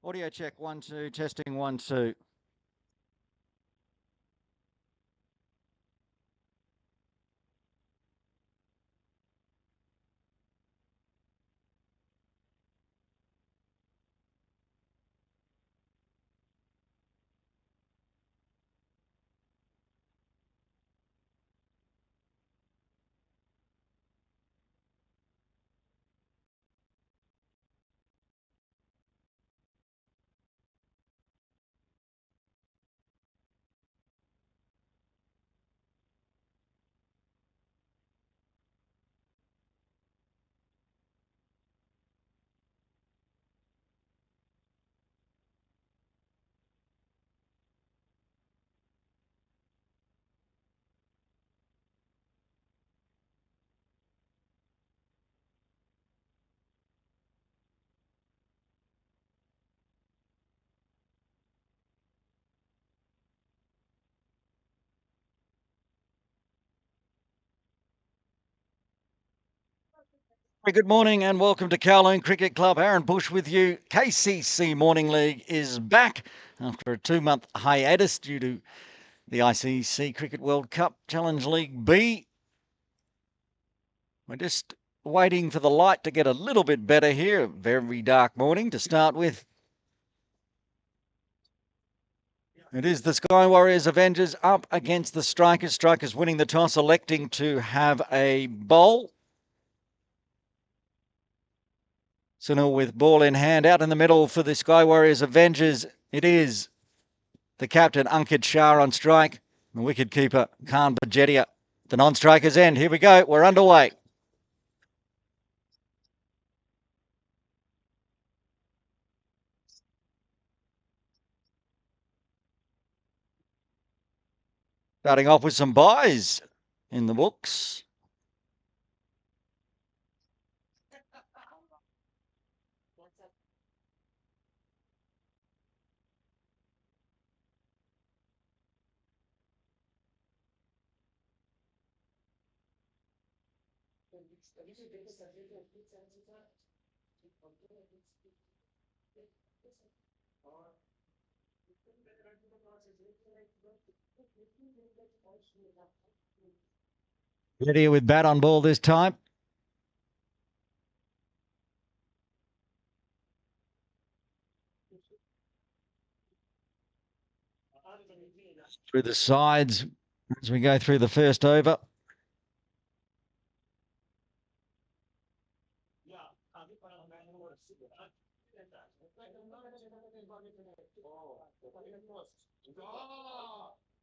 Audio check 1 2, testing 1 2. Good morning and welcome to Kowloon Cricket Club. Aaron Bush with you. KCC Morning League is back after a 2-month hiatus due to the ICC Cricket World Cup Challenge League B. We're just waiting for the light to get a little bit better here. Very dark morning to start with. It is the Sky Warriors Avengers up against the Strikers. Strikers winning the toss, electing to have a bowl. Sunil with ball in hand out in the middle for the Sky Warriors Avengers. It is the captain, Ankit Shah, on strike. The wicket-keeper, Khan Bajetia. The non-strikers end. Here we go. We're underway. Starting off with some buys in the books. Bajetia with bat on ball this time. Through the sides as we go through the first over.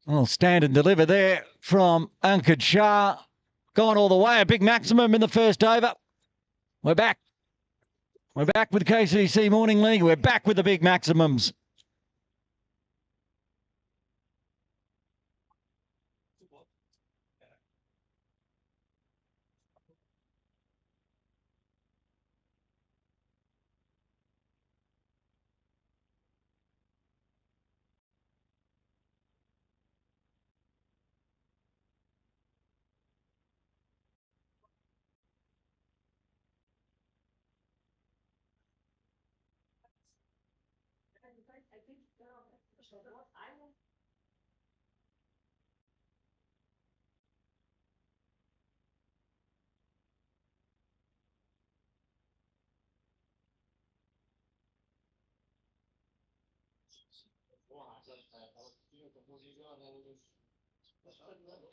Well, stand and deliver there from Ankit Shah. Gone all the way. A big maximum in the first over. We're back. We're back with KCC Morning League. We're back with the big maximums.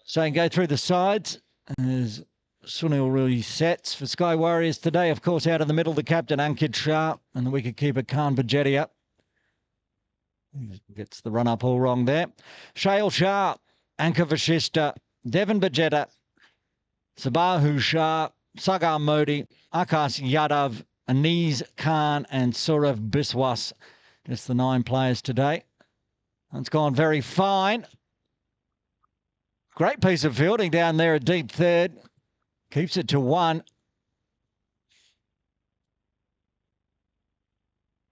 So go through the sides as Sunil really sets for Sky Warriors today. Of course, out in the middle, the captain, Ankit Shah, and the wicketkeeper, Khan Bajetia. Gets the run-up all wrong there. Shail Shah, Anka Vashishta, Devon Bajeta, Sabahu Shah, Sagar Modi, Akash Yadav, Aniz Khan, and Saurav Biswas. Just the 9 players today. It's gone very fine. Great piece of fielding down there, a deep third. Keeps it to 1.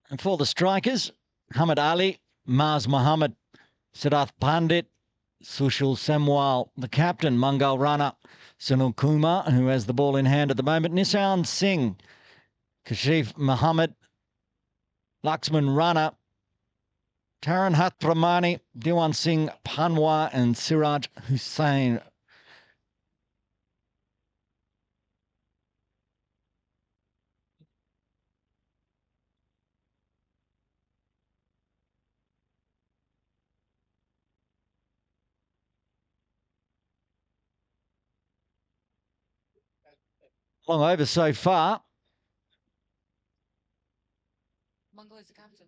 And for the strikers, Hamid Ali, Maz Muhammad, Siddharth Pandit, Sushil Semwal, the captain, Mangal Rana, Sunil Kumar, who has the ball in hand at the moment, Nishan Singh, Kashif Muhammad, Laxman Rana, Taran Hathramani, Diwan Singh Panwar, and Siraj Hussain. Long over so far. Mongol is the captain.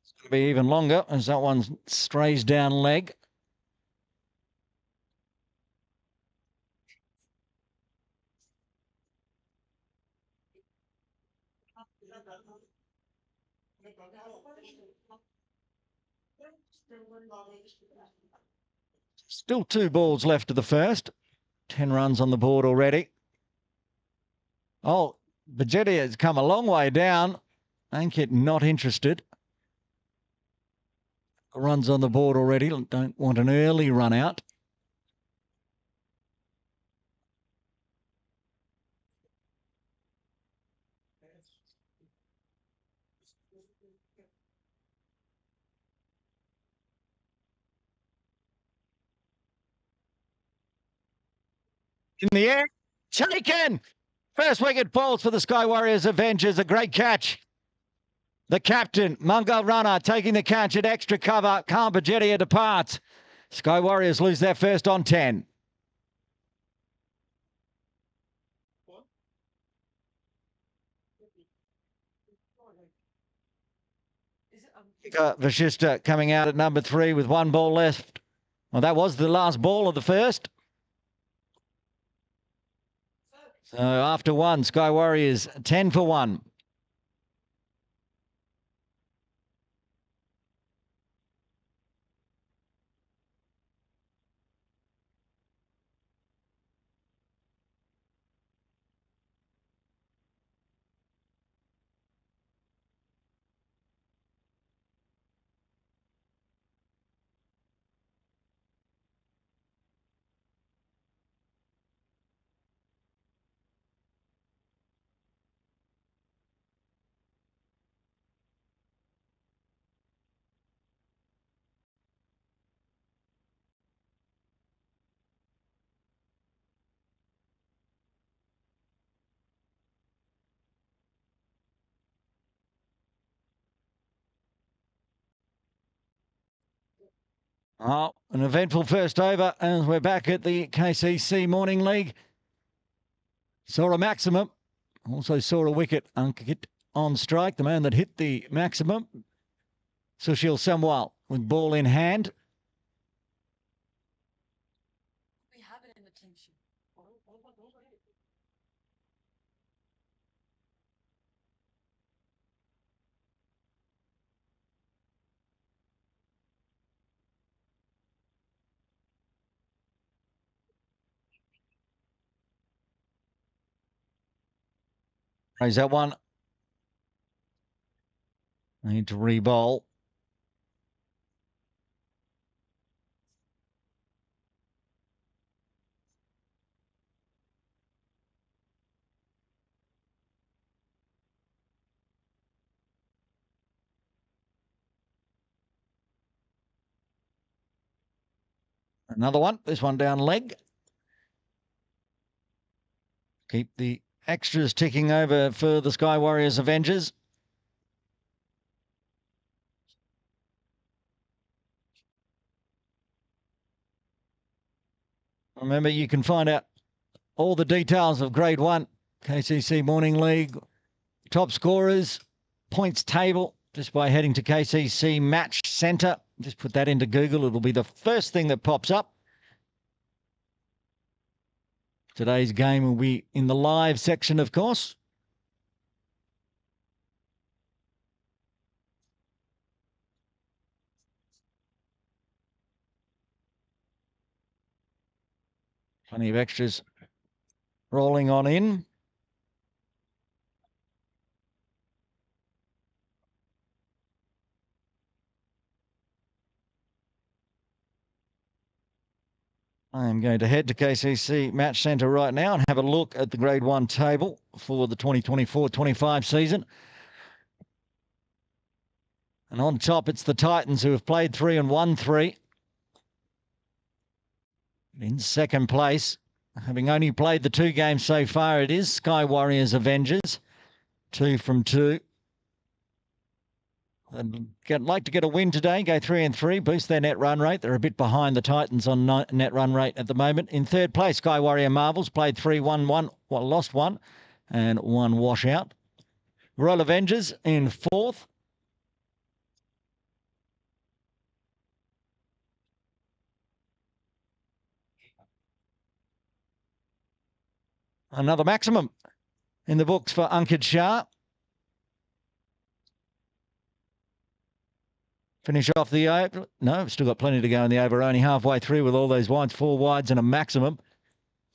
It's going to be even longer as that one strays down leg. Still 2 balls left of the first. 10 runs on the board already. Oh, Bajetti has come a long way down. Ankit not interested. Runs on the board already. Don't want an early run out. In the air, taken! First wicket falls for the Sky Warriors Avengers. A great catch. The captain, Mangal Rana, taking the catch at extra cover. Khan Bajetia departs. Sky Warriors lose their first on 10. Vashista coming out at number 3 with 1 ball left. Well, that was the last ball of the first. So after 1, Sky Warriors 10 for 1. Oh, an eventful first over, and we're back at the KCC Morning League. Saw a maximum, also saw a wicket. Ankit on strike, the man that hit the maximum. Sushil Samwal with ball in hand. We have it in the team sheet. Raise that one. Need to re-bowl. Another one. This one down leg. Keep the extras ticking over for the Sky Warriors Avengers. Remember, you can find out all the details of Grade 1 KCC Morning League, top scorers, points table, just by heading to KCC Match Centre. Just put that into Google. It'll be the first thing that pops up. Today's game will be in the live section, of course. Plenty of extras rolling on in. I am going to head to KCC Match Centre right now and have a look at the Grade 1 table for the 2024-25 season. And on top, it's the Titans who have played 3 and won 3. In second place, having only played the 2 games so far, it is Sky Warriors Avengers, 2 from 2. I'd like to get a win today, go 3 and 3, boost their net run rate. They're a bit behind the Titans on net run rate at the moment. In third place, Sky Warrior Marvels played 3, won 1, well, lost 1, and 1 washout. Royal Avengers in fourth. Another maximum in the books for Ankit Shah. Finish off the over. No, we've still got plenty to go in the over. Only halfway through with all those wides, 4 wides and a maximum.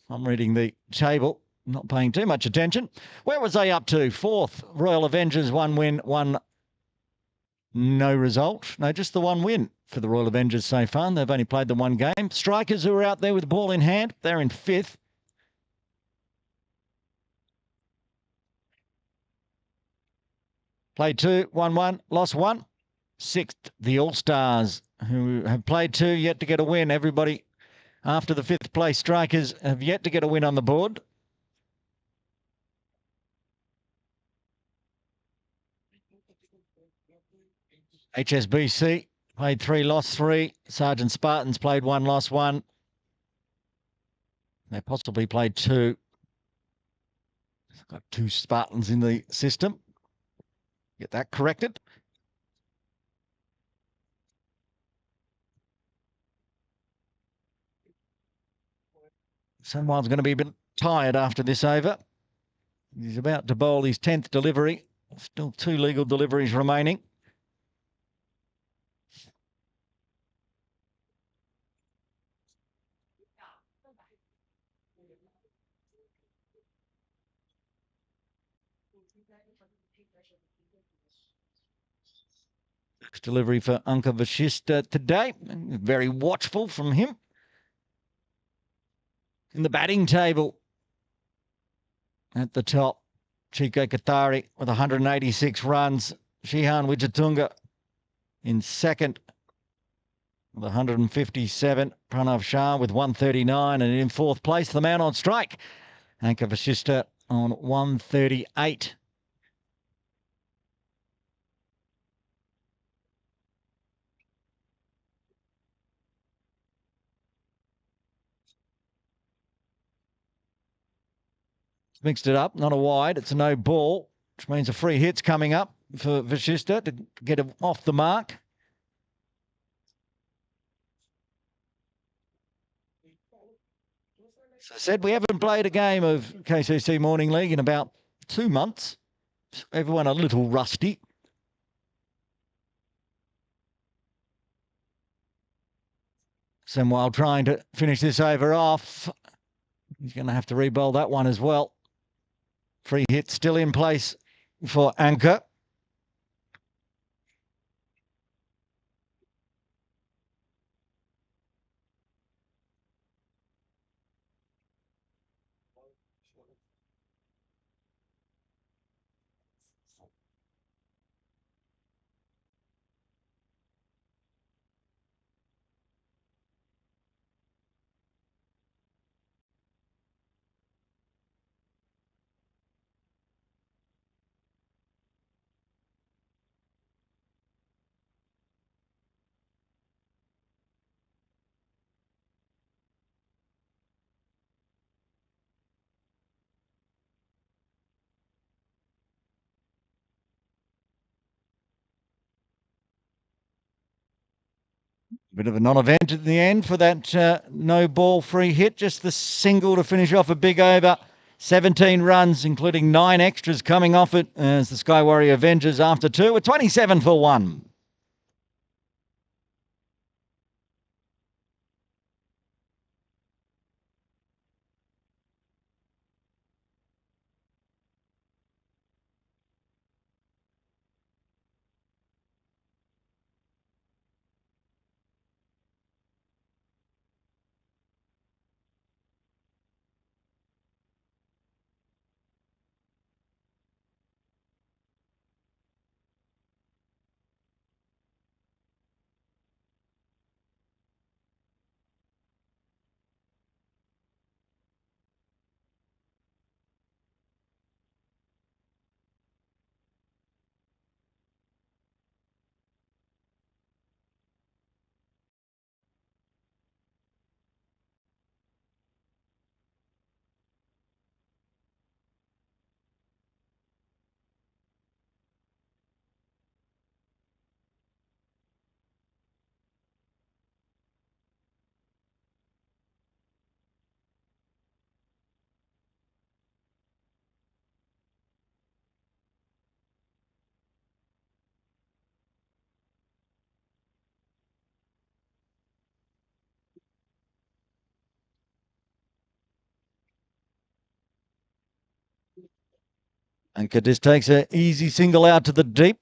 I'm reading the table, not paying too much attention. Where was they up to? Fourth, Royal Avengers, 1 win, 1 no result. No, just the 1 win for the Royal Avengers so far. They've only played the 1 game. Strikers who are out there with the ball in hand, they're in fifth. Played 2, won 1, lost 1. Sixth, the All-Stars, who have played 2, yet to get a win. Everybody after the 5th place strikers have yet to get a win on the board. HSBC played 3, lost 3. Sergeant Spartans played 1, lost 1. They possibly played 2. Got 2 Spartans in the system. Get that corrected. Sunwild's going to be a bit tired after this over. He's about to bowl his 10th delivery. Still 2 legal deliveries remaining. Next delivery for Anka Vashista today. Very watchful from him. In the batting table, at the top, Chico Katari with 186 runs. Shihan Wijatunga in second with 157. Pranav Shah with 139. And in fourth place, the man on strike, Anka Vashista on 138. Mixed it up, not a wide. It's a no ball, which means a free hit's coming up for Vashista to get him off the mark. As I said, we haven't played a game of KCC Morning League in about 2 months. Everyone a little rusty. Semwell trying to finish this over off. He's going to have to re-bowl that one as well. Free hit still in place for Anchor. Bit of a non-event at the end for that no ball free hit. Just the single to finish off a big over. 17 runs, including 9 extras coming off it as the Sky Warrior Avengers after 2 with 27 for 1. Anka just takes an easy single out to the deep.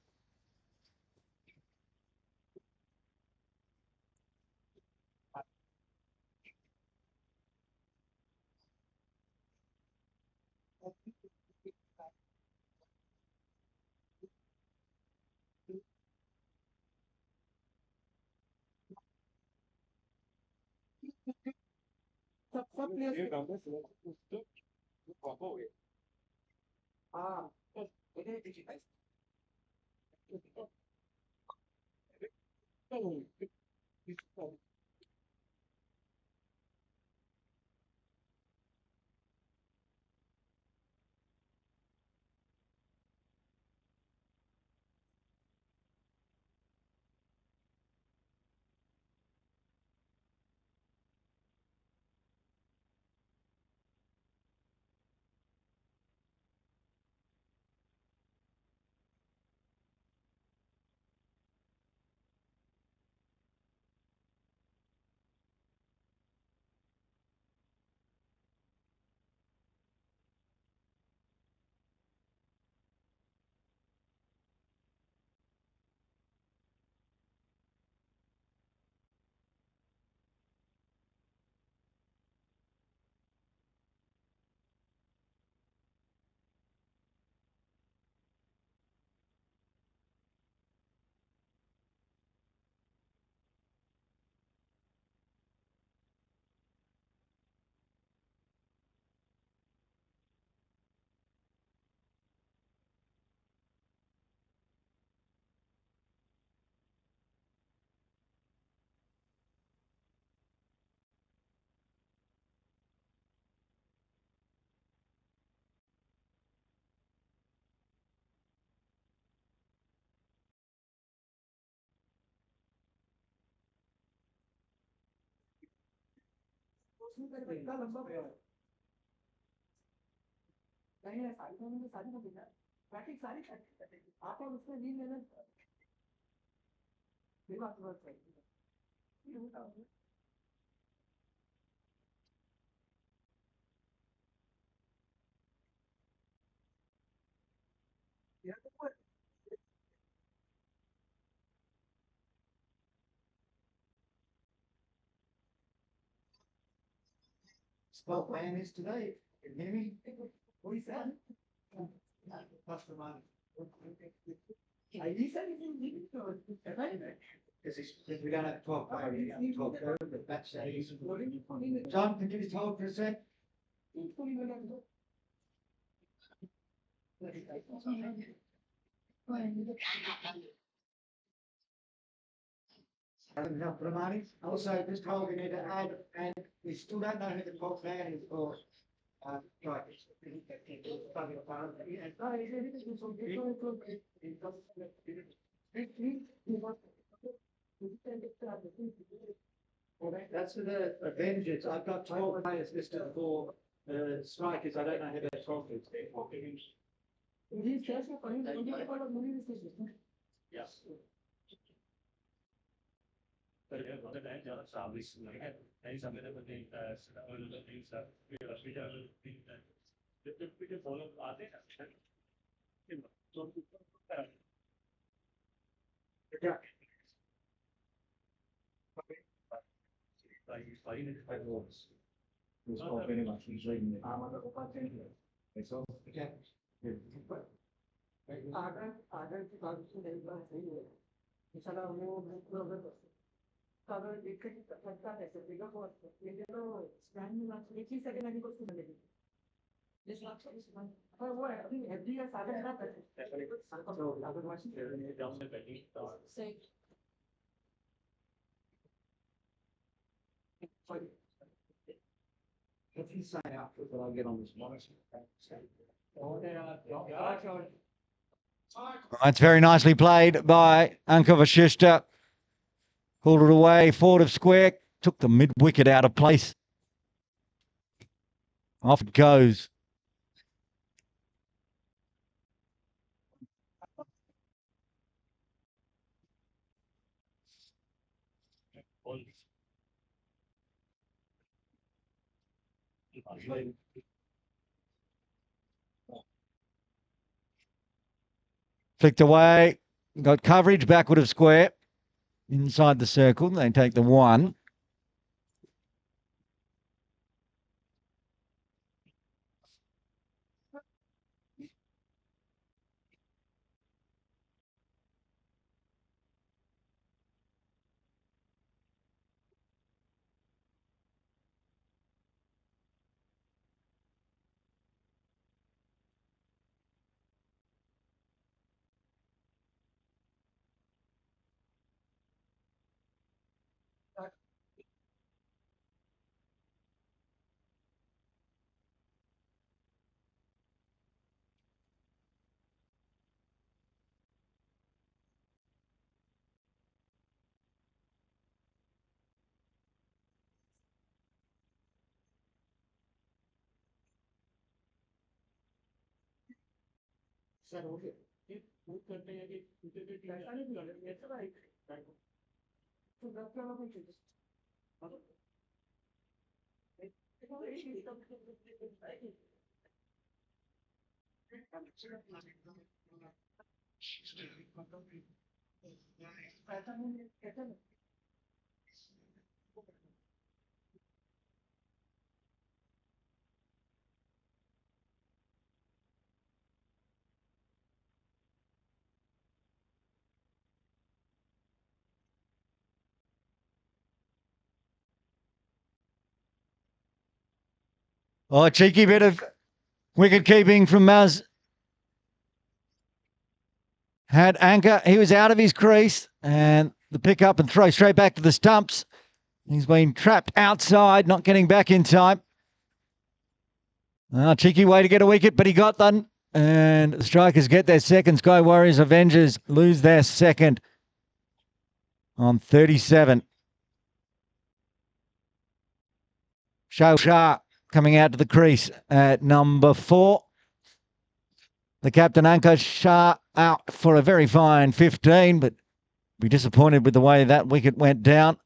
Spot man is today. Can you hear me? What is that? That's the man. He said he didn't leave it or because we don't have 12 players, we have 12 players, but that's John, can you just hold for a sec? Enough for the money. Also, just hold, we need to add, and we still don't know who the 12th man is for. Right. That's for the Avengers. I've got 12 players listed for strikers. I don't know who their 12 is. Yes. If you sign up for what I'll get on this monitor. That's very nicely played by Anka Vasishta. Pulled it away, forward of square, took the mid wicket out of place. Off it goes. Flicked away. Got coverage, backward of square. Inside the circle. They take the one. Oh, a cheeky bit of wicket keeping from Maz. Had Anchor. He was out of his crease and the pick up and throw straight back to the stumps. He's been trapped outside, not getting back in time. Cheeky way to get a wicket, but he got them. And the Strikers get their second. Sky Warriors Avengers lose their second on 37. Shah coming out to the crease at number 4. The captain, Anchor Shah, out for a very fine 15, but be disappointed with the way that wicket went down.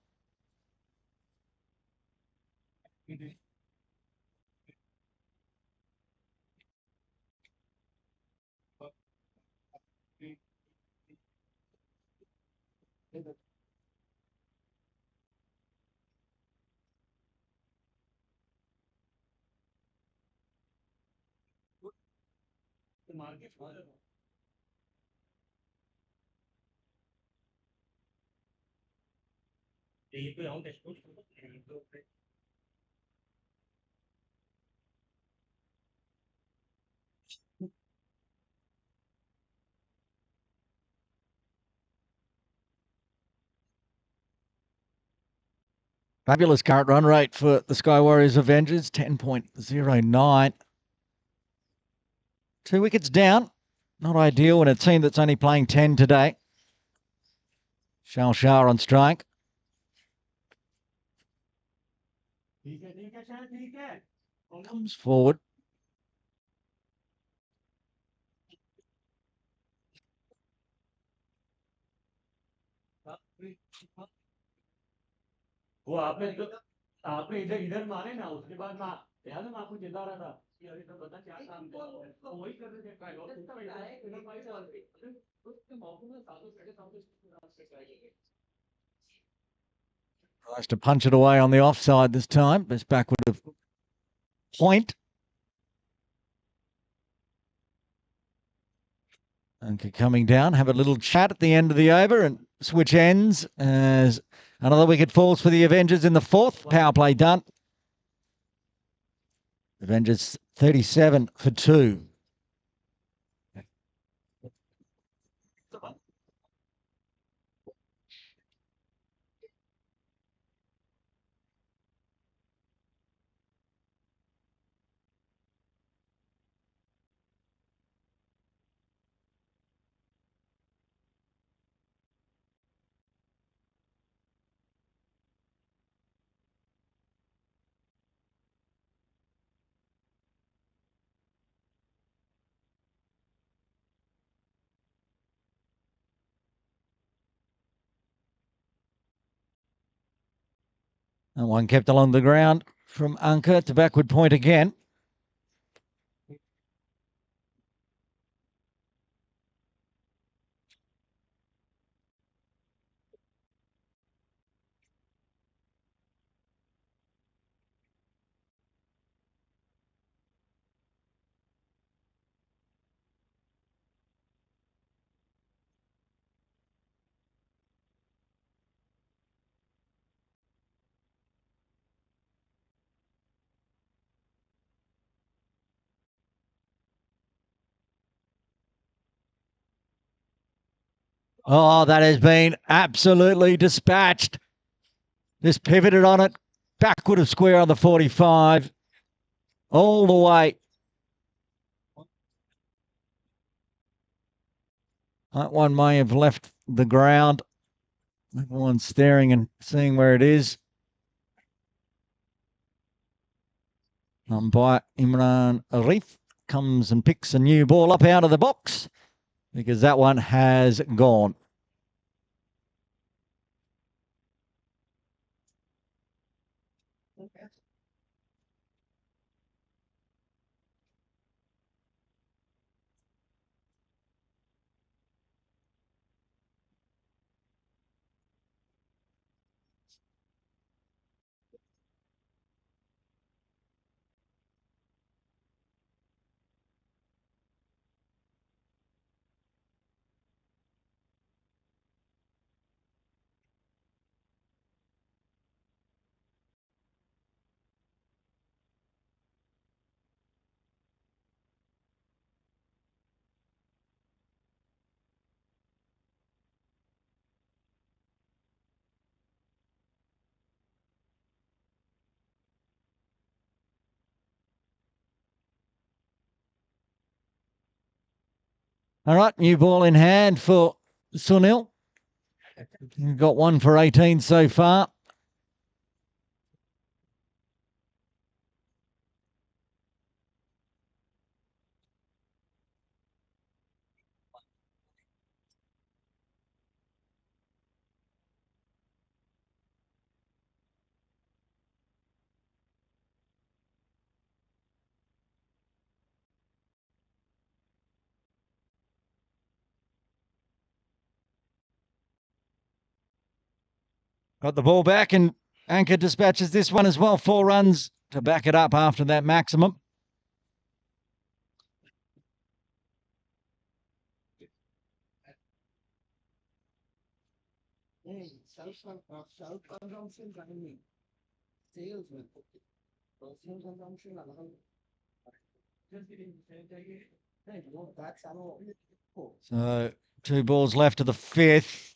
Fabulous current run rate for the Sky Warriors Avengers, 10.09. 2 wickets down. Not ideal in a team that's only playing 10 today. Shah on strike. Comes forward. वो आपने इधर इधर मारे ना उसके बाद मैं याद है मैं आपको चिल्ला रहा था कि अरे तो बता क्या काम कर रहा है तो वही कर रहे थे ट्राई और इधर भाई से उसके मौके में सातों साढ़े Tries to punch it away on the offside this time. Best backward of point. And coming down, have a little chat at the end of the over and switch ends as another wicket falls for the Avengers in the 4th. Power play done. Avengers 37 for 2. And one kept along the ground from Anchor to backward point again. Oh, that has been absolutely dispatched. Just pivoted on it, backward of square on the 45, all the way. That one may have left the ground. Everyone's staring and seeing where it is. Umpire Imran Arif comes and picks a new ball up out of the box because that one has gone. All right, new ball in hand for Sunil. We've got one for 18 so far. Got the ball back and Anchor dispatches this one as well. 4 runs to back it up after that maximum. Self consumption running salesman. Personal consumption So 2 balls left of the 5th.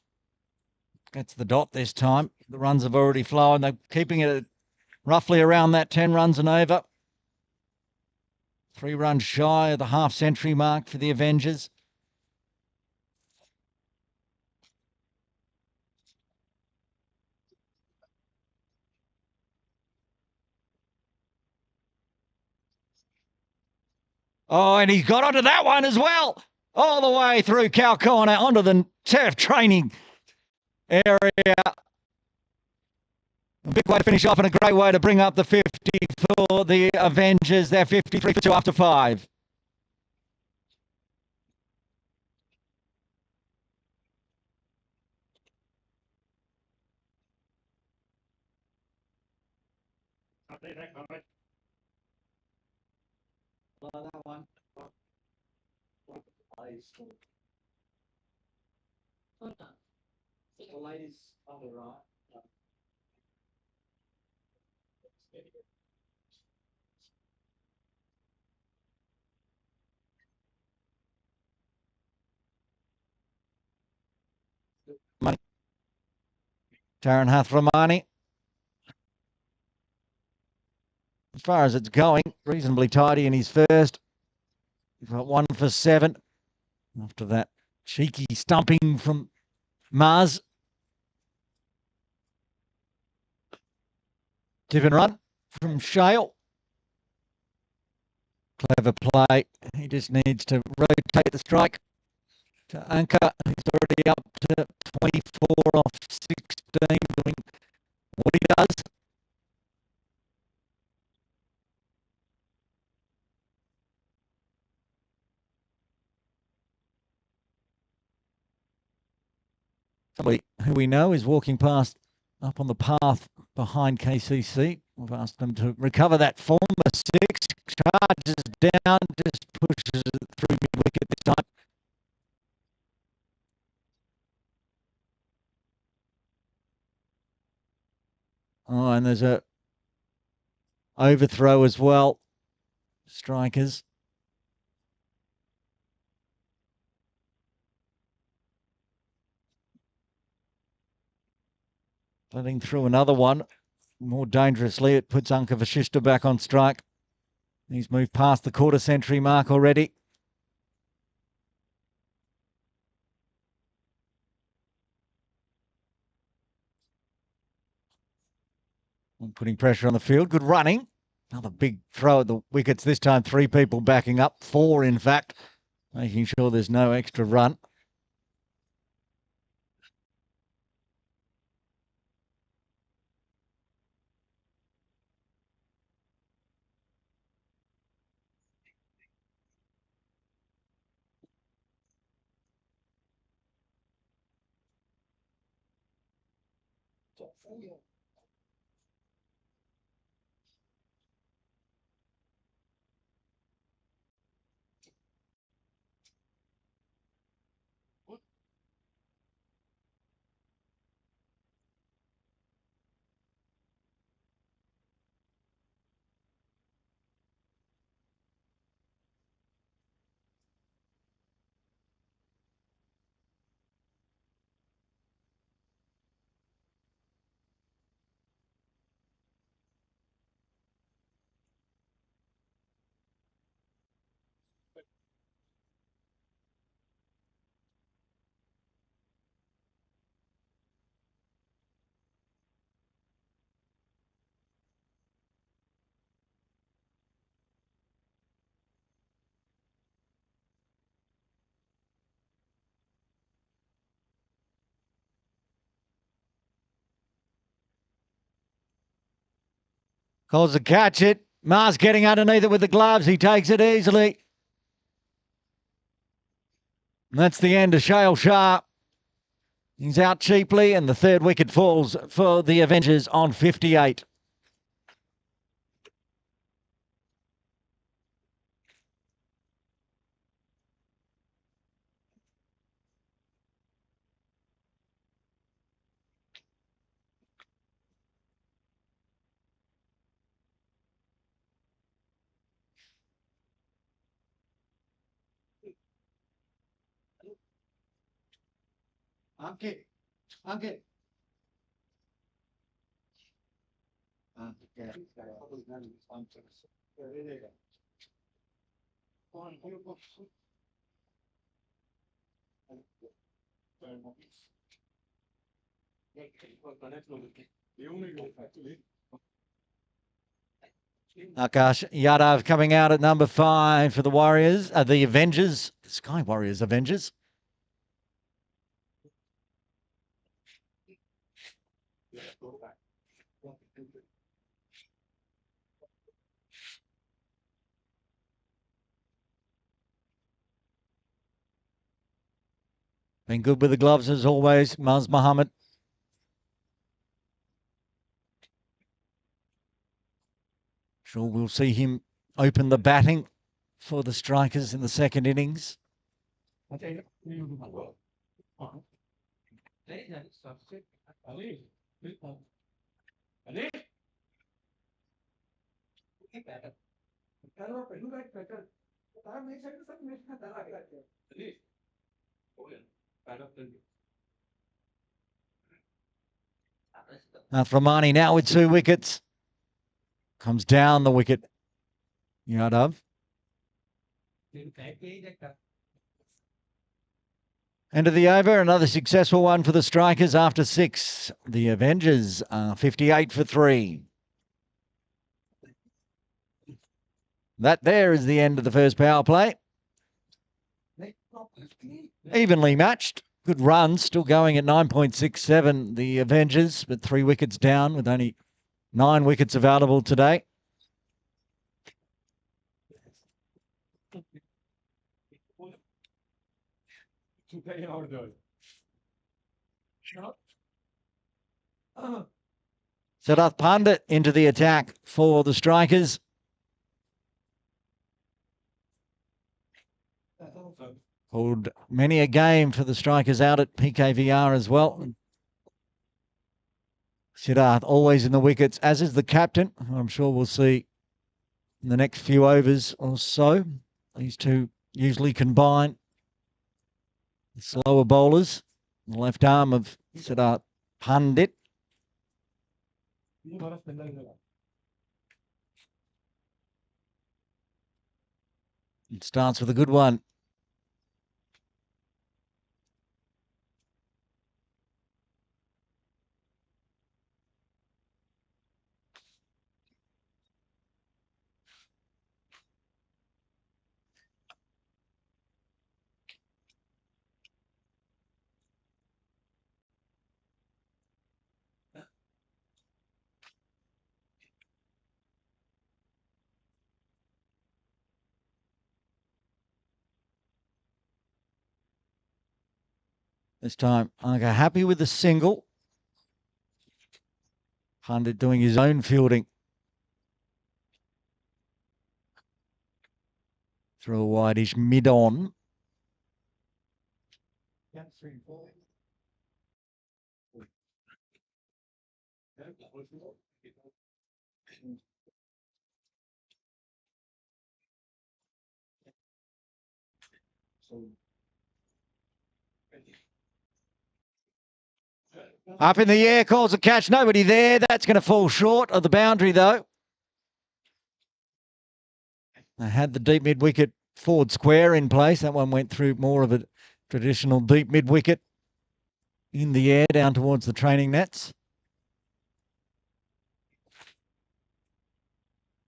That's the dot this time. The runs have already flown. They're keeping it roughly around that 10 runs and over. 3 runs shy of the half-century mark for the Avengers. Oh, and he's got onto that one as well. All the way through cow corner onto the turf training area. A big way to finish off and a great way to bring up the 50 for the Avengers. They're 53 for 2 after 5. that one. The ladies on the right. Taran Hathramani. As far as it's going, reasonably tidy in his first. He's got 1 for 7. After that cheeky stumping from Mars. Tip and run from Shale. Clever play. He just needs to rotate the strike to Anchor. He's already up to 24 off 16, doing what he does. Somebody who we know is walking past up on the path behind KCC. We've asked them to recover that form. A 6 charges down, just pushes it through mid-wicket this time. Oh, and there's a overthrow as well. Strikers. Letting through another one. More dangerously, it puts Anka Vashishta back on strike. He's moved past the quarter century mark already. And putting pressure on the field. Good running. Another big throw at the wickets. This time 3 people backing up. 4, in fact. Making sure there's no extra run. Calls the catch it. Mars getting underneath it with the gloves. He takes it easily. And that's the end of Shale Shah. He's out cheaply, and the 3rd wicket falls for the Avengers on 58. Ankit. Ankit. Akash Yadav coming out at number 5 for the Warriors, the Avengers, Sky Warriors Avengers. Been good with the gloves as always, Maz Muhammad. Sure, we'll see him open the batting for the Strikers in the 2nd innings. Ramani now with 2 wickets. Comes down the wicket. Yadav. End of the over, another successful one for the Strikers after 6. The Avengers are 58 for 3. That there is the end of the first power play. Evenly matched. Good runs, still going at 9.67, the Avengers, but 3 wickets down with only 9 wickets available today. Sarath Pandit into the attack for the Strikers. Pulled many a game for the Strikers out at PKVR as well. Siddharth always in the wickets, as is the captain. I'm sure we'll see in the next few overs or so. These two usually combine. The slower bowlers, the left arm of Siddharth Pandit. It starts with a good one. This time, Anka happy with the single. Pandit doing his own fielding. Throw a wide-ish mid-on. Yeah, 3 and 4. Up in the air, calls a catch. Nobody there. That's going to fall short of the boundary, though. They had the deep mid-wicket forward square in place. That one went through more of a traditional deep mid-wicket in the air down towards the training nets.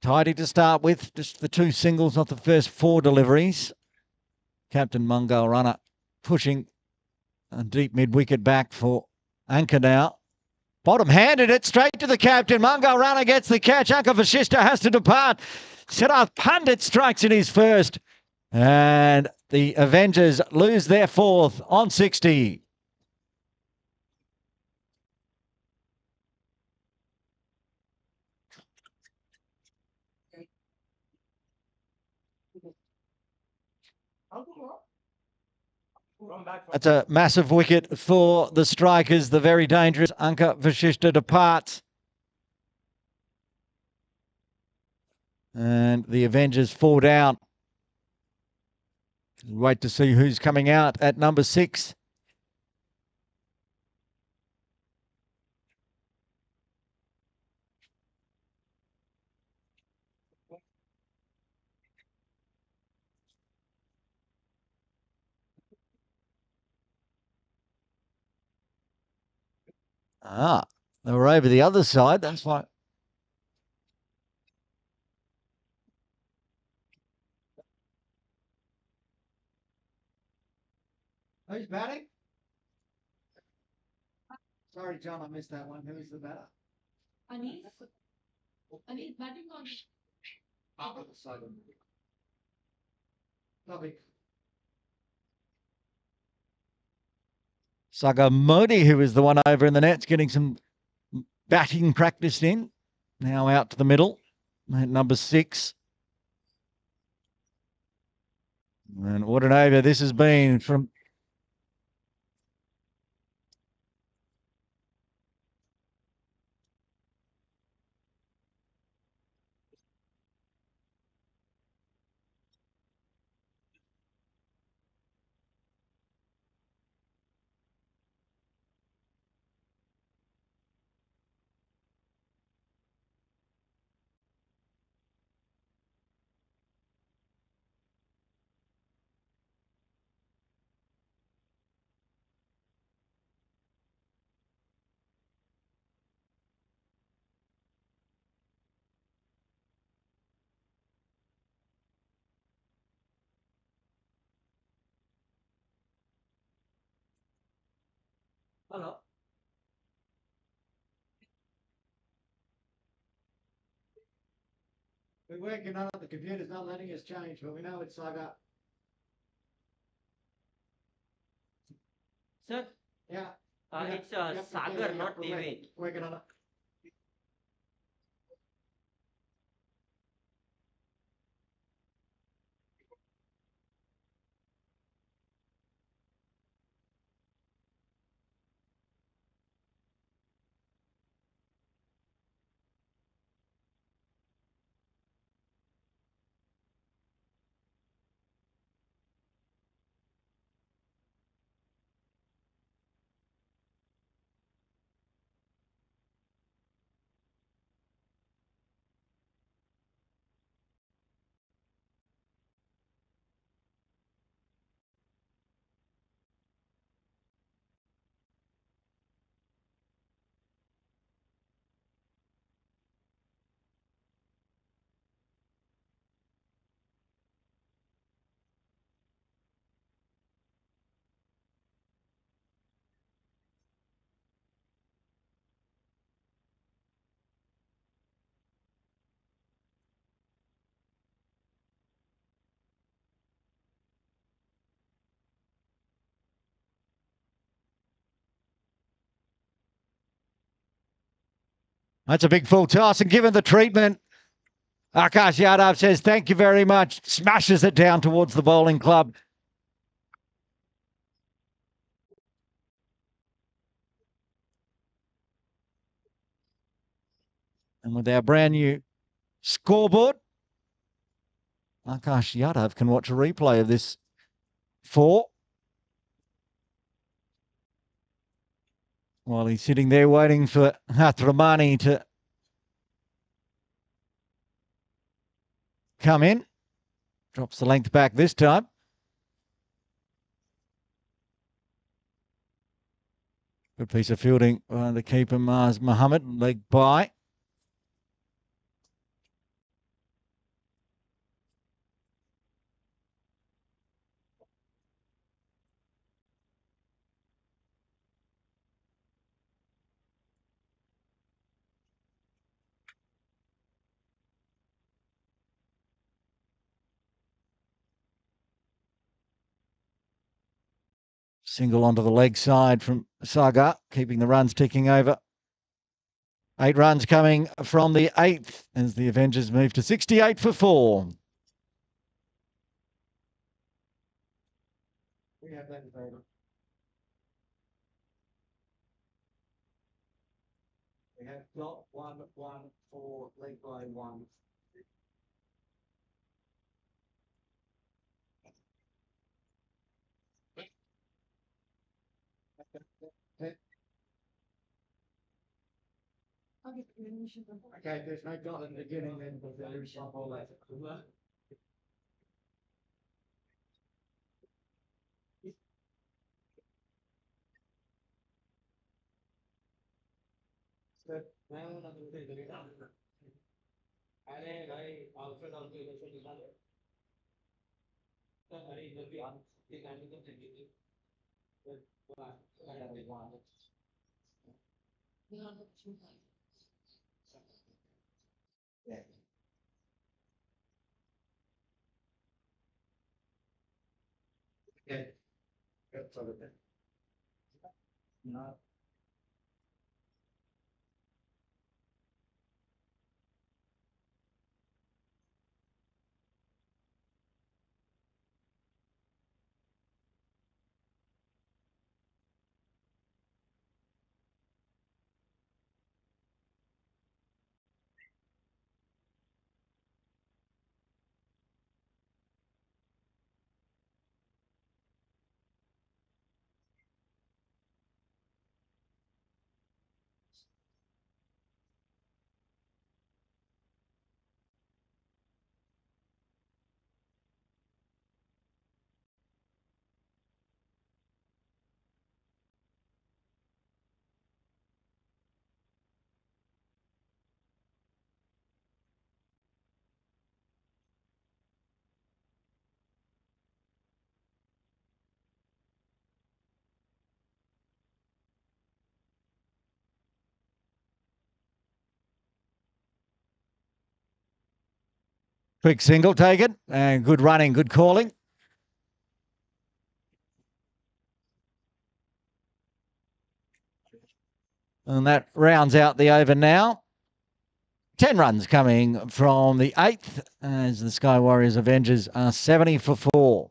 Tidy to start with. Just the 2 singles, not the first 4 deliveries. Captain Mungo runner pushing a deep mid-wicket back for Anchor now. Bottom handed it straight to the captain. Mungo runner gets the catch. Anka Vashishta has to depart. Siddharth Pandit strikes in his first. And the Avengers lose their 4th on 60. That's a massive wicket for the strikers. The very dangerous Anka Vashishta departs. And the Avengers fall down. Wait to see who's coming out at number 6. They were over the other side. That's why. Who's batting? Sorry, John, I missed that one. Who is the batter? Anis batting on. Up the side. Lovely. Saga Modi, who is the one over in the nets, getting some batting practice in. Now out to the middle at number 6. And what an over this has been from. Hello. We're working on it. The computer's not letting us change, but we know it's Saga. Sir, Yeah. it's Yep, Sagar, yeah, not we're David. working on it. That's a big full toss, and given the treatment, Akash Yadav says thank you very much, smashes it down towards the bowling club. And with our brand new scoreboard, Akash Yadav can watch a replay of this 4. While he's sitting there waiting for Hathramani to come in. Drops the length back this time. Good piece of fielding by the keeper, Mars Muhammad, leg by. Single onto the leg side from Saga, keeping the runs ticking over. 8 runs coming from the 8th as the Avengers move to 68 for 4. We have that in favor. We have dot 1, 1, 4, leg by 1. Okay, there's no dot at the beginning then, because there is some all that. अरे भाई outfit और इधर से निकालो अरे इधर भी आप दिखाने को चाहिए Okay. That's all of it. No. Quick single taken, and good running, good calling. And that rounds out the over now. 10 runs coming from the 8th as the Sky Warriors Avengers are 70 for 4.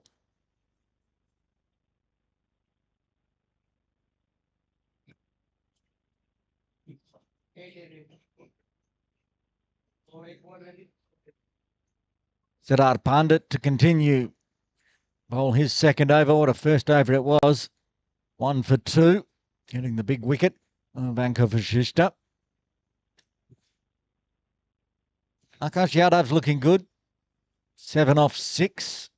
Siddharth Pandit to continue. Bowl his second over. What a first over it was. 1 for 2. Getting the big wicket of Anka Vashishta. Akash Yadav's looking good. 7 off 6.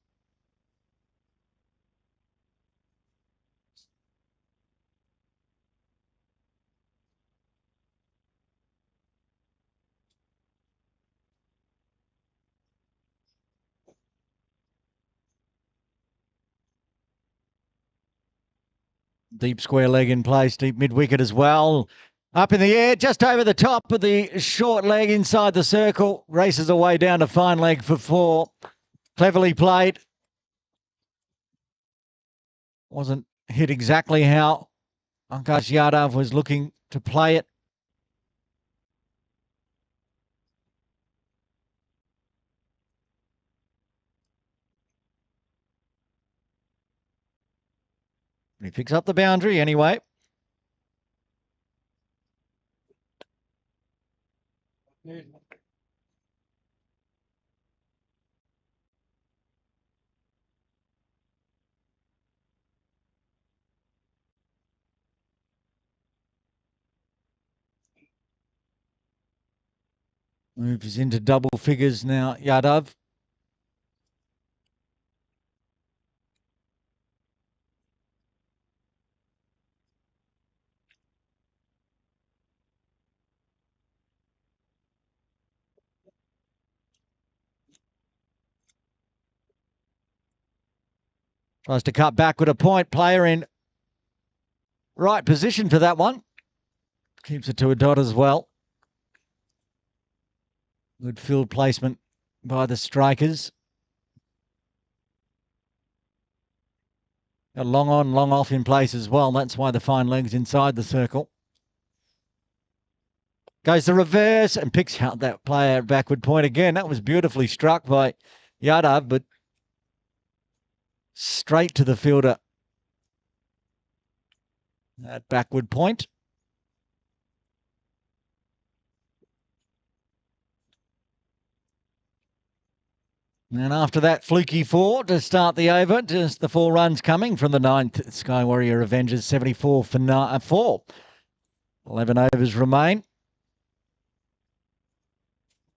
Deep square leg in place, deep mid wicket as well. Up in the air, just over the top of the short leg inside the circle. Races away down to fine leg for 4. Cleverly played. Wasn't hit exactly how Akash Yadav was looking to play it. He picks up the boundary anyway. Moves into double figures now, Yadav. Tries to cut back with a point. Player in right position for that one. Keeps it to a dot as well. Good field placement by the strikers. Got long on, long off in place as well. That's why the fine leg's inside the circle. Goes the reverse and picks out that player at backward point again. That was beautifully struck by Yadav, but straight to the fielder at backward point. And after that fluky 4 to start the over, just the 4 runs coming from the 9th Sky Warrior Avengers, 74 for 4. 11 overs remain.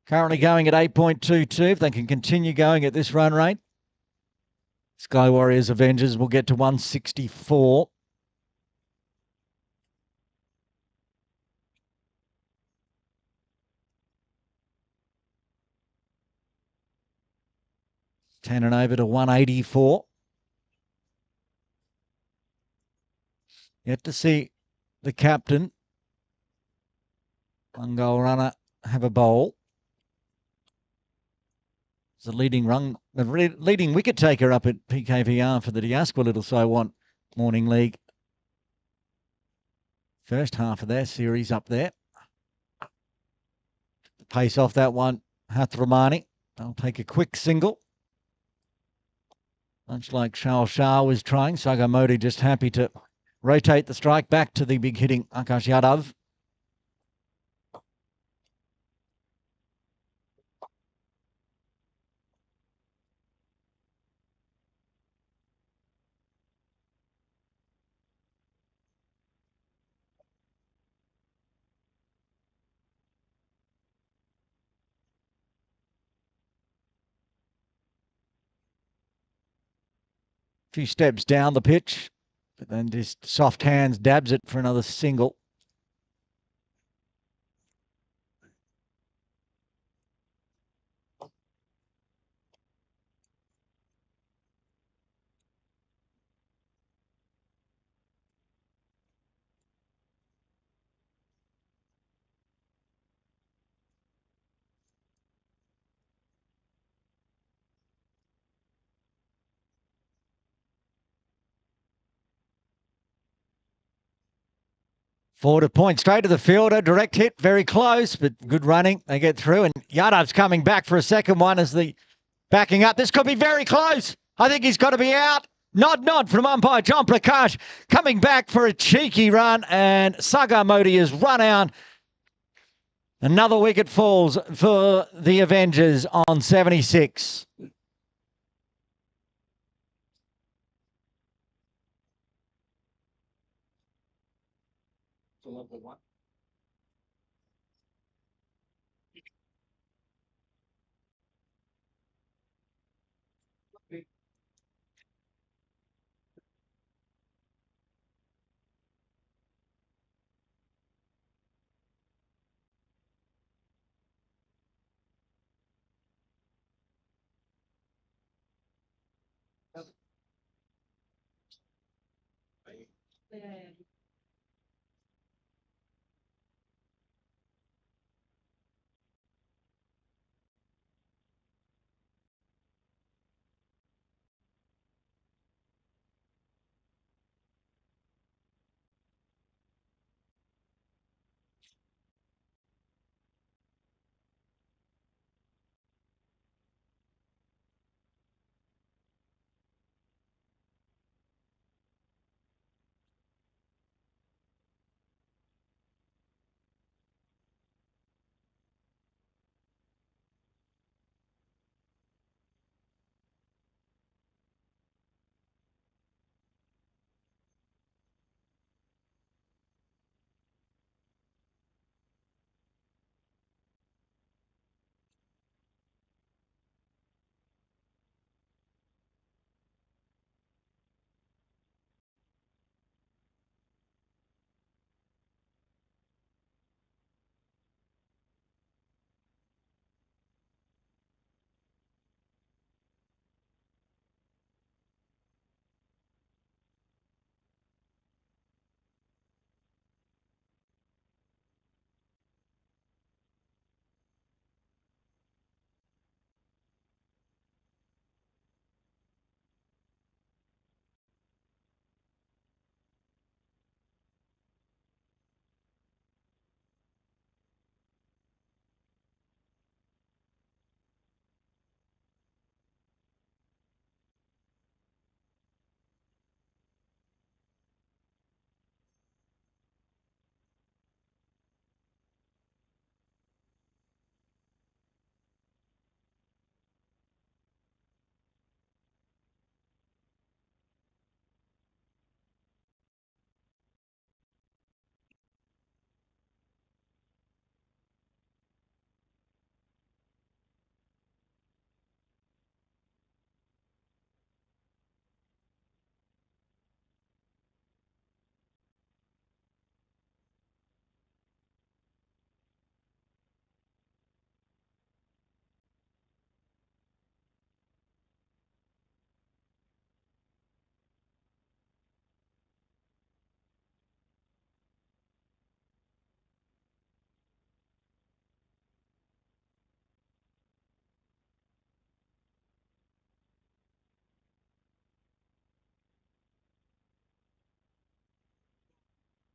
Currently going at 8.22. If they can continue going at this run rate, Sky Warriors Avengers will get to 164. Ten and over to 184. Yet to see the captain, one goal runner, have a bowl. It's the leading wicket taker up at PKVR for the Diasqua Little So Want Morning League. First half of their series up there. Pace off that one, Hathramani. They'll take a quick single. Much like Shah was trying, Sagamodi just happy to rotate the strike back to the big hitting Akash Yadav. Few steps down the pitch, but then just soft hands dabs it for another single. Forward a point straight to the fielder. Direct hit, very close, but good running. They get through, and Yadav's coming back for a second one as the backing up. This could be very close. I think he's got to be out. Nod from umpire John Prakash coming back for a cheeky run, and Sagamodi has run out. Another wicket falls for the Avengers on 76.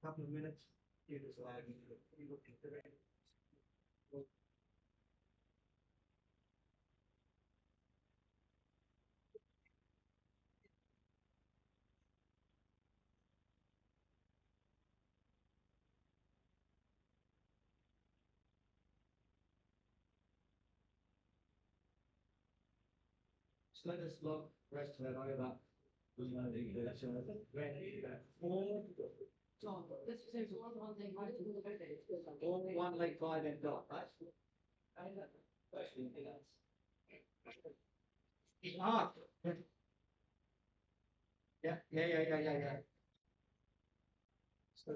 couple of minutes. You just allow you look at the rest. So let us look rest of that over. John, this is one thing, I didn't know that it's All one leg five and dot, right? Ah. Yeah. So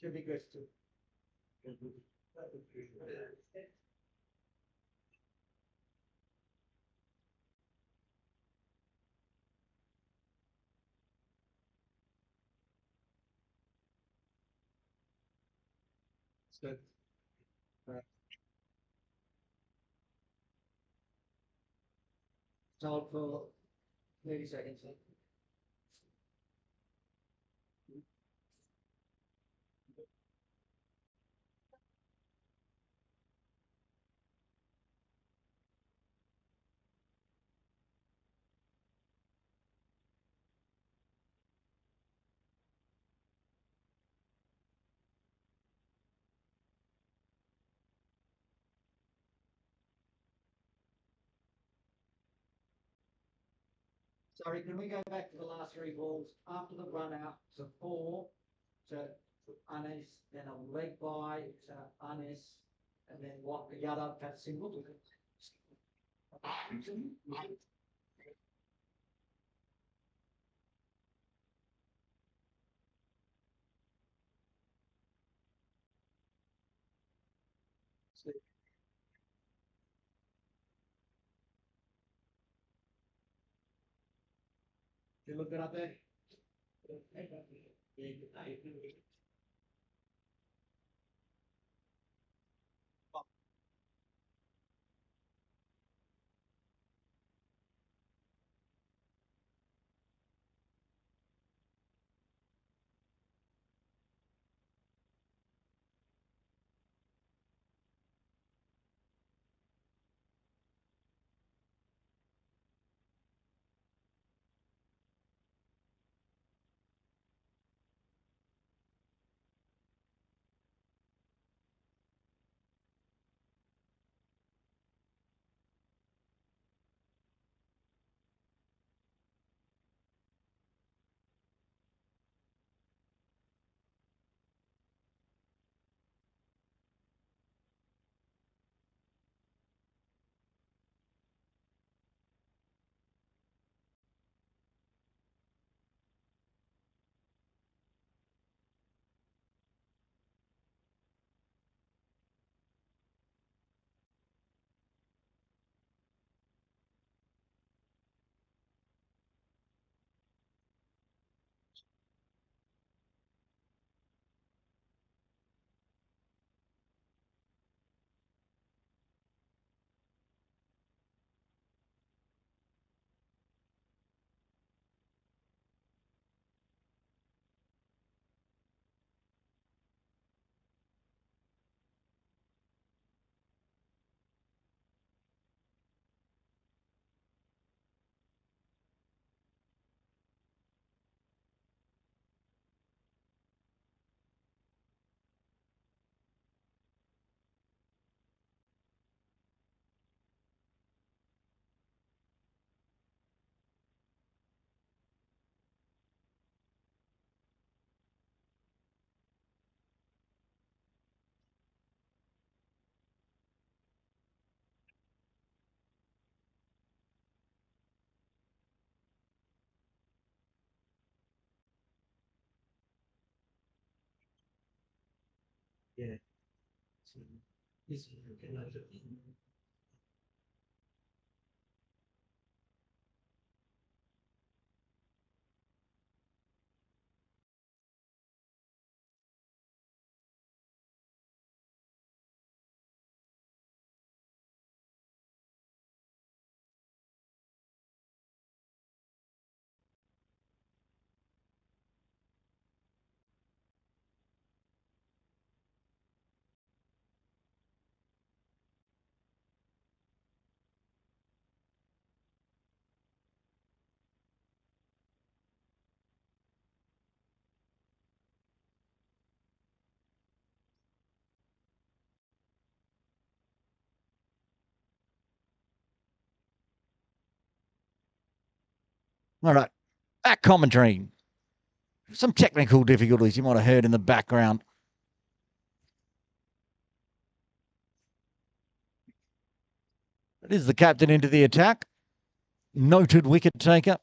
should be good too. Good. Hold for 30 seconds. Sorry, can we go back to the last three balls after the run out to four to Anis, then a leg by to Anis, and then what the other cut single. You look it up there. Yeah. This All right. Back commentary. Some technical difficulties you might have heard in the background. It is the captain into the attack. Noted wicket taker.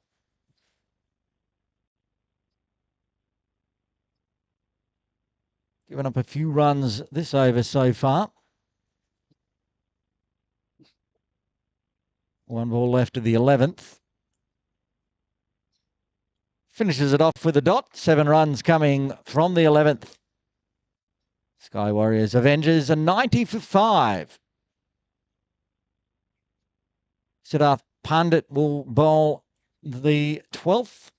Given up a few runs this over so far. One ball left of the 11th. Finishes it off with a dot. 7 runs coming from the 11th. Sky Warriors Avengers, a 90 for 5. Siddharth Pandit will bowl the 12th.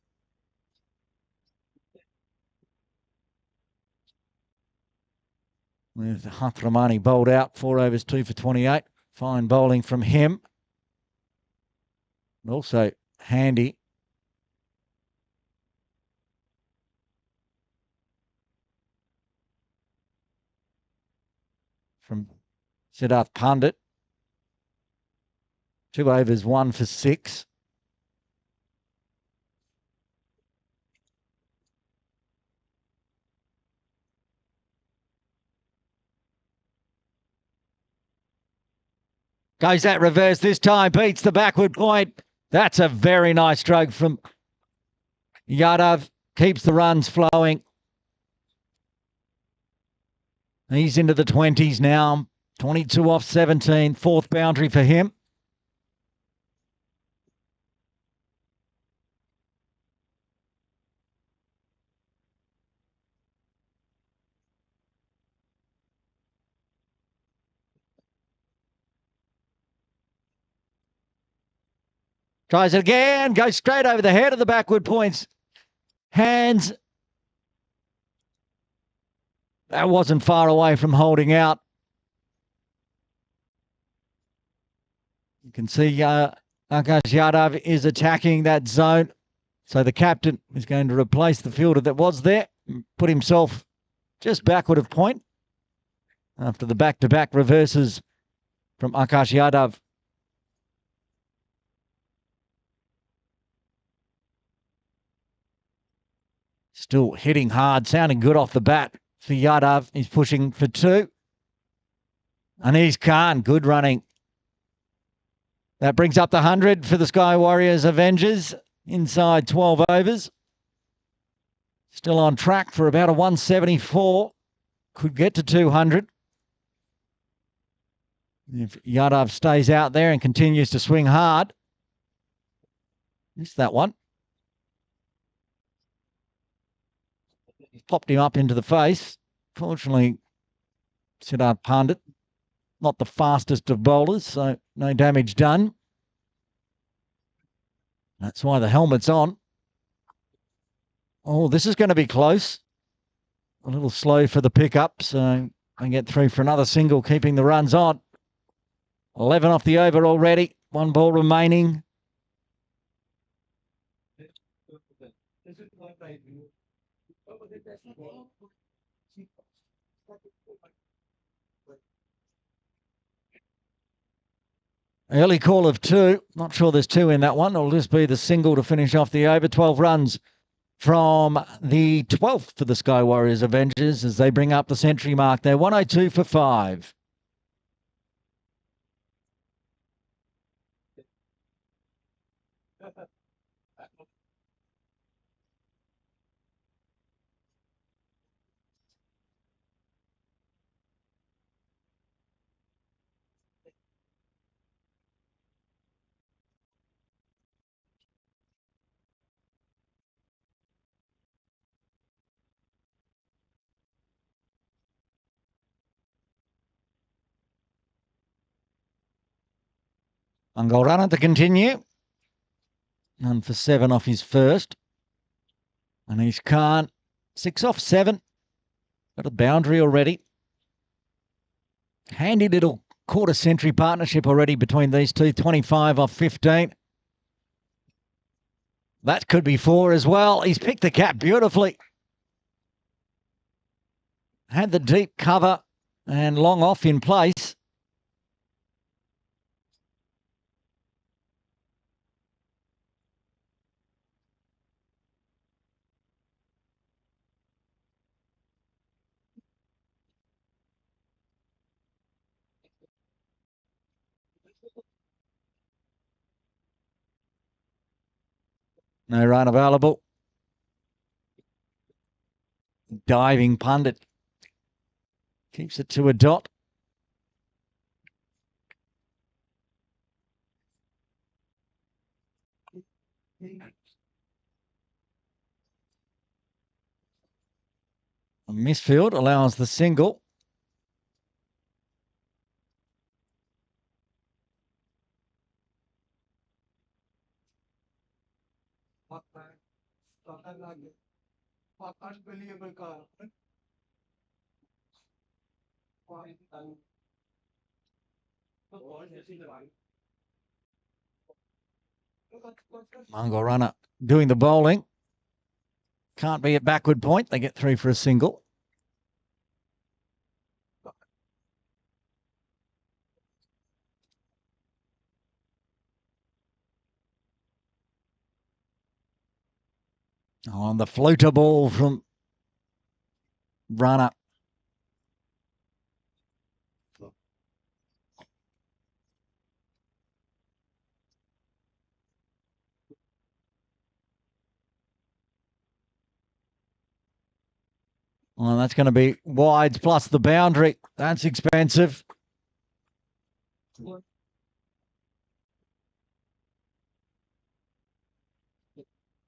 With Hathramani bowled out, 4 overs, 2 for 28. Fine bowling from him. Also handy. From Siddharth Pandit. 2 overs, 1 for 6. Goes that reverse this time, beats the backward point. That's a very nice stroke from Yadav. Keeps the runs flowing. He's into the 20s now. 22 off 17. 4th boundary for him. Tries it again. Goes straight over the head of the backward points. Hands. That wasn't far away from holding out. You can see Akash Yadav is attacking that zone. So the captain is going to replace the fielder that was there. Put himself just backward of point after the back-to-back reverses from Akash Yadav. Still hitting hard, sounding good off the bat for Yadav. He's pushing for 2. Anis Khan, good running. That brings up the 100 for the Sky Warriors Avengers inside 12 overs. Still on track for about a 174. Could get to 200. If Yadav stays out there and continues to swing hard. Missed that one. Popped him up into the face. Fortunately, Siddharth Pandit, not the fastest of bowlers, so no damage done. That's why the helmet's on. Oh, this is going to be close. A little slow for the pickup, so I get through for another single, keeping the runs on. 11 off the over already. 1 ball remaining. Early call of 2. Not sure there's 2 in that one. It'll just be the single to finish off the over. 12 runs from the 12th for the Sky Warriors Avengers as they bring up the century mark. They're 102 for 5. And goal runner to continue. None for 7 off his first. And he's Khan. 6 off 7. Got a boundary already. Handy little quarter-century partnership already between these two. 25 off 15. That could be 4 as well. He's picked the cap beautifully. Had the deep cover and long off in place. No run available. Diving pundit. Keeps it to a dot. A misfield allows the single. Unbelievable car. Mungo runner doing the bowling. Can't be at backward point. They get through for a single. On the floater ball from runner. Well, that's going to be wides plus the boundary. That's expensive.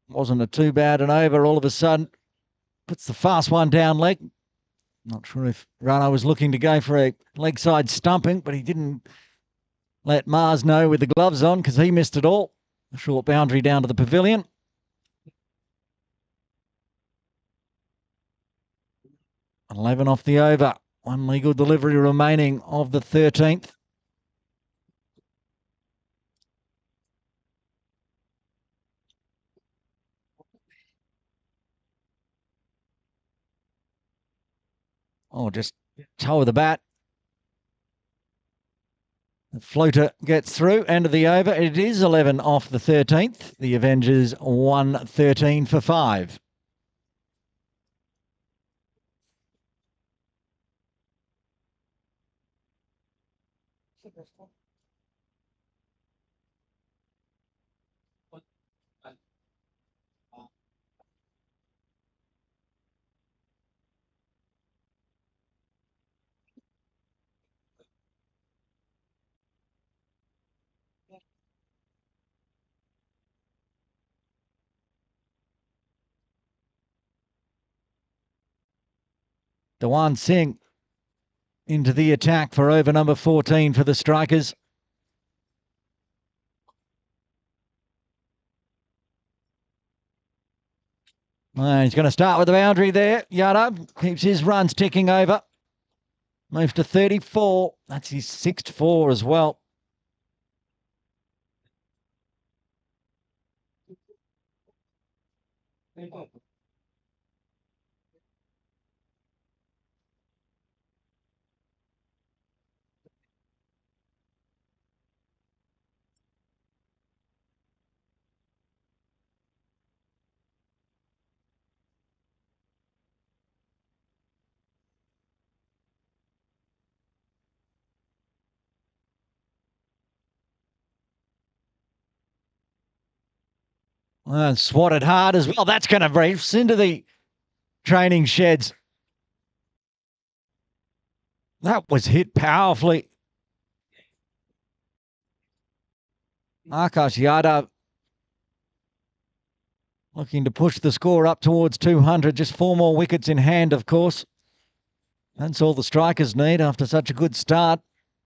Wasn't a too bad an over all of a sudden. Puts the fast one down leg. Not sure if runner was looking to go for a leg side stumping, but he didn't let Mars know with the gloves on because he missed it all. A short boundary down to the pavilion. $11 off the over. One legal delivery remaining of the 13th. Oh, just toe of the bat. The floater gets through. End of the over. It is 11 off the 13th. The Avengers 113 for 5. Dewan Singh into the attack for over number 14 for the Strikers. He's going to start with the boundary there. Yadav keeps his runs ticking over. Moves to 34. That's his 6th 4 as well. And swatted hard as well. That's going to race into the training sheds. That was hit powerfully. Akash Yadav looking to push the score up towards 200. Just 4 more wickets in hand, of course. That's all the Strikers need after such a good start.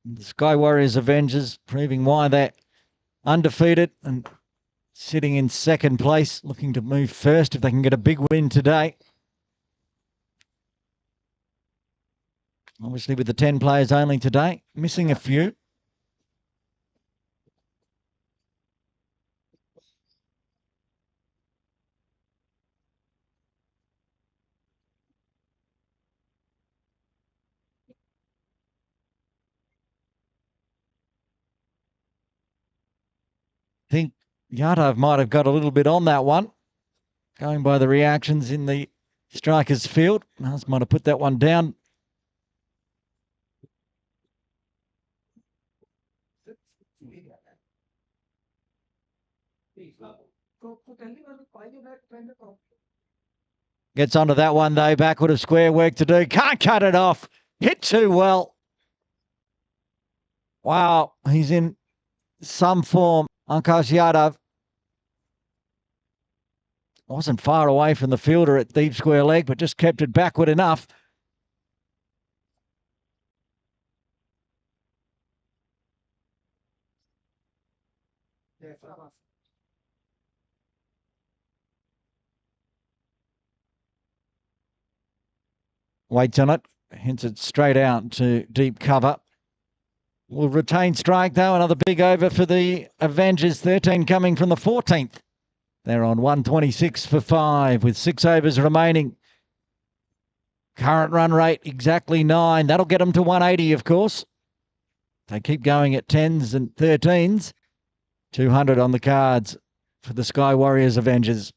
The Sky Warriors Avengers proving why they're undefeated and sitting in second place, looking to move first if they can get a big win today. Obviously with the 10 players only today, missing a few. I think Yadav might have got a little bit on that one, going by the reactions in the strikers field. Mars might have put that one down. Gets onto that one though, backward of square, work to do. Can't cut it off. Hit too well. Wow, he's in some form. Akash Yadav wasn't far away from the fielder at deep square leg, but just kept it backward enough. Waits on it, hits it straight out to deep cover. Will retain strike though. Another big over for the Avengers. 13 coming from the 14th. They're on 126 for 5 with 6 overs remaining. Current run rate exactly 9. That'll get them to 180, of course. They keep going at 10s and 13s. 200 on the cards for the Sky Warriors Avengers.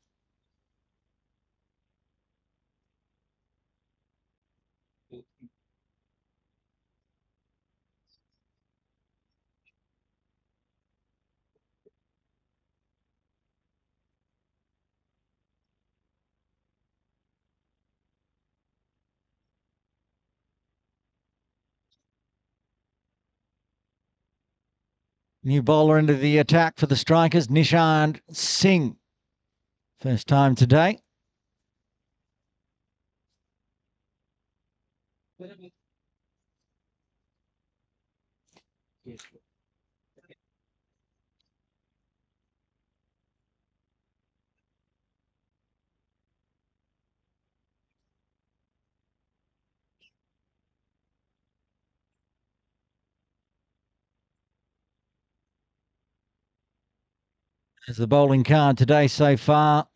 New bowler into the attack for the strikers, Nishant Singh. First time today. As the bowling card today so far.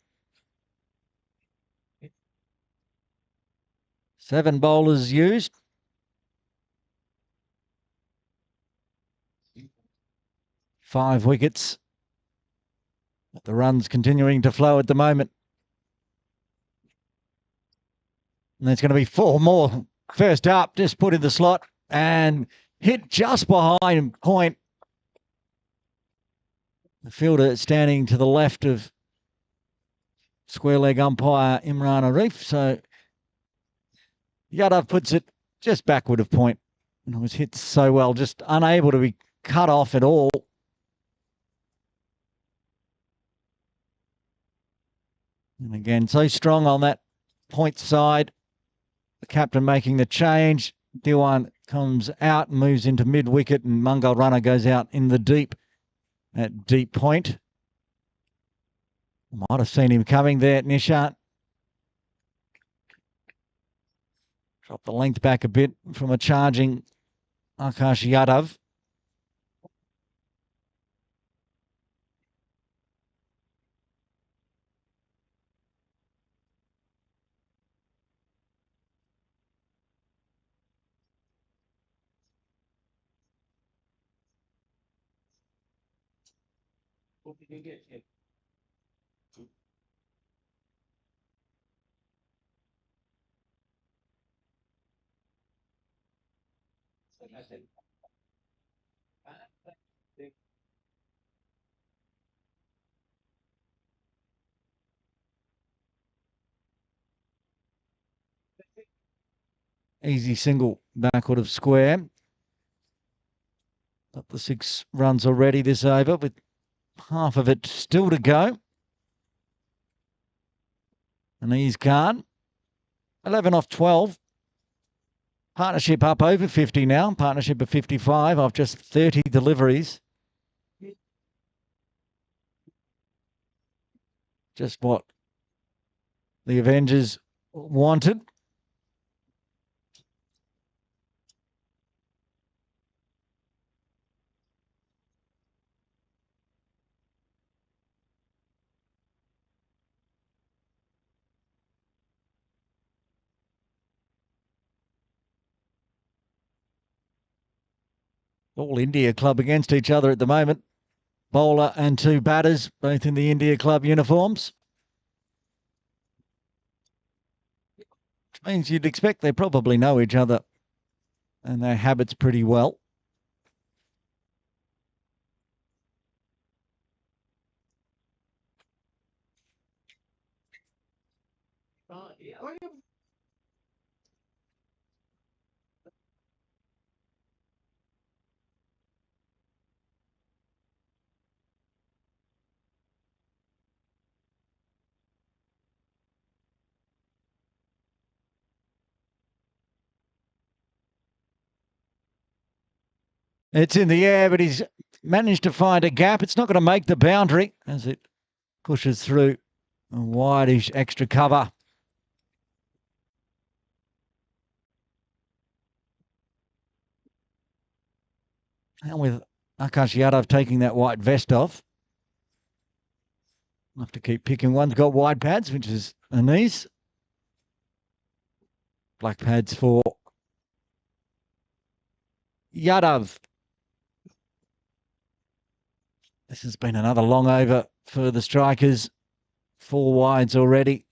7 bowlers used. Five wickets. But the runs continuing to flow at the moment. And there's going to be 4 more. First up, just put in the slot and hit just behind point. The fielder standing to the left of square leg umpire Imran Arif. So Yadav puts it just backward of point. And it was hit so well, just unable to be cut off at all. And again, so strong on that point side. The captain making the change. Diwan comes out and moves into mid-wicket, and Mangal Runner goes out in the deep at deep point. Might have seen him coming there, Nishant. Drop the length back a bit from a charging Akash Yadav. Easy single backward of square. Got the 6 runs already this over with half of it still to go. And he's gone. 11 off 12. Partnership up over 50 now. Partnership of 55 off just 30 deliveries. Just what the Avengers wanted. All India club against each other at the moment. Bowler and two batters, both in the India club uniforms. Which means you'd expect they probably know each other and their habits pretty well. It's in the air, but he's managed to find a gap. It's not going to make the boundary as it pushes through a wideish extra cover. And with Akash Yadav taking that white vest off, I'll have to keep picking. One's got wide pads, which is Innings. Black pads for Yadav. This has been another long over for the strikers. 4 wides already.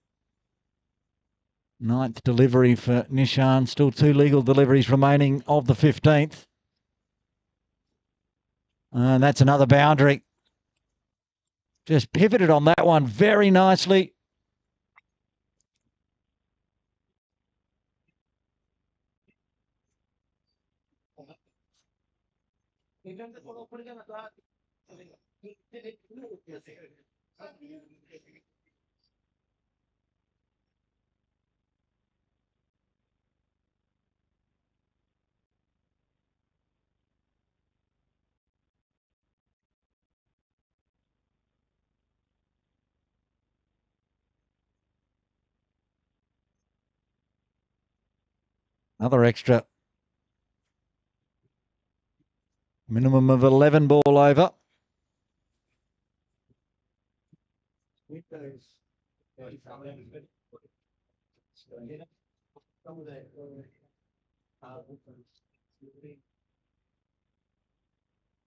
9th delivery for Nishan. Still 2 legal deliveries remaining of the 15th. And that's another boundary. Just pivoted on that one very nicely. Another extra. Minimum of 11 ball over.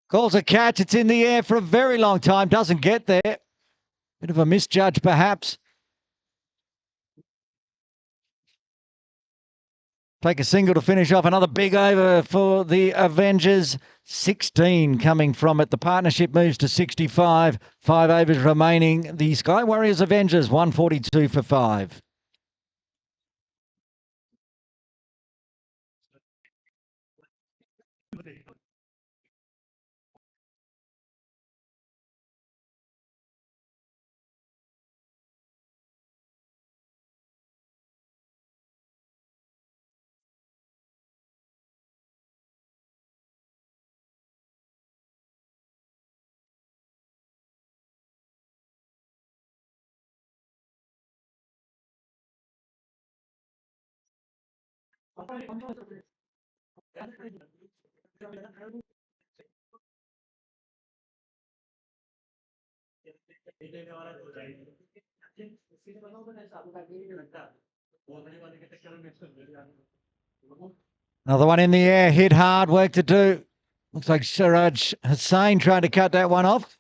Calls a catch. It's in the air for a very long time. Doesn't get there. Bit of a misjudge, perhaps. Take a single to finish off. Another big over for the Avengers. 16 coming from it. The partnership moves to 65. 5 overs remaining. The Sky Warriors Avengers, 142 for 5. Another one in the air, hit hard, work to do. Looks like Siraj Hussain trying to cut that one off.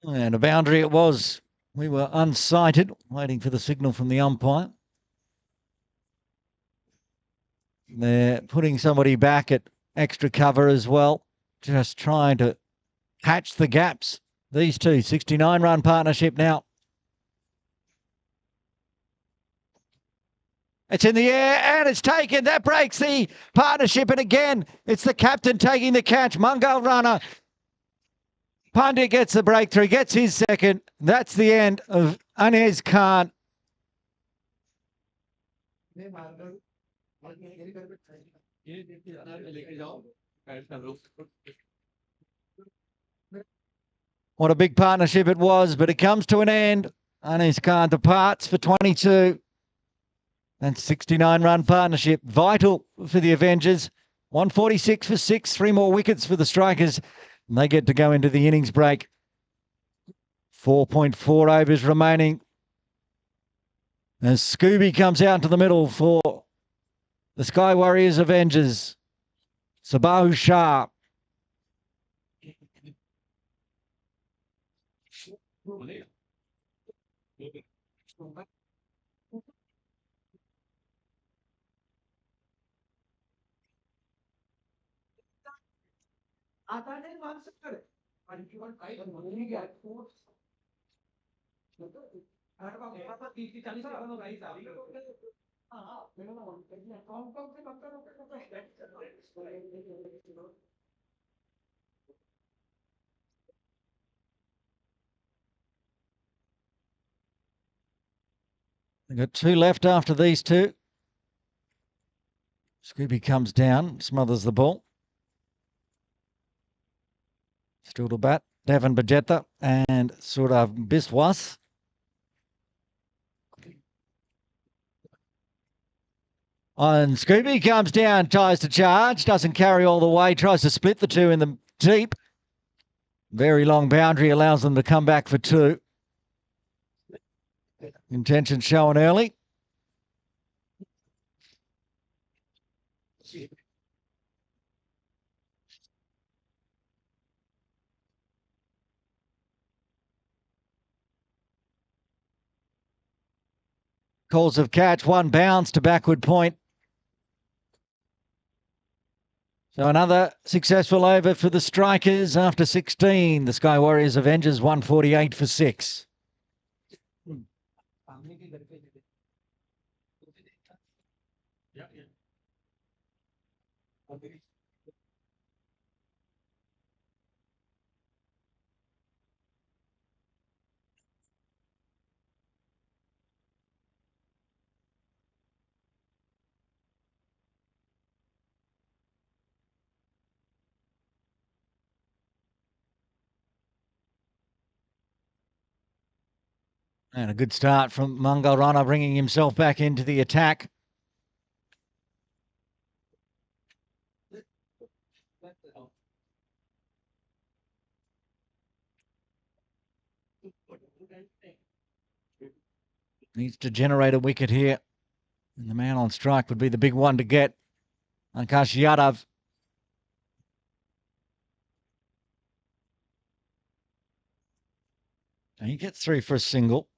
And a boundary it was. We were unsighted, waiting for the signal from the umpire. They're putting somebody back at extra cover as well, just trying to patch the gaps. These two, 69-run partnership now. It's in the air and it's taken. That breaks the partnership. And again, it's the captain taking the catch. Mangal Rana. Pandit gets the breakthrough, gets his second. That's the end of Inez Khan. What a big partnership it was, but it comes to an end. Inez Khan departs for 22. That's 69-run partnership. Vital for the Avengers. 146 for 6, 3 more wickets for the Strikers. And they get to go into the innings break. 4.4 overs remaining. As Scooby comes out into the middle for the Sky Warriors Avengers. Sabahu Shah. They've got 2 left after these 2. Scooby comes down, smothers the ball. Still to bat, Devon Bajeta and Surav Biswas. And Scooby comes down, tries to charge, doesn't carry all the way, tries to split the 2 in the deep. Very long boundary allows them to come back for 2. Intention shown early. Calls of catch, 1 bounce to backward point. So another successful over for the Strikers after 16. The Sky Warriors Avengers 148 for 6. And a good start from Mangal Rana, bringing himself back into the attack. Needs to generate a wicket here. And the man on strike would be the big one to get. Akash Yadav. And he gets through for a single.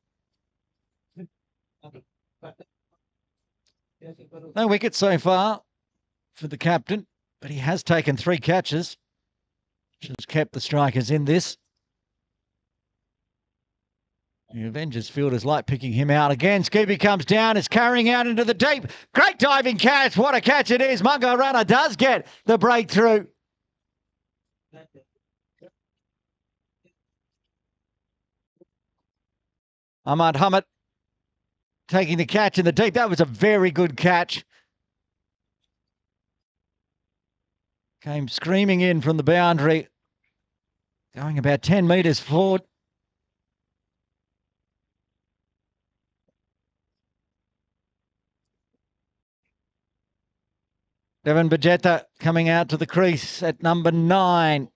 No wicket so far for the captain, but he has taken 3 catches, which has kept the Strikers in this. The Avengers fielders like picking him out again. Scooby comes down, is carrying out into the deep. Great diving catch. What a catch it is. Mangal Rana does get the breakthrough. Ahmad Hamid taking the catch in the deep. That was a very good catch. Came screaming in from the boundary, going about 10 metres forward. Devon Bajeta coming out to the crease at number 9.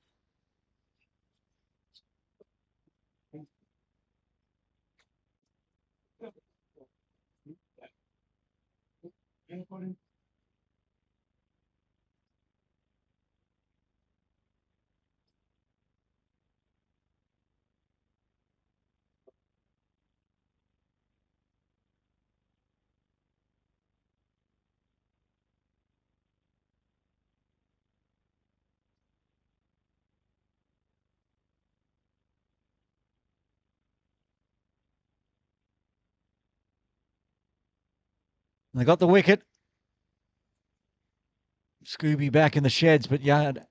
They got the wicket. Scooby back in the sheds, but Akash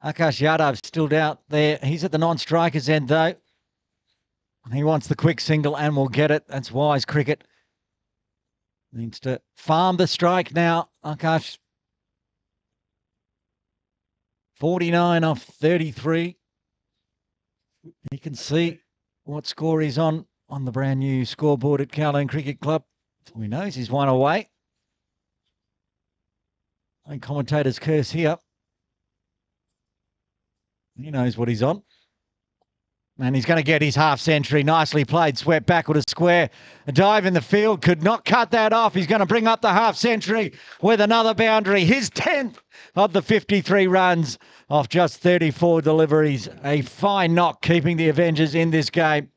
Yadav's still down there. He's at the non-strikers end, though. He wants the quick single and will get it. That's wise cricket. Needs to farm the strike now. Akash. 49 off 33. You can see what score he's on the brand new scoreboard at Kowloon Cricket Club. So he knows he's one away. And commentator's curse here. He knows what he's on. And he's going to get his half century. Nicely played. Swept backward a square. A dive in the field. Could not cut that off. He's going to bring up the half century with another boundary. His 10th of the 53 runs off just 34 deliveries. A fine knock keeping the Avengers in this game.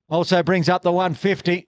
Also brings up the 150.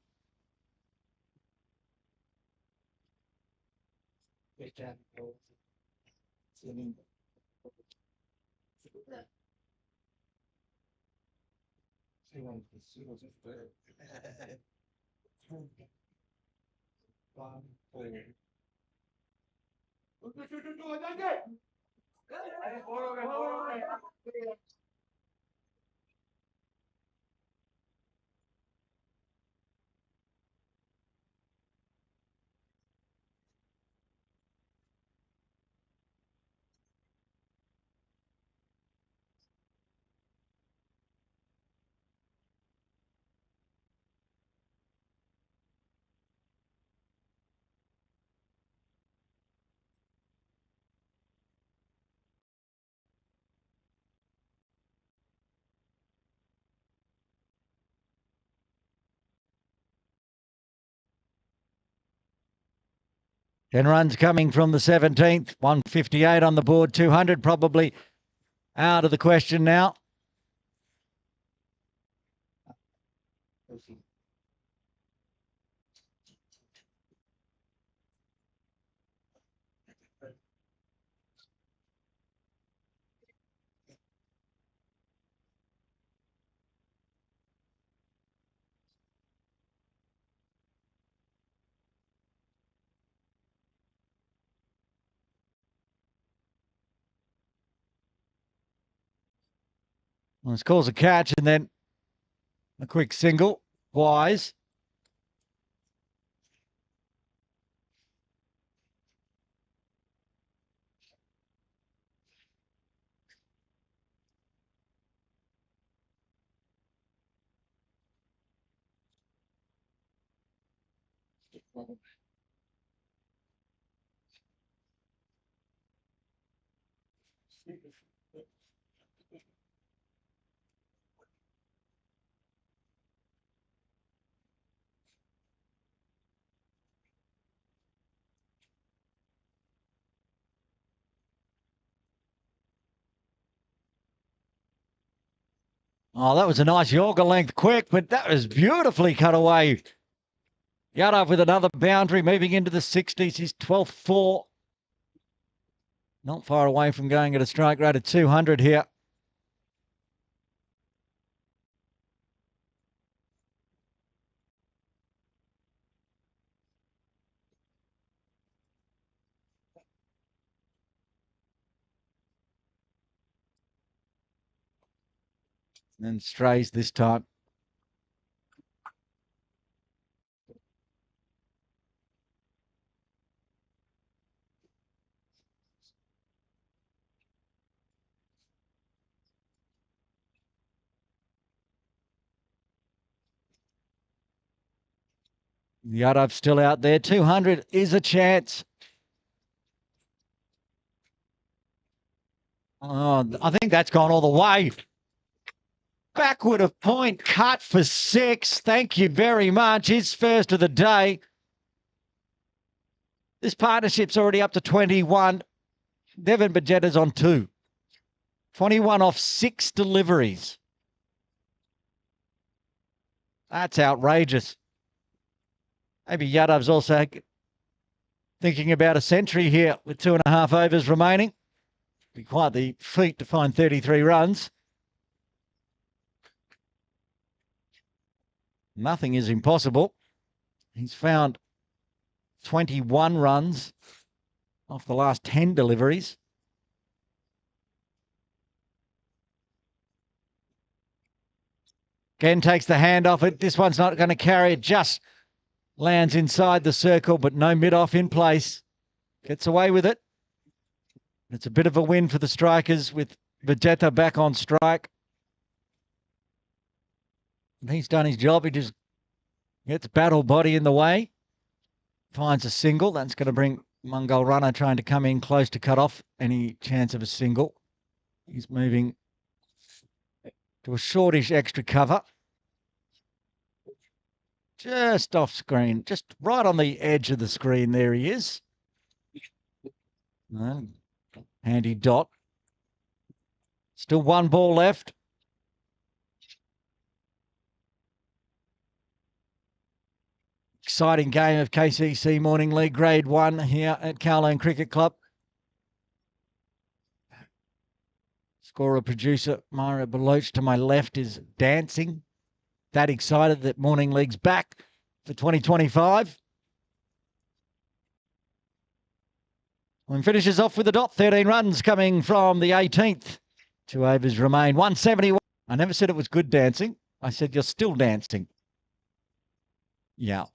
Ten runs coming from the 17th. 158 on the board. 200 probably out of the question now. Well, scores a catch and then a quick single. Wise. Oh, that was a nice Yorker length quick, but that was beautifully cut away. Yadav with another boundary, moving into the 60s. He's 12th for. Not far away from going at a strike rate of 200 here. And strays this time. Yadav's still out there. 200 is a chance. Oh, I think that's gone all the way. Backward of point, cut for 6. Thank you very much. His first of the day. This partnership's already up to 21. Devin Bajetta's on 2. 21 off 6 deliveries. That's outrageous. Maybe Yadav's also thinking about a century here with 2.5 overs remaining. Be quite the feat to find 33 runs. Nothing is impossible. He's found 21 runs off the last 10 deliveries. Again, takes the hand off it. This one's not going to carry it. Just lands inside the circle, but no mid-off in place. Gets away with it. It's a bit of a win for the strikers with Vegeta back on strike. And he's done his job. He just gets battle body in the way. Finds a single. That's going to bring Mongol Runner trying to come in close to cut off any chance of a single. He's moving to a shortish extra cover. Just off screen, just right on the edge of the screen. There he is. Handy dot. Still one ball left. Exciting game of KCC Morning League Grade 1 here at Kowloon Cricket Club. Scorer producer Myra Beloach to my left is dancing. That excited that Morning League's back for 2025. And finishes off with a dot. 13 runs coming from the 18th. 2 overs remain. 171. I never said it was good dancing. I said you're still dancing. Yeah.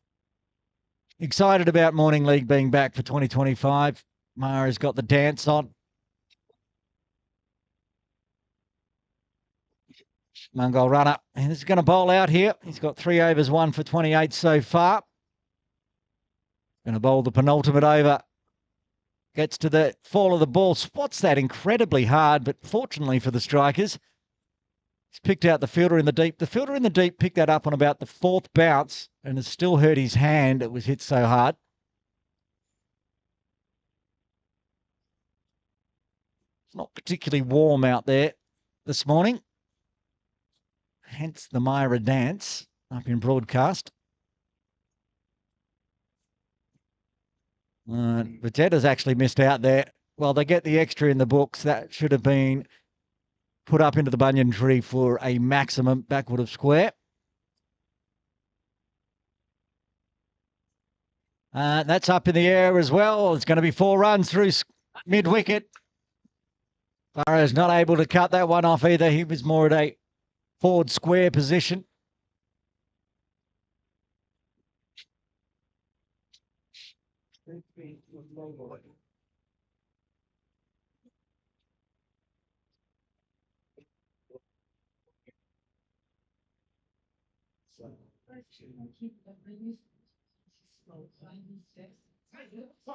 Excited about Morning League being back for 2025. Mara's got the dance on. Mongol Runner. And he's going to bowl out here. He's got 3 overs, 1 for 28 so far. Going to bowl the penultimate over. Gets to the fall of the ball. Spots that incredibly hard, but fortunately for the strikers, he's picked out the fielder in the deep. The fielder in the deep picked that up on about the 4th bounce and has still hurt his hand. It was hit so hard. It's not particularly warm out there this morning. Hence the Myra dance up in broadcast. Vegeta's actually missed out there. Well, they get the extra in the books. That should have been put up into the banyan tree for a maximum backward of square. That's up in the air as well. It's going to be 4 runs through mid-wicket. Burrow's not able to cut that one off either. He was more at a forward square position.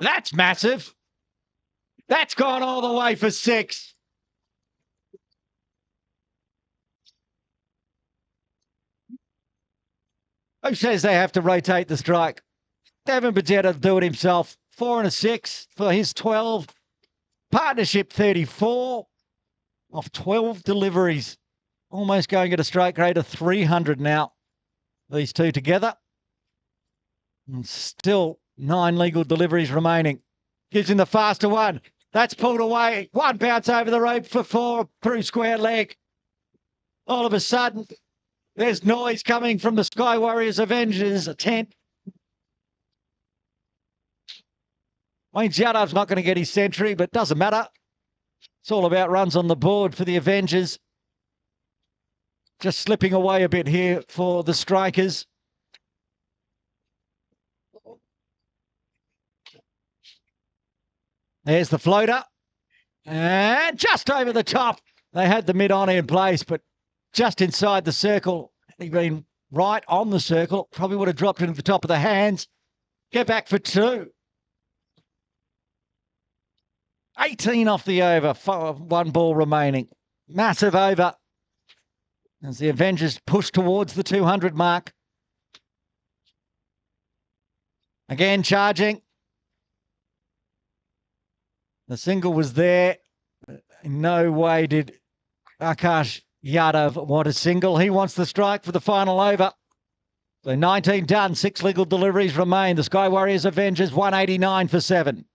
That's massive. That's gone all the way for 6. Who says they have to rotate the strike? Devin Bajetta do it himself. 4 and a 6 for his 12. Partnership 34 off 12 deliveries. Almost going at a strike rate of 300 now. These two together. And still 9 legal deliveries remaining. Gives him the faster one. That's pulled away. One bounce over the rope for 4 through square leg. All of a sudden, there's noise coming from the Sky Warriors Avengers tent. Wayne Yadav's not going to get his century, but doesn't matter. It's all about runs on the board for the Avengers. Just slipping away a bit here for the strikers. There's the floater. And just over the top. They had the mid-on in place, but just inside the circle. He'd been right on the circle. Probably would have dropped into the top of the hands. Get back for 2. 18 off the over. 1 ball remaining. Massive over. As the Avengers push towards the 200 mark. Again, charging. The single was there. In no way did Akash Yadav want a single. He wants the strike for the final over. So 19 done. 6 legal deliveries remain. The Sky Warriors Avengers 189 for 7.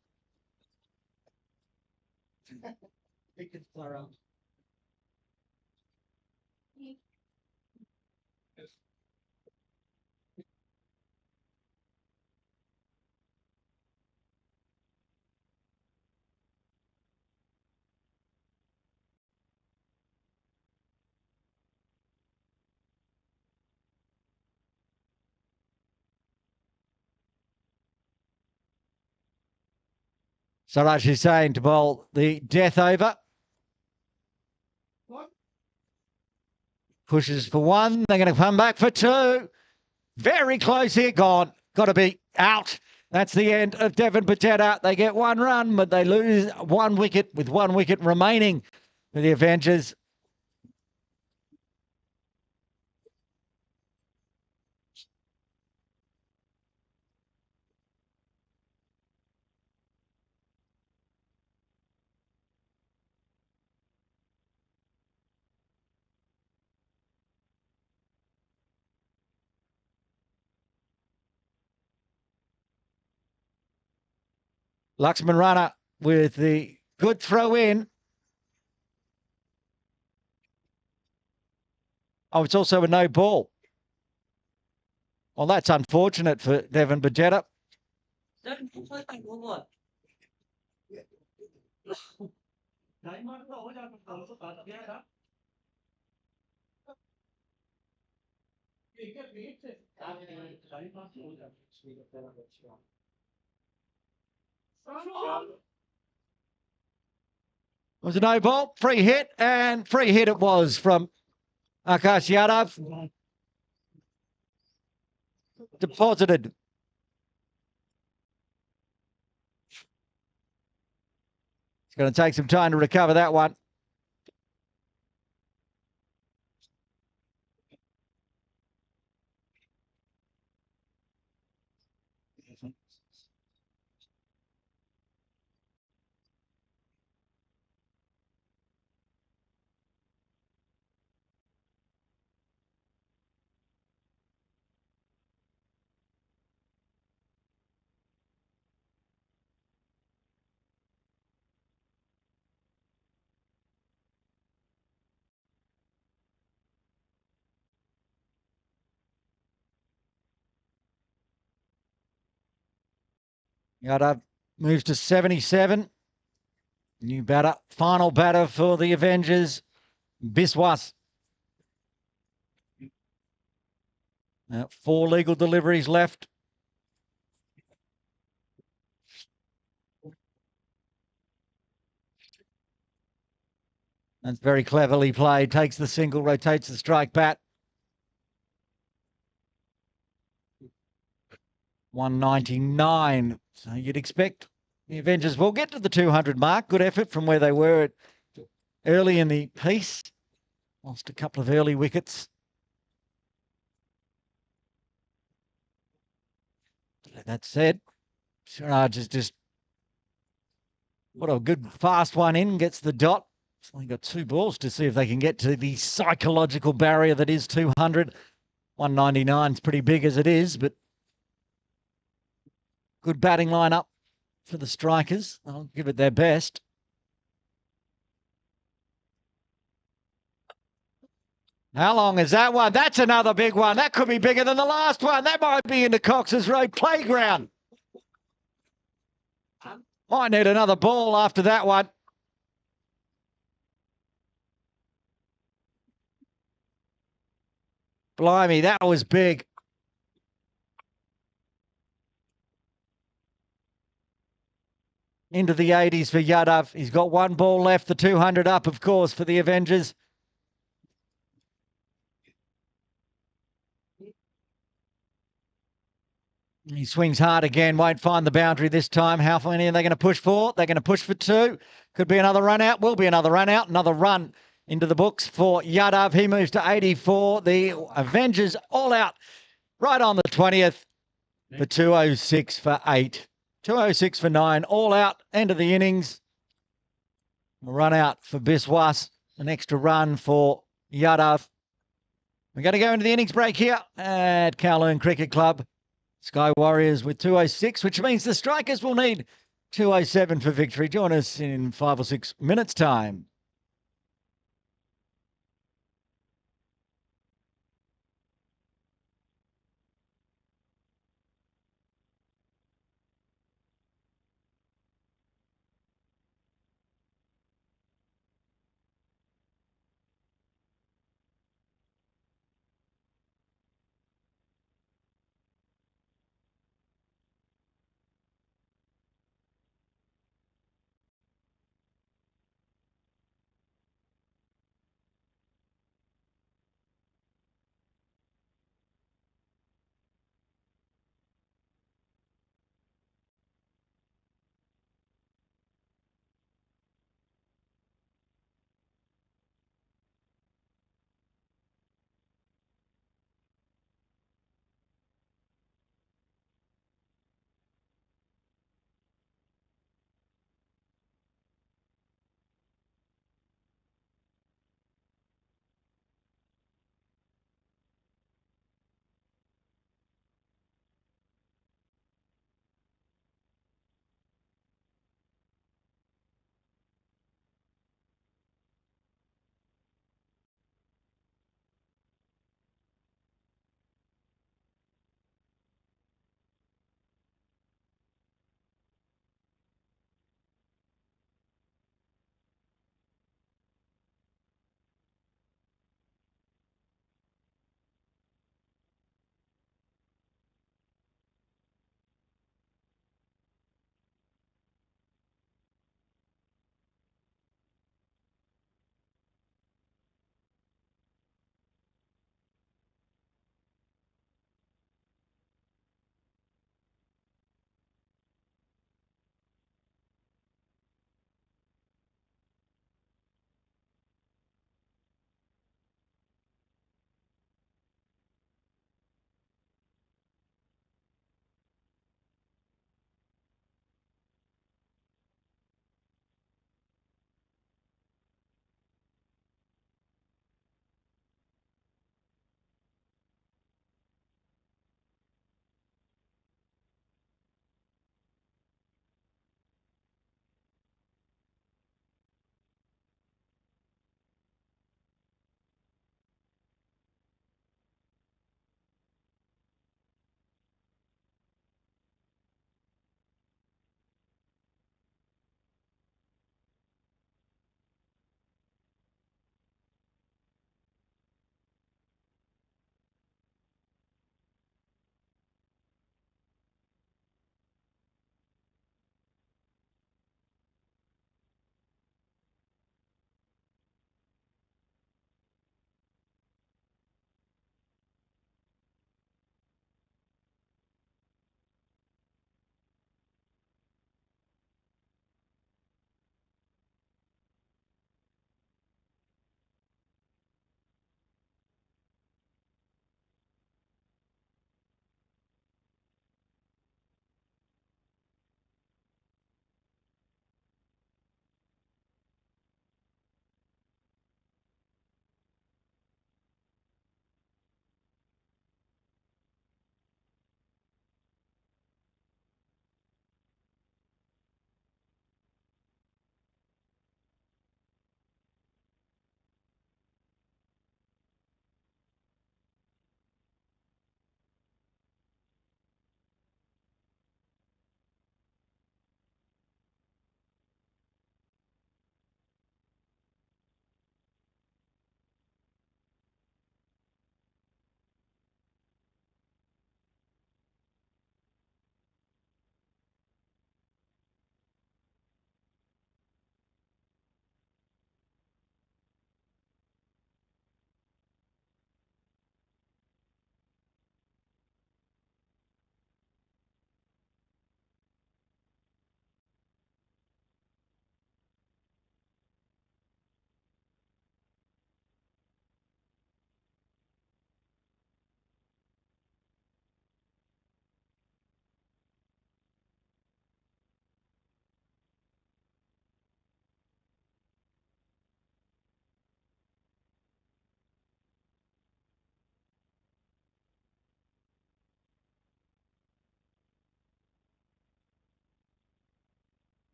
Saraj Hussain to bowl the death over. Pushes for one. They're going to come back for two. Very close here. Gone. Got to be out. That's the end of Devon Pateta. They get one run, but they lose 1 wicket with 1 wicket remaining for the Avengers. Laxman Rana with the good throw in. Oh, it's also a no ball. Well, that's unfortunate for Devon Pateta. It was a no ball, free hit, and free hit it was from Akash Yadav. Deposited. It's going to take some time to recover that one. Yadav moves to 77. New batter, final batter for the Avengers, Biswas. 4 legal deliveries left. That's very cleverly played. Takes the single, rotates the strike bat. 199. So you'd expect the Avengers will get to the 200 mark. Good effort from where they were early in the piece. Lost a couple of early wickets. That said, Siraj is just, what a good fast one in, gets the dot. It's only got 2 balls to see if they can get to the psychological barrier that is 200. 199 is pretty big as it is, but good batting lineup for the strikers. I'll give it their best. How long is that one? That's another big one. That could be bigger than the last one. That might be into Cox's Road Playground. Might need another ball after that one. Blimey, that was big. Into the 80s for Yadav. He's got 1 ball left, the 200 up, of course, for the Avengers. He swings hard again, won't find the boundary this time. How many are they going to push for? They're going to push for 2. Could be another run out, will be another run out, another run into the books for Yadav. He moves to 84. The Avengers all out right on the 20th for 206 for 8. 206 for 9, all out, end of the innings. A run out for Biswas, an extra run for Yadav. We're going to go into the innings break here at Kowloon Cricket Club. Sky Warriors with 206, which means the strikers will need 207 for victory. Join us in 5 or 6 minutes' time.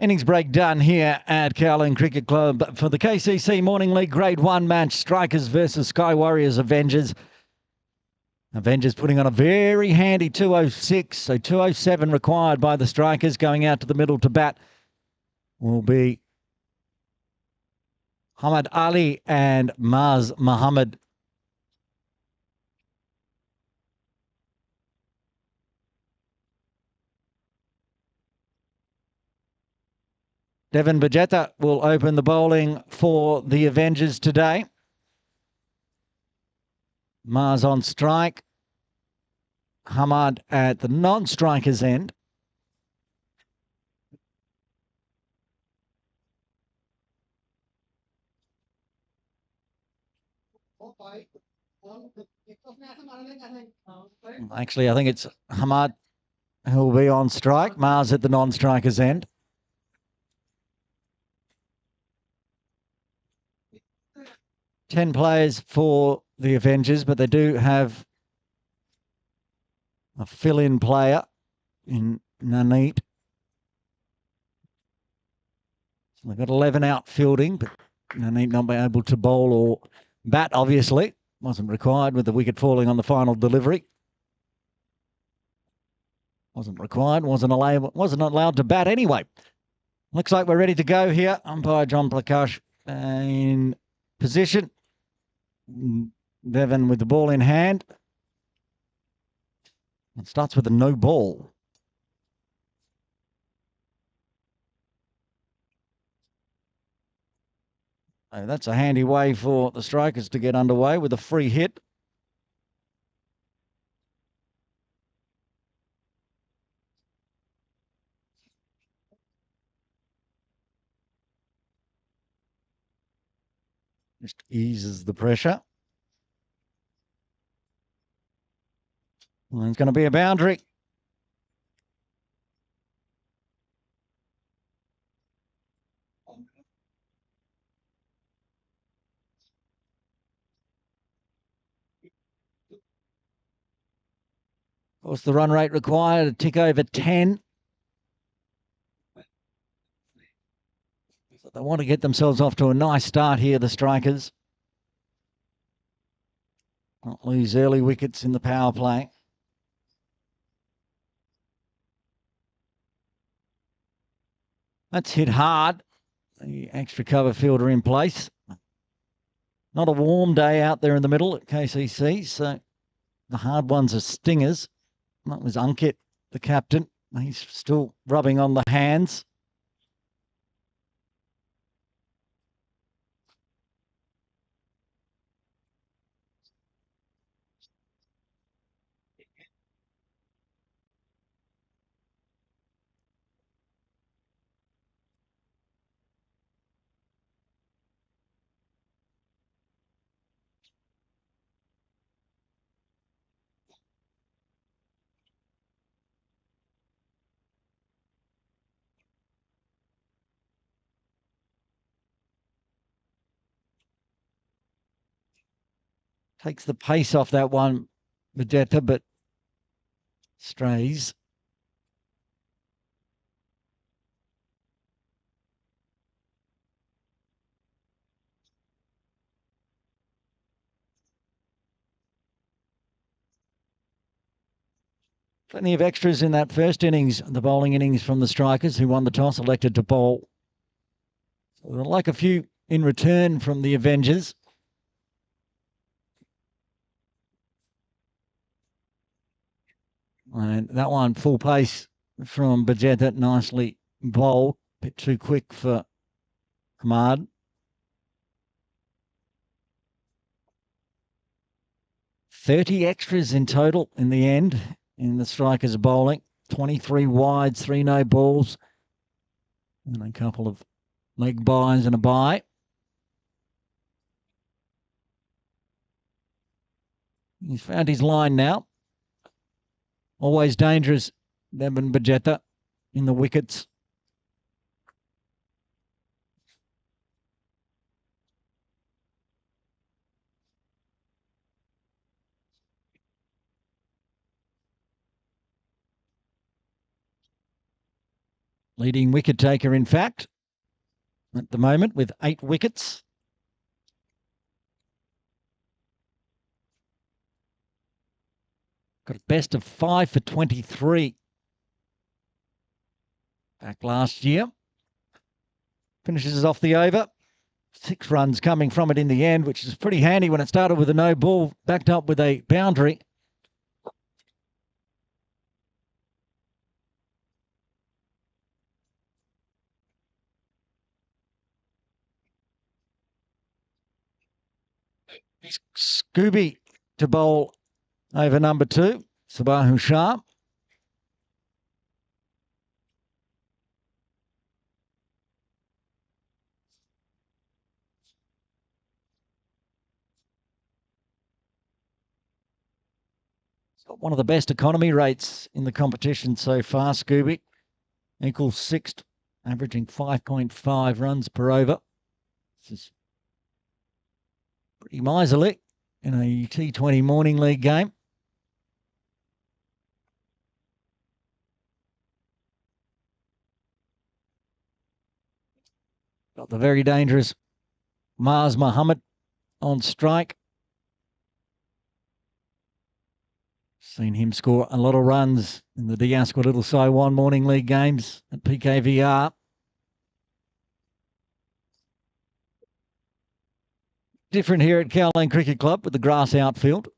Innings break done here at Kowloon Cricket Club for the KCC Morning League Grade 1 match. Strikers versus Sky Warriors Avengers. Avengers putting on a very handy 206. So 207 required by the Strikers. Going out to the middle to bat will be Hamad Ali and Maz Muhammad. Devin Bajeta will open the bowling for the Avengers today. Maz on strike. Hamad at the non-strikers end. Actually, I think it's Hamad who will be on strike. Maz at the non-strikers end. Ten players for the Avengers, but they do have a fill-in player in Naneet. So they've got 11 out fielding, but Naneet not be able to bowl or bat, obviously. Wasn't required with the wicket falling on the final delivery. Wasn't required, wasn't allowed to bat anyway. Looks like we're ready to go here. Umpire John Prakash in position. Devon with the ball in hand. It starts with a no ball. So that's a handy way for the Strikers to get underway with a free hit. Just eases the pressure. And it's going to be a boundary. Of course, the run rate required, a tick over 10. So they want to get themselves off to a nice start here, the Strikers. Not lose early wickets in the power play. That's hit hard. The extra cover fielder in place. Not a warm day out there in the middle at KCC, so the hard ones are stingers. That was Ankit, the captain. He's still rubbing on the hands. Takes the pace off that one, Vegeta, but strays. Plenty of extras in that first innings, the bowling innings from the Strikers, who won the toss, elected to bowl. So we'd like a few in return from the Avengers. And that one, full pace from Bajeta, nicely bowled. A bit too quick for Hamad. $30 extras in total in the end in the Strikers bowling. 23 wides, 3 no balls, and a couple of leg byes and a bye. He's found his line now. Always dangerous, Devin Bajeta in the wickets. Leading wicket taker, in fact, at the moment with 8 wickets. Got a best of 5 for 23 back last year. Finishes off the over. 6 runs coming from it in the end, which is pretty handy when it started with a no ball, backed up with a boundary. Scooby to bowl over number 2, Sabahu Shah. He's got one of the best economy rates in the competition so far, Scooby. Equals 6th, averaging 5.5 runs per over. This is pretty miserly in a T20 morning league game. Got the very dangerous Mars Muhammad on strike. Seen him score a lot of runs in the Diasqua Little Saiwan morning league games at PKVR. Different here at Kowloon Cricket Club with the grass outfield.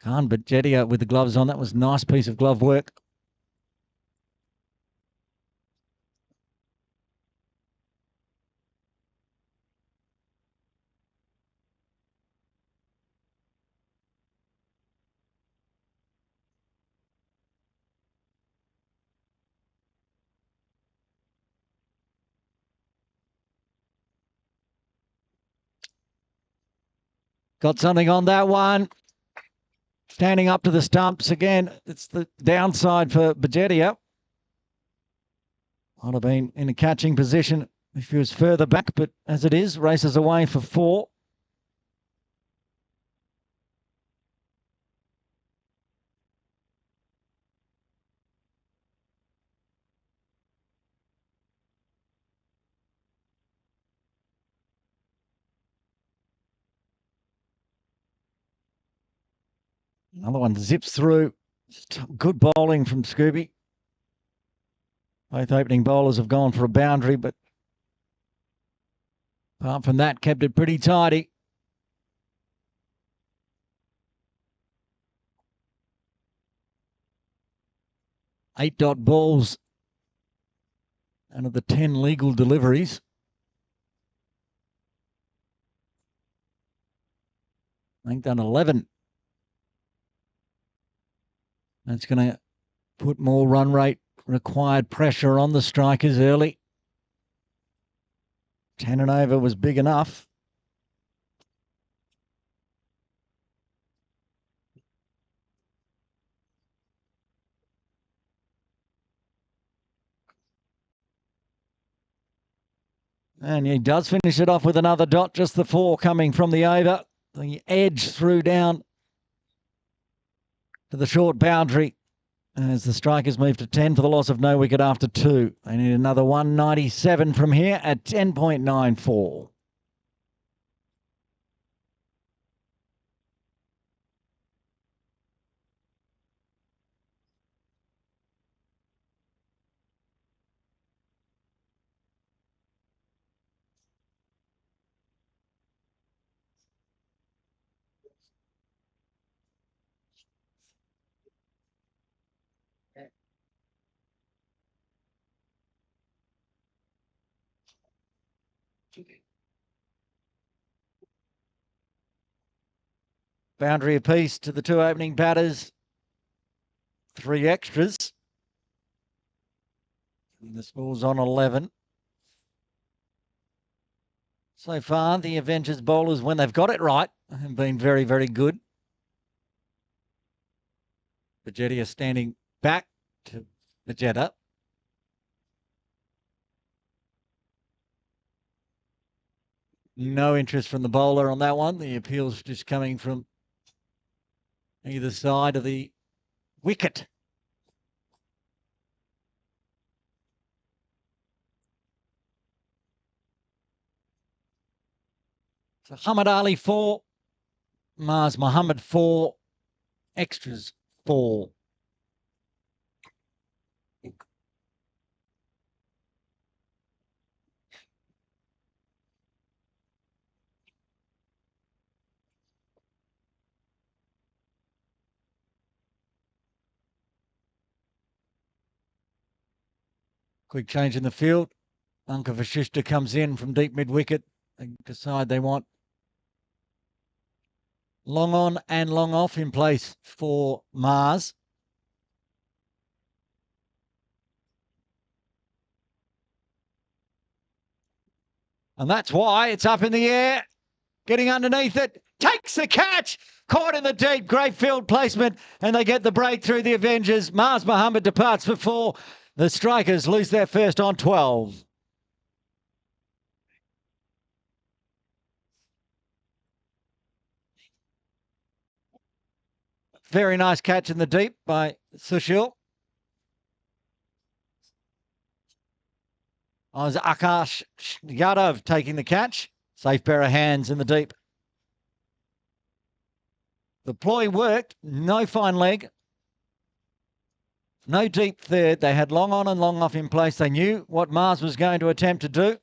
Khan Bajetia with the gloves on. That was a nice piece of glove work. Got something on that one. Standing up to the stumps again. It's the downside for Bajetia. Might have been in a catching position if he was further back, but as it is, races away for 4. Another one zips through. Good bowling from Scooby. Both opening bowlers have gone for a boundary, but apart from that, kept it pretty tidy. Eight dot balls out of the 10 legal deliveries. I think done 11. That's going to put more run rate, required pressure on the strikers early. 10 and over was big enough. And he does finish it off with another dot, just the 4 coming from the over. The edge through down to the short boundary as the strikers move to 10 for the loss of no wicket after 2. They need another 197 from here at 10.94. Boundary apiece to the 2 opening batters. 3 extras. And the score's on 11. So far, the Avengers bowlers, when they've got it right, have been very, very good. Bajetia standing back to Bajetia. No interest from the bowler on that one. The appeal's just coming from either side of the wicket. So Hamid Ali 4, Mars Muhammad 4, extras 4. Quick change in the field. Anka Vashishta comes in from deep mid-wicket. They decide they want long on and long off in place for Mars. And that's why it's up in the air, getting underneath it, takes the catch, caught in the deep, great field placement, and they get the breakthrough. The Avengers. Mars Muhammad departs for 4. The Strikers lose their first on 12. Very nice catch in the deep by Sushil. Was Akash Yadav taking the catch. Safe pair of hands in the deep. The ploy worked. No fine leg. No deep third. They had long on and long off in place. They knew what Mars was going to attempt to do.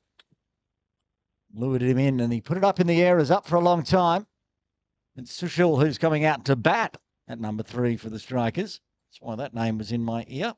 Lured him in and he put it up in the air, is up for a long time. It's Sushil who's coming out to bat at number 3 for the Strikers. That's why that name was in my ear.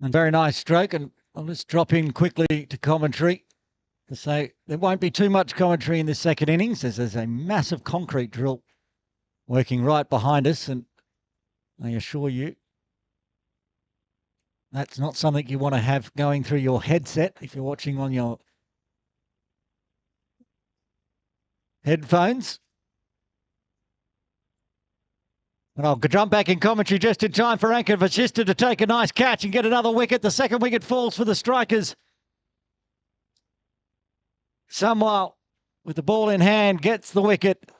And very nice stroke. And I'll just drop in quickly to commentary to say there won't be too much commentary in this second innings, as there's a massive concrete drill working right behind us. And I assure you, that's not something you want to have going through your headset if you're watching on your headphones. And I'll jump back in commentary just in time for Anka Vachista to take a nice catch and get another wicket. The second wicket falls for the strikers. Samwal, with the ball in hand, gets the wicket.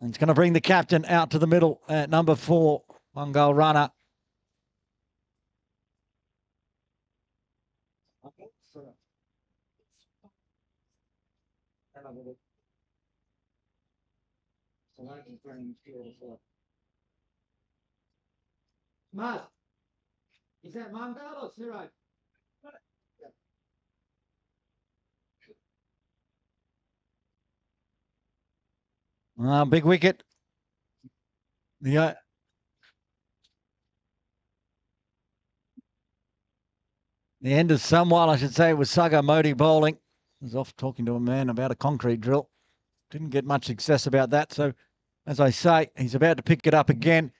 And it's going to bring the captain out to the middle at number 4, one goal runner. Maz, is that Mangal or Siraj? Big wicket. The end of Samwal, I should say, was Sagar Modi bowling. I was off talking to a man about a concrete drill. Didn't get much success about that. So, as I say, he's about to pick it up again.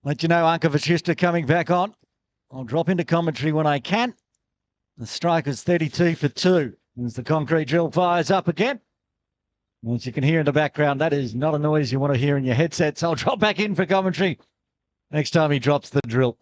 Let you know, Anka Vachista coming back on. I'll drop into commentary when I can. The strike is 32 for 2 as the concrete drill fires up again. As you can hear in the background, that is not a noise you want to hear in your headsets. I'll drop back in for commentary next time he drops the drill.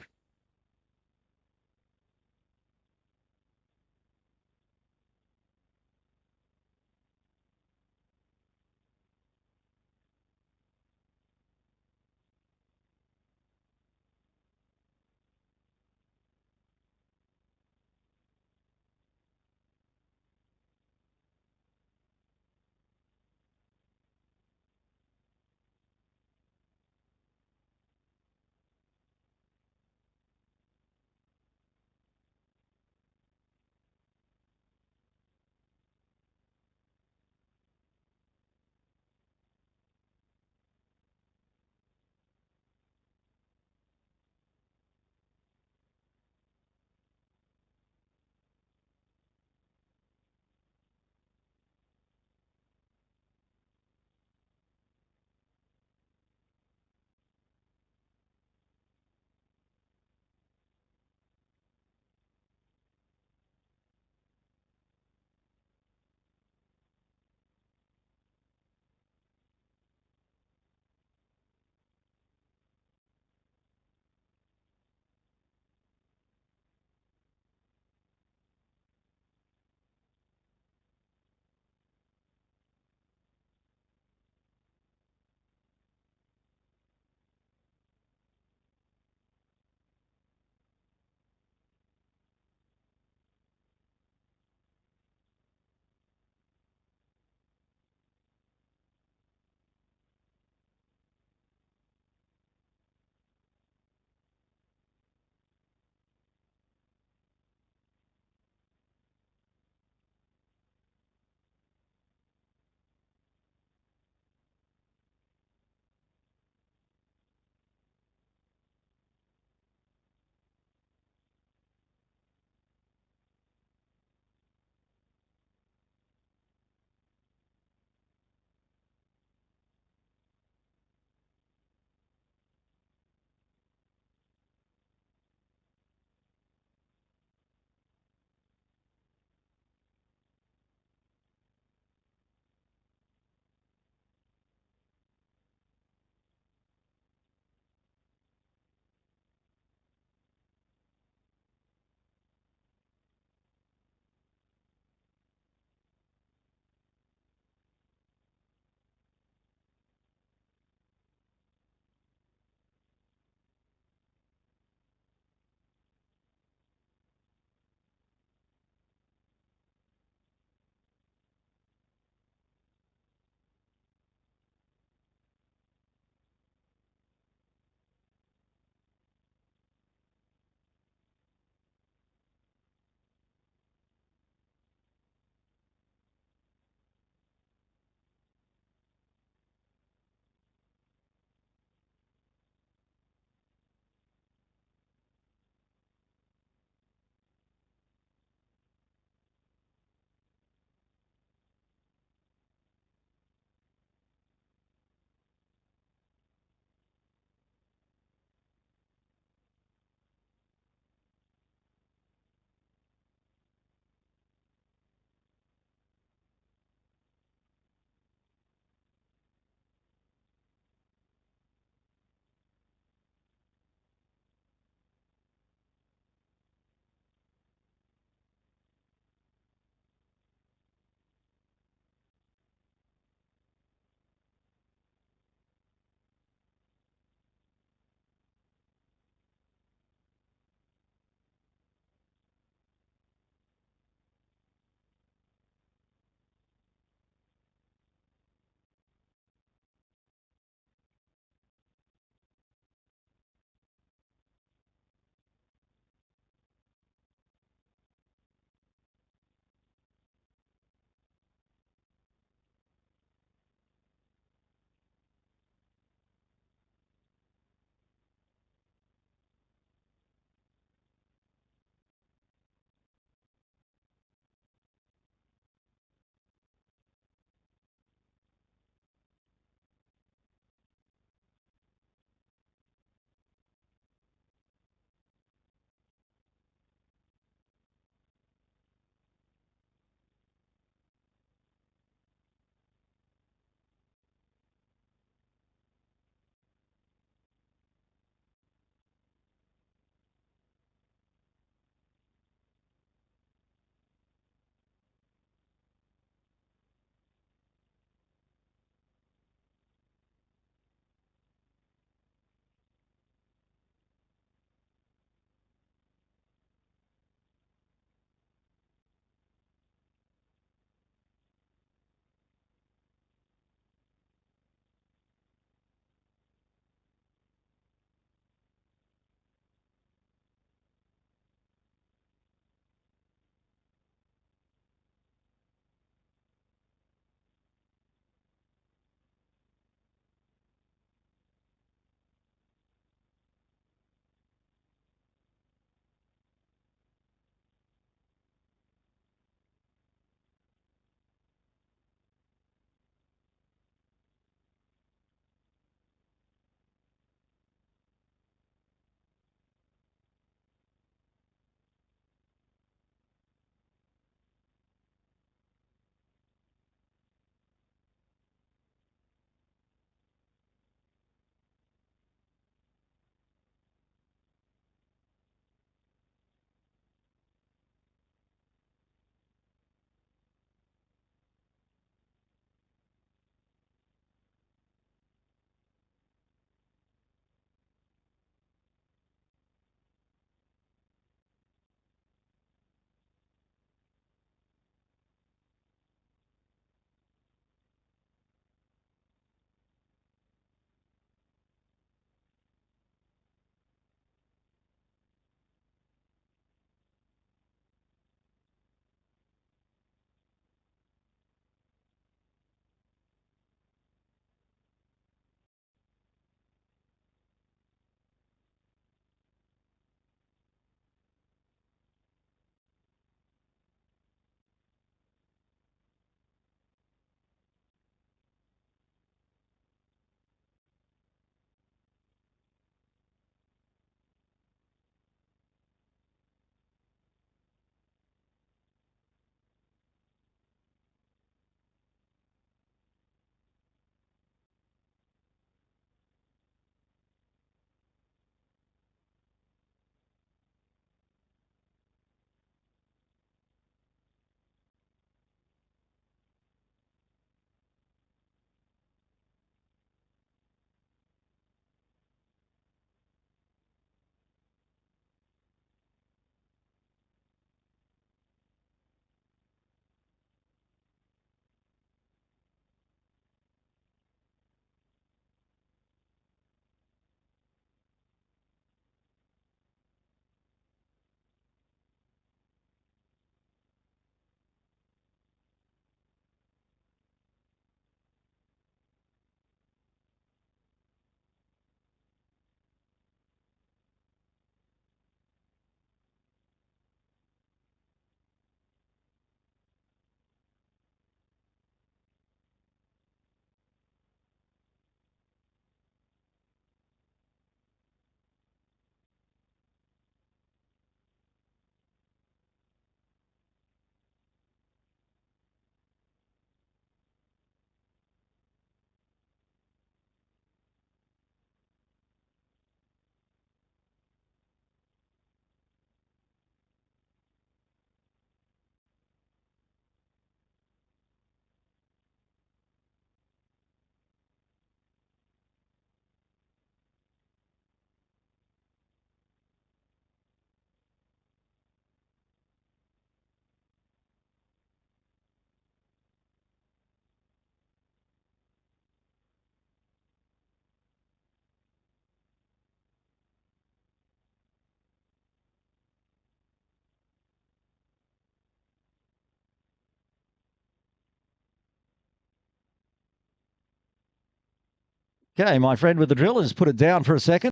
Okay, my friend with the drill has put it down for a second.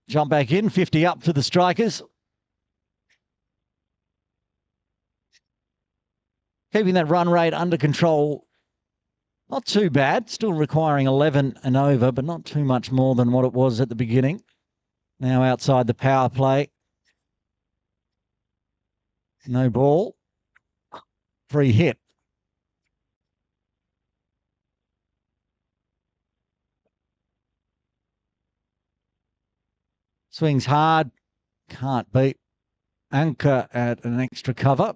Jump back in, 50 up for the strikers. Keeping that run rate under control. Not too bad. Still requiring 11 and over, but not too much more than what it was at the beginning. Now outside the power play. No ball. Free hit. Swings hard. Can't beat. Anchor at an extra cover.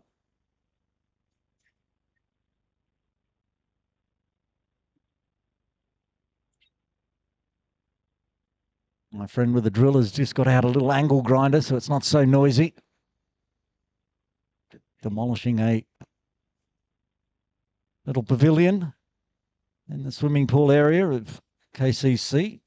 My friend with the drill has just got out a little angle grinder, so it's not so noisy. Demolishing a little pavilion in the swimming pool area of KCC.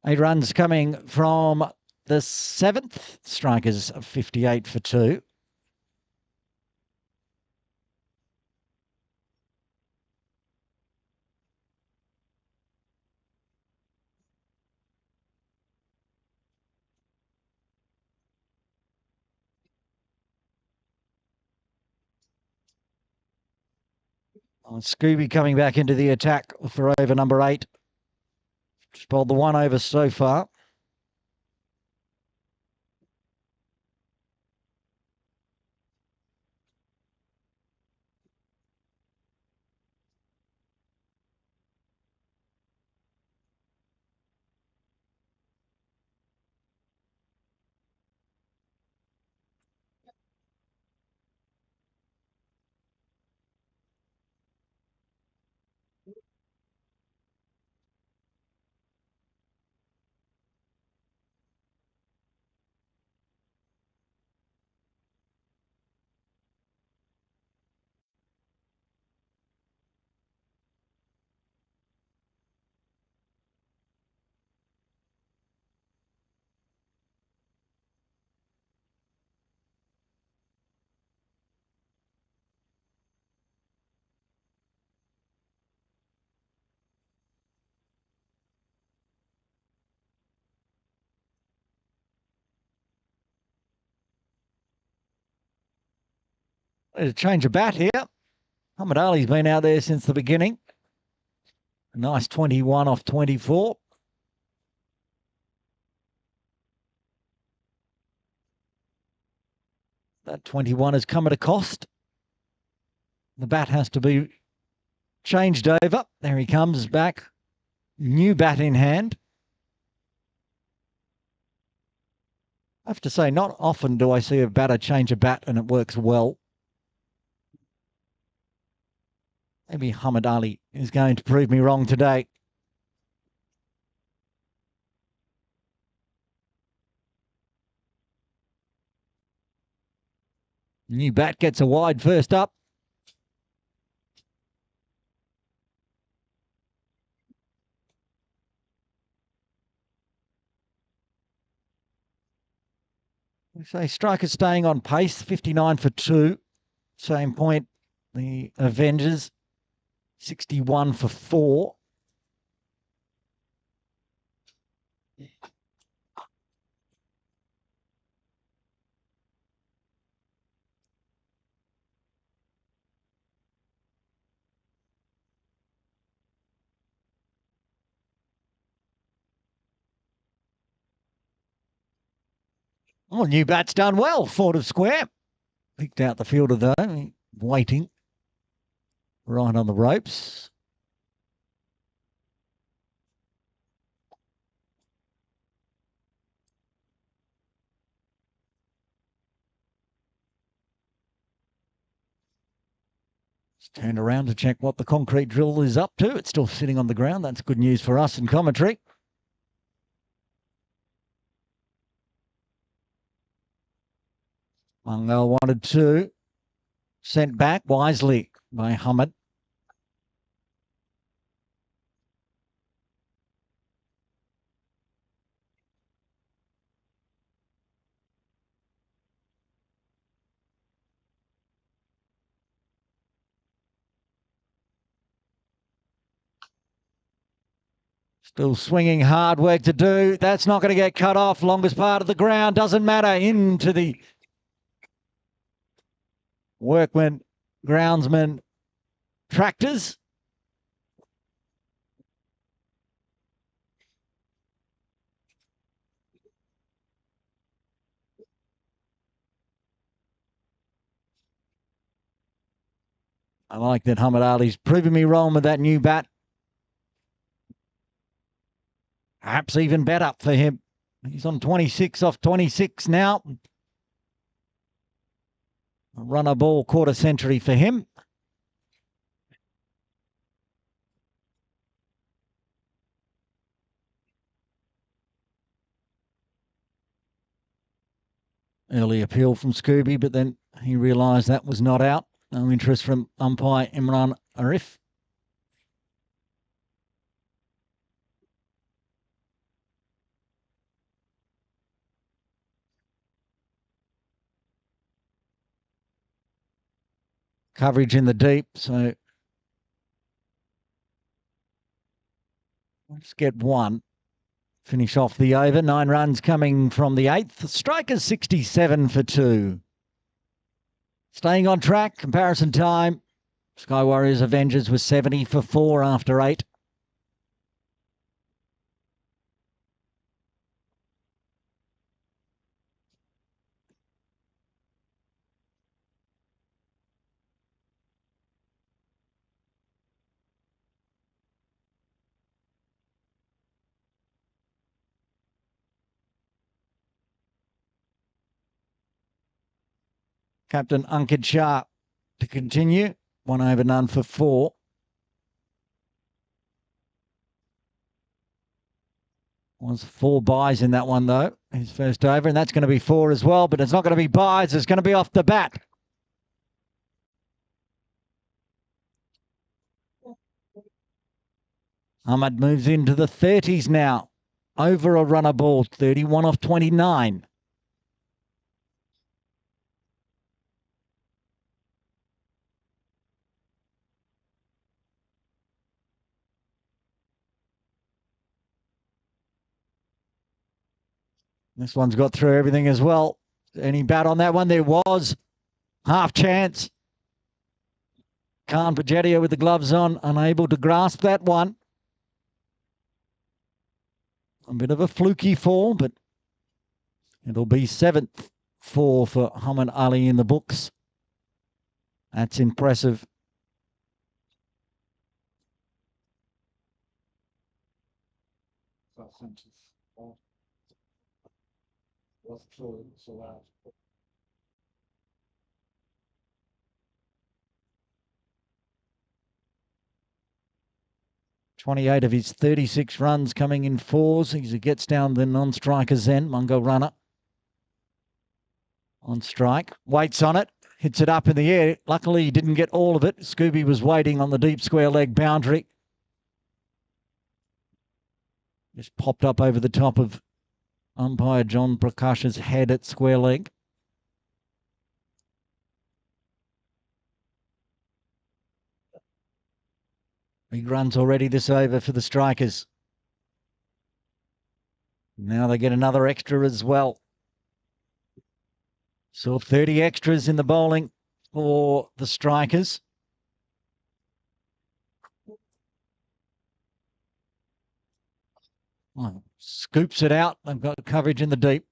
Eight runs coming from the seventh. Strikers 58 for 2. Scooby coming back into the attack for over number 8. Just bowled the 1 over so far. There's a change of bat here. Muhammad Ali's been out there since the beginning. A nice 21 off 24. That 21 has come at a cost. The bat has to be changed over. There he comes back. New bat in hand. I have to say, not often do I see a batter change a bat and it works well. Maybe Muhammad Ali is going to prove me wrong today. New bat gets a wide first up. We say strikers staying on pace, 59 for 2. Same point, the Avengers, 61 for 4. Oh, new bat's done well, Ford of square. Picked out the fielder though, waiting. Right on the ropes. Turned around to check what the concrete drill is up to. It's still sitting on the ground. That's good news for us in commentary. Mungo wanted to. Sent back wisely by Hamid. Still swinging, hard work to do. That's not going to get cut off. Longest part of the ground. Doesn't matter. Into the workman, groundsman, tractors. I like that Muhammad Ali's proving me wrong with that new bat. Perhaps even better for him. He's on 26 off 26 now. A runner ball quarter century for him. Early appeal from Scooby, but then he realised that was not out. No interest from umpire Imran Arif. Coverage in the deep, so let's get one. Finish off the over. 9 runs coming from the 8th. Strikers 67 for 2. Staying on track. Comparison time. Sky Warriors Avengers was 70 for 4 after 8. Captain Ankit Shah to continue. 1 over none for 4. Was 4 buys in that one, though. His first over, and that's going to be 4 as well, but it's not going to be buys. It's going to be off the bat. Ahmad moves into the 30s now. Over a runner ball, 31 off 29. This one's got through everything as well. Any bat on that one? There was. Half chance. Khan Pajedia with the gloves on, unable to grasp that one. A bit of a fluky fall, but it'll be 7th 4 for Muhammad Ali in the books. That's impressive. So 28 of his 36 runs coming in 4s. He gets down the non-striker's end. Mungo runner on strike. Waits on it. Hits it up in the air. Luckily, he didn't get all of it. Scooby was waiting on the deep square leg boundary. Just popped up over the top of umpire John Prakash's head at square leg. Big runs already this over for the strikers. Now they get another extra as well. So 30 extras in the bowling for the strikers. Oh, scoops it out. They've got coverage in the deep.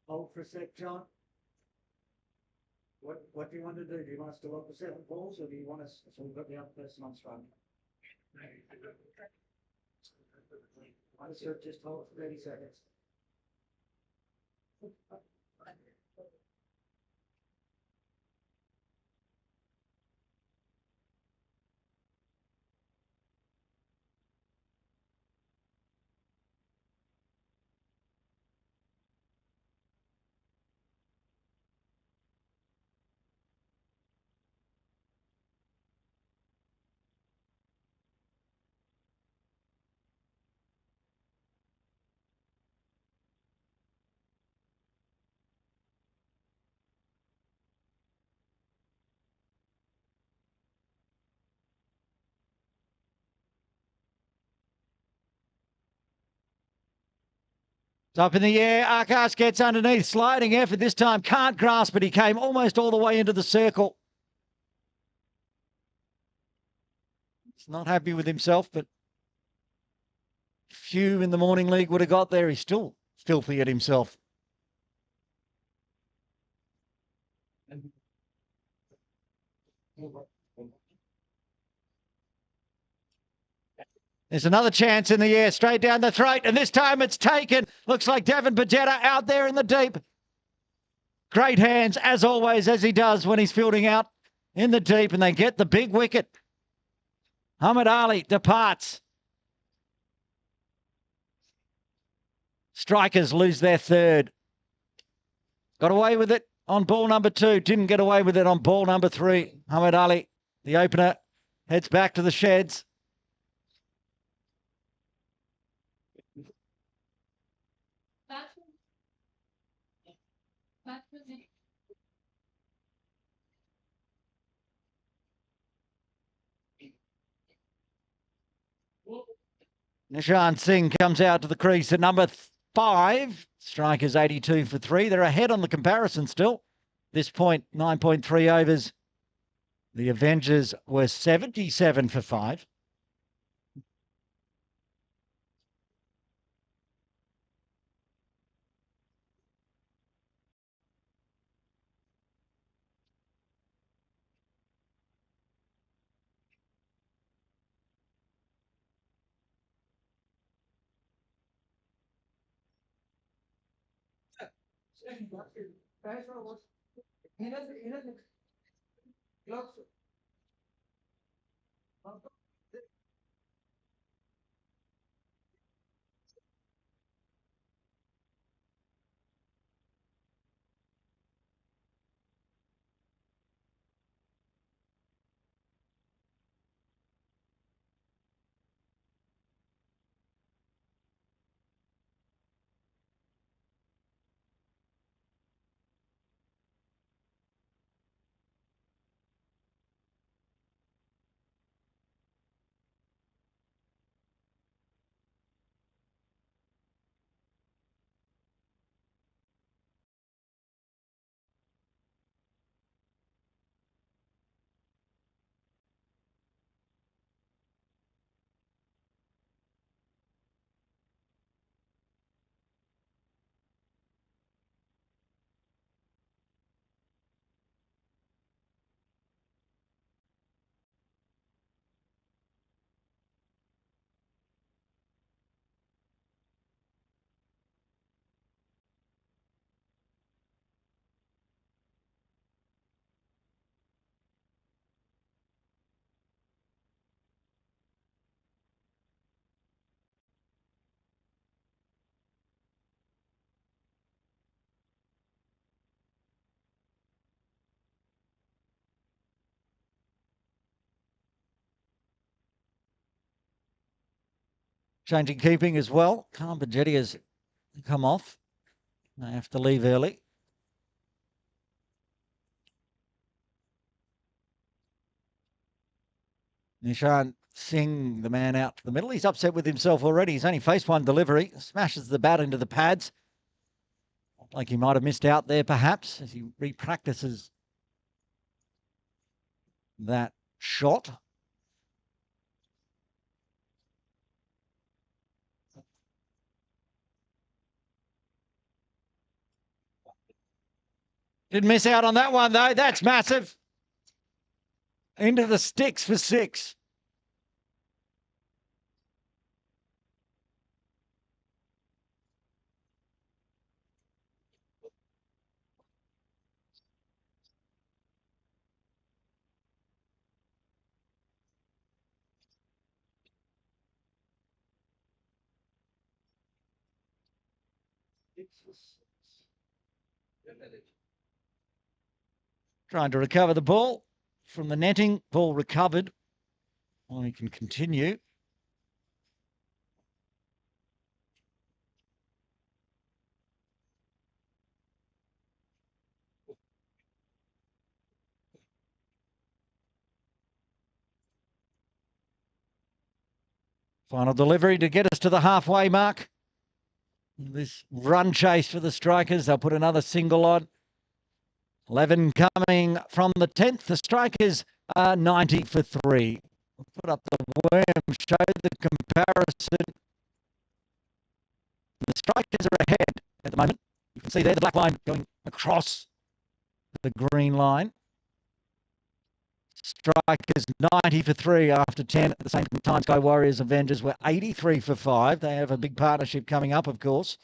Hold for a sec, John. What do you want to do? Do you want us to look for 7 balls, or do you want us, so we've got the other person on strike? Understood, just hold for 30 seconds. It's up in the air. Akash gets underneath. Sliding effort this time. Can't grasp it. He came almost all the way into the circle. He's not happy with himself, but few in the morning league would have got there. He's still filthy at himself. There's another chance in the air, straight down the throat, and this time it's taken. Looks like Devon Bajetta out there in the deep. Great hands, as always, as he does when he's fielding out in the deep, and they get the big wicket. Muhammad Ali departs. Strikers lose their third. Got away with it on ball number 2. Didn't get away with it on ball number 3. Muhammad Ali, the opener, heads back to the sheds. Nishan Singh comes out to the crease at number 5. Strikers 82 for 3. They're ahead on the comparison still. This point, 9.3 overs. The Avengers were 77 for 5. Changing keeping as well. Carmbajetti has come off. They have to leave early. Nishant Singh, the man out to the middle. He's upset with himself already. He's only faced one delivery. Smashes the bat into the pads. Like he might have missed out there, perhaps, as he repractices that shot. Didn't miss out on that one, though. That's massive. Into the sticks for 6. Trying to recover the ball from the netting. Ball recovered. Well, he can continue. Final delivery to get us to the halfway mark. This run chase for the Strikers. They'll put another single on. 11 coming from the 10th. The Strikers are 90 for 3. We'll put up the worm, show the comparison. The Strikers are ahead at the moment. You can see there the black line going across the green line. Strikers 90 for 3 after 10. At the same time, Sky Warriors Avengers were 83 for 5. They have a big partnership coming up, of course.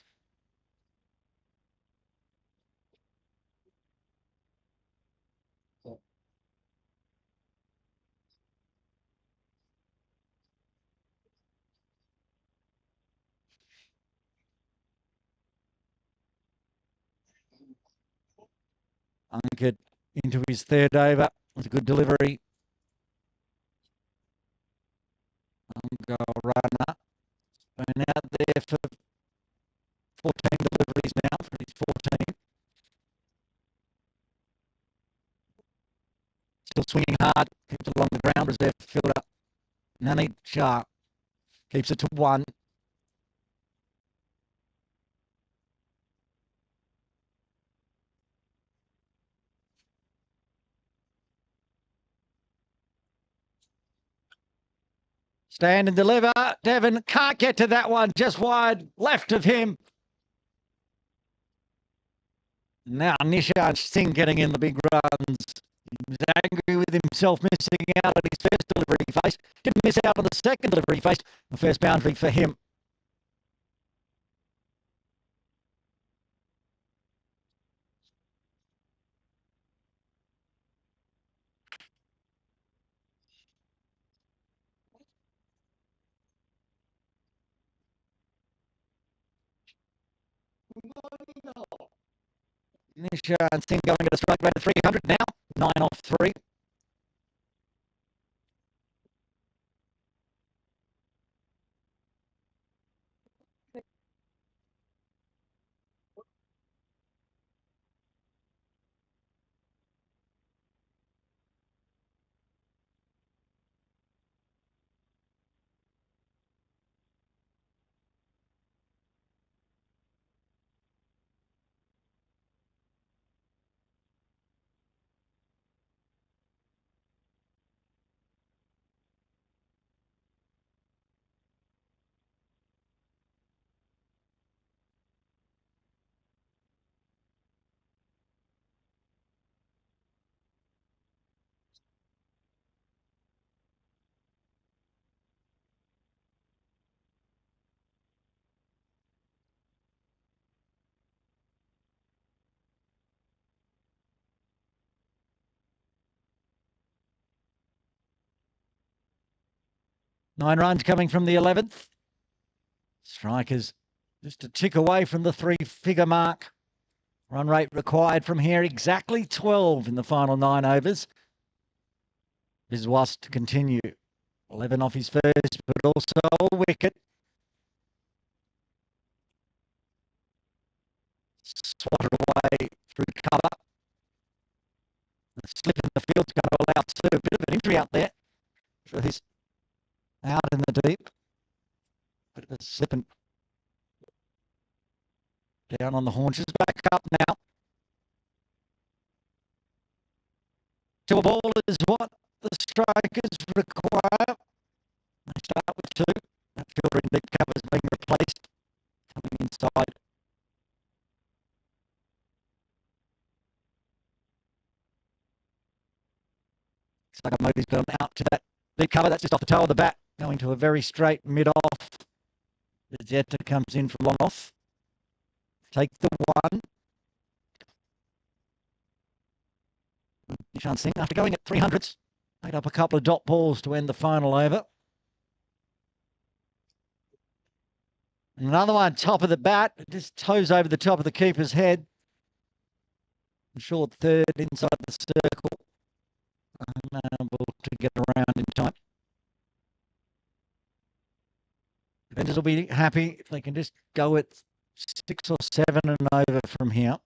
Uncut into his third over. It was a good delivery. Goal runner. Been out there for 14 deliveries now for his 14. Still swinging hard. Keeps it along the ground. Reserve fielder Nani Shah keeps it to 1. Stand and deliver. Devon can't get to that one. Just wide left of him. Now Nishant Singh getting in the big runs. He was angry with himself missing out on his first delivery he faced. Didn't miss out on the second delivery he faced. The first boundary for him. Nishant Singh going at a strike rate of 300 now. 9 off 3. Nine runs coming from the 11th. Strikers just a tick away from the 3-figure mark. Run rate required from here, exactly 12 in the final 9 overs. Biswas to continue. 11 off his first, but also a wicket. Swatted away through cover. The slip in the field's going to allow Sue a bit of an injury out there for his out in the deep. Bit of a slipping down on the haunches. Back up now. To a ball is what the strikers require. They start with two. That fielder in deep cover is being replaced. Coming inside. Sagamoto's gone out to that deep cover. That's just off the toe of the bat. Going to a very straight mid-off. Zeta comes in from long off. Take the one. Nishan Singh, after going at 300s, made up a couple of dot balls to end the final over. And another one, top of the bat, just toes over the top of the keeper's head. Short third inside the circle. Unable to get around in time. Avengers will be happy if they can just go at 6 or 7 and over from here.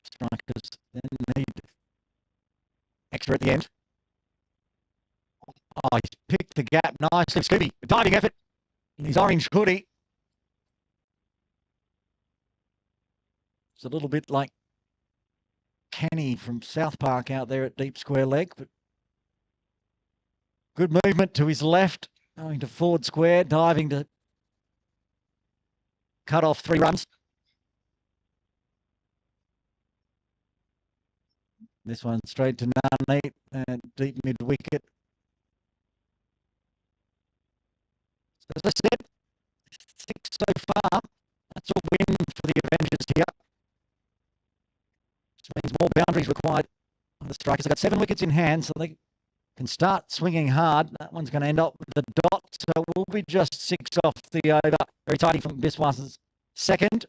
Strikers then need extra at the end. Oh, he's picked the gap nicely. Scooby, diving effort in his orange hoodie. It's a little bit like Kenny from South Park out there at deep square leg, but good movement to his left, going to forward square, diving to cut off 3 runs. This one straight to none, and deep mid wicket. So as I said, 6 so far. That's a win for the Avengers here. Which means more boundaries required on the strikers. They've got 7 wickets in hand, so they can start swinging hard. That one's going to end up with the dot, so we'll be just 6 off the over. Very tidy from Biswas' second.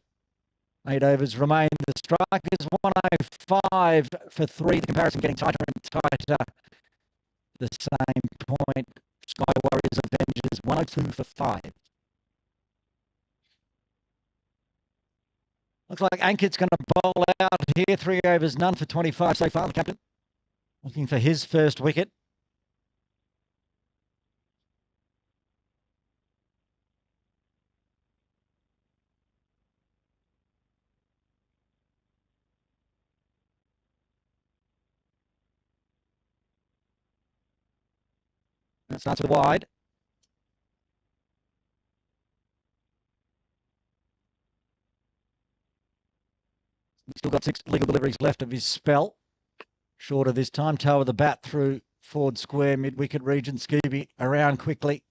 8 overs remain. The strikers 105 for 3. The comparison getting tighter and tighter. The same point. Sky Warriors Avengers 102 for 5. Looks like Ankit's going to bowl out here. 3 overs, none for 25 so far. The captain looking for his first wicket. That starts with wide. He's still got 6 legal deliveries left of his spell. Shorter this time. Toe of the bat through forward square, mid-wicket region. Scooby around quickly.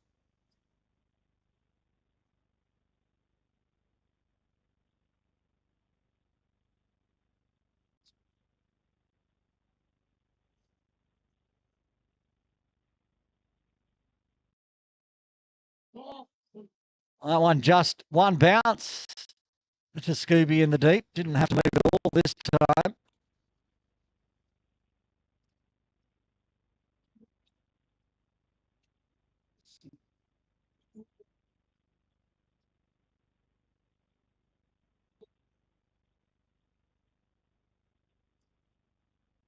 That one just one bounce to Scooby in the deep. Didn't have to move at all this time.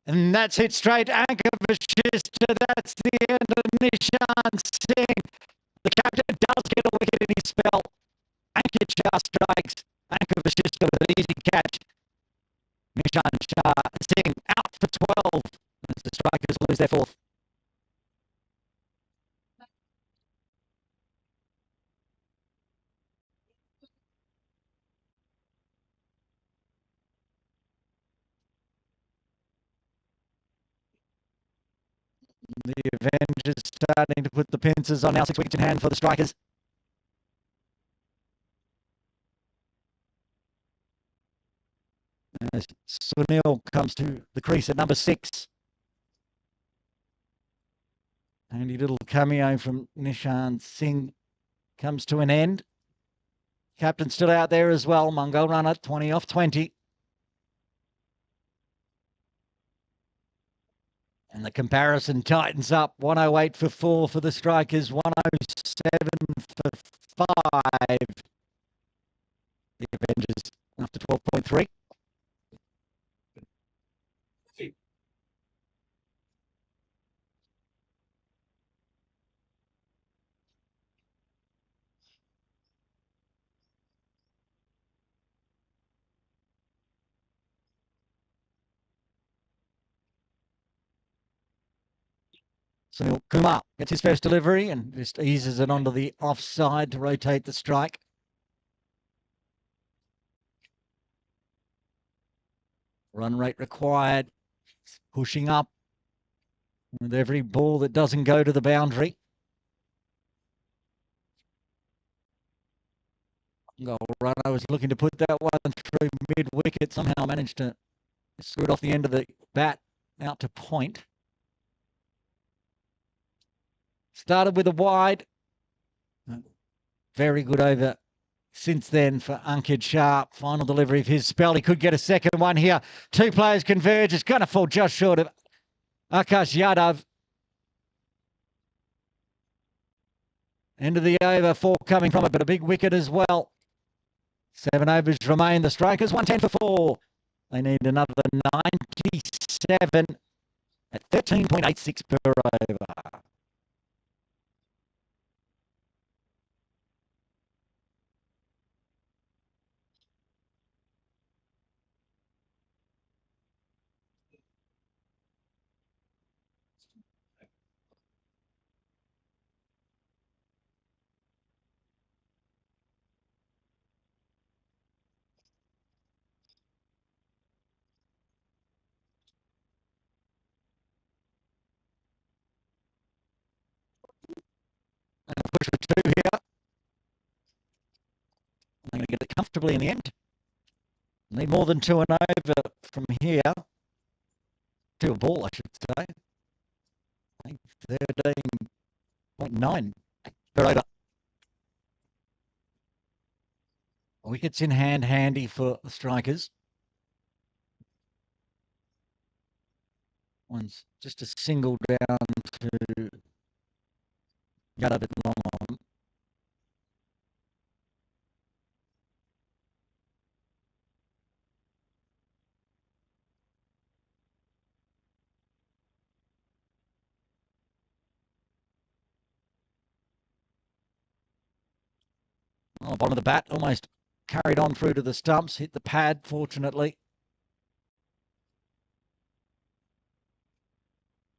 And that's hit straight. Anchor Vashista. That's the end of Nishan Singh. The captain does get a wicket in his spell. Ankit Shah strikes. Anchor Vashista with an easy catch. Nishan Shah Singh out for 12 as the strikers lose their 4th. The Avengers starting to put the pincers on now. 6 wickets in hand for the strikers. As Sunil comes to the crease at number 6. Handy little cameo from Nishan Singh comes to an end. Captain still out there as well. Mongol runner, 20 off 20. And the comparison tightens up. 108 for 4 for the strikers. 107 for 5. The Avengers after 12.3. Sunil Kumar gets his first delivery and just eases it onto the offside to rotate the strike. Run rate required. Pushing up with every ball that doesn't go to the boundary. Goal runner was looking to put that one through mid-wicket. Somehow managed to screw it off the end of the bat out to point. Started with a wide. Very good over since then for Ankit Shah. Final delivery of his spell. He could get a second one here. Two players converge. It's going to fall just short of Akash Yadav. End of the over, 4 coming from it, but a big wicket as well. 7 overs remain. The strikers 110 for 4. They need another 97 at 13.86 per over. Push for 2 here. They're going to get it comfortably in the end. Need more than 2 and over from here. 2 a ball, I should say. I think 13.9 per over. Wickets in hand, handy for the strikers. One's just a single down to Yadav a bit long on. Oh, bottom of the bat, almost carried on through to the stumps, hit the pad, fortunately.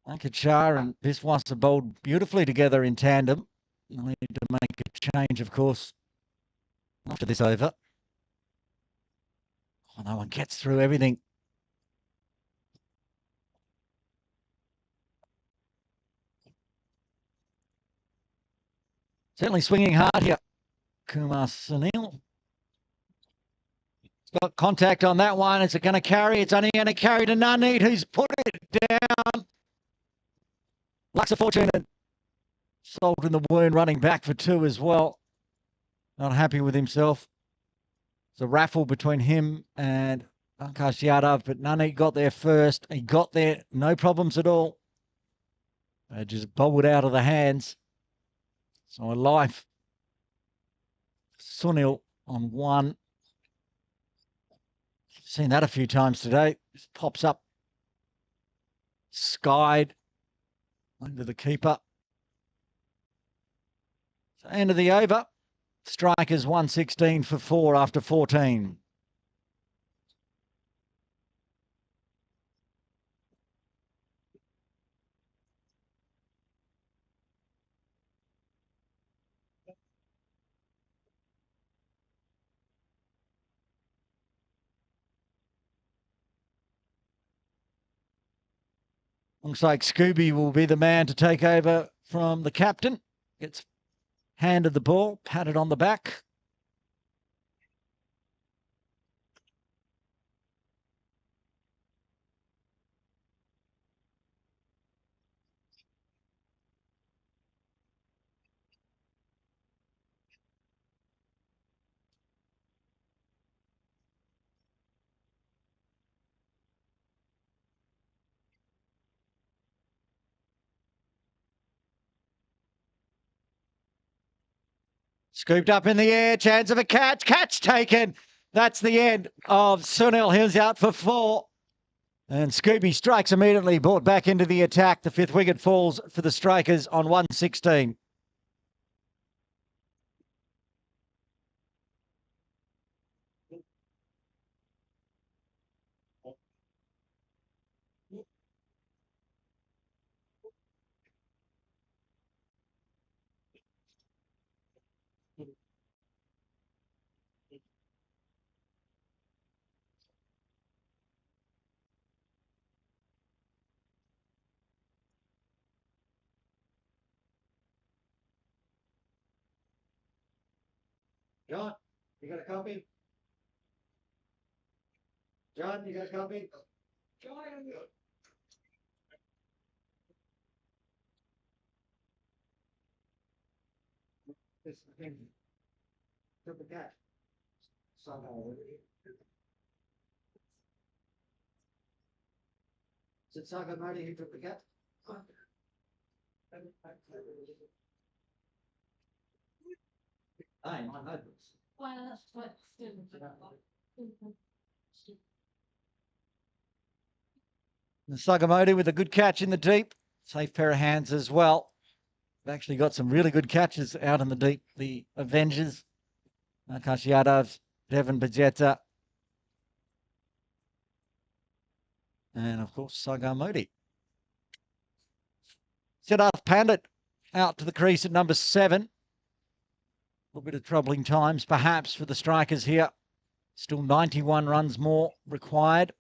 Ankit Shah and Biswas are bowled beautifully together in tandem. They'll need to make a change, of course, after this over. Oh, no one gets through everything. Certainly swinging hard here. Kumar Sunil. It's got contact on that one. Is it going to carry? It's only going to carry to Naneet, who's put it down. Lacks of fortune and salt in the wound, running back for 2 as well. Not happy with himself. It's a raffle between him and Akash Yadav, but Naneet got there first. He got there, no problems at all. Just bowled out of the hands. So a life. Sunil on 1. Seen that a few times today. Just pops up. Skied under the keeper. So end of the over. Strikers 116 for 4 after 14. Looks like Scooby will be the man to take over from the captain. Gets handed the ball, patted on the back. Scooped up in the air, chance of a catch. Catch taken. That's the end of Sunil. He's out for 4. And Scooby strikes immediately, brought back into the attack. The 5th wicket falls for the strikers on 116. John, you got a copy? John, you got a copy? John. This thing. Took the cat. Somehow. Is it Saga Marty who took the cat? Aye, my husband's. Well, that's what Sugimodi with a good catch in the deep. Safe pair of hands as well. They've actually got some really good catches out in the deep. The Avengers, Akash Yadav, Devon Bajeta, and of course Sagamodi. Siddharth Pandit out to the crease at number 7. A little bit of troubling times perhaps for the strikers here. Still 91 runs more required.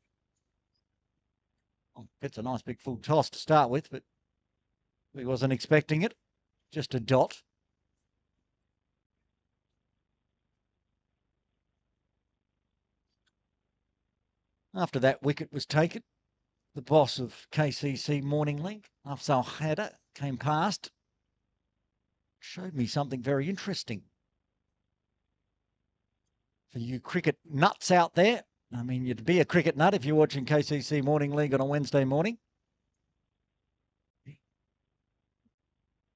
Oh, gets a nice big full toss to start with, but he wasn't expecting it. Just a dot. After that wicket was taken, the boss of KCC Morning League, Afzal Haider, came past. Showed me something very interesting. For you cricket nuts out there, I mean, you'd be a cricket nut if you're watching KCC Morning League on a Wednesday morning.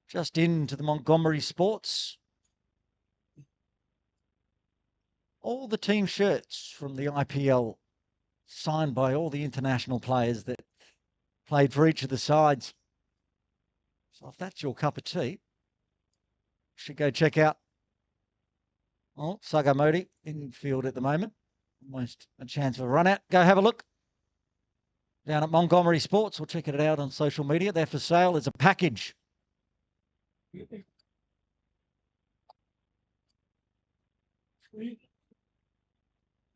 Just into the Montgomery Sports. All the team shirts from the IPL signed by all the international players that played for each of the sides. So if that's your cup of tea, you should go check out Sagamodi in field at the moment. Almost a chance of a run out. Go have a look down at Montgomery Sports. We'll check it out on social media. They're for sale as a package.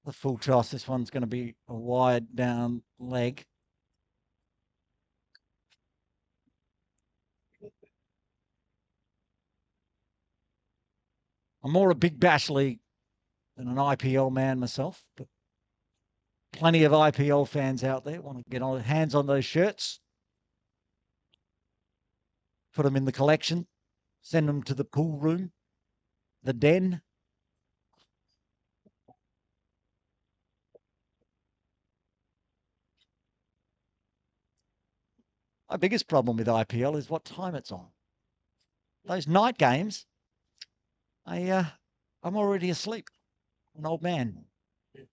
The full toss. This one's going to be a wide down leg. I'm more a Big Bash League than an IPL man myself, but plenty of IPL fans out there want to get on hands on those shirts. Put them in the collection. Send them to the pool room, the den. My biggest problem with IPL is what time it's on. Those night games, I'm already asleep. An old man. That's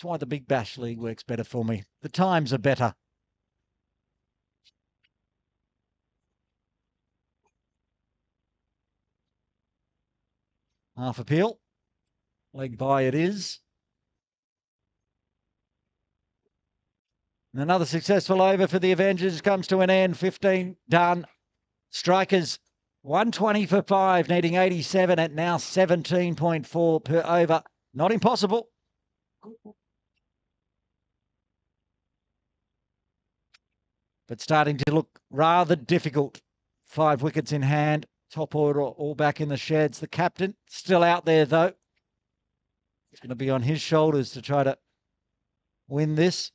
why the Big Bash League works better for me. The times are better. Half appeal. Leg by it is. And another successful over for the Avengers comes to an end. 15 done. Strikers 120 for 5, needing 87 at now 17.4 per over. Not impossible. But starting to look rather difficult. 5 wickets in hand. Top order all back in the sheds. The captain still out there though. It's going to be on his shoulders to try to win this.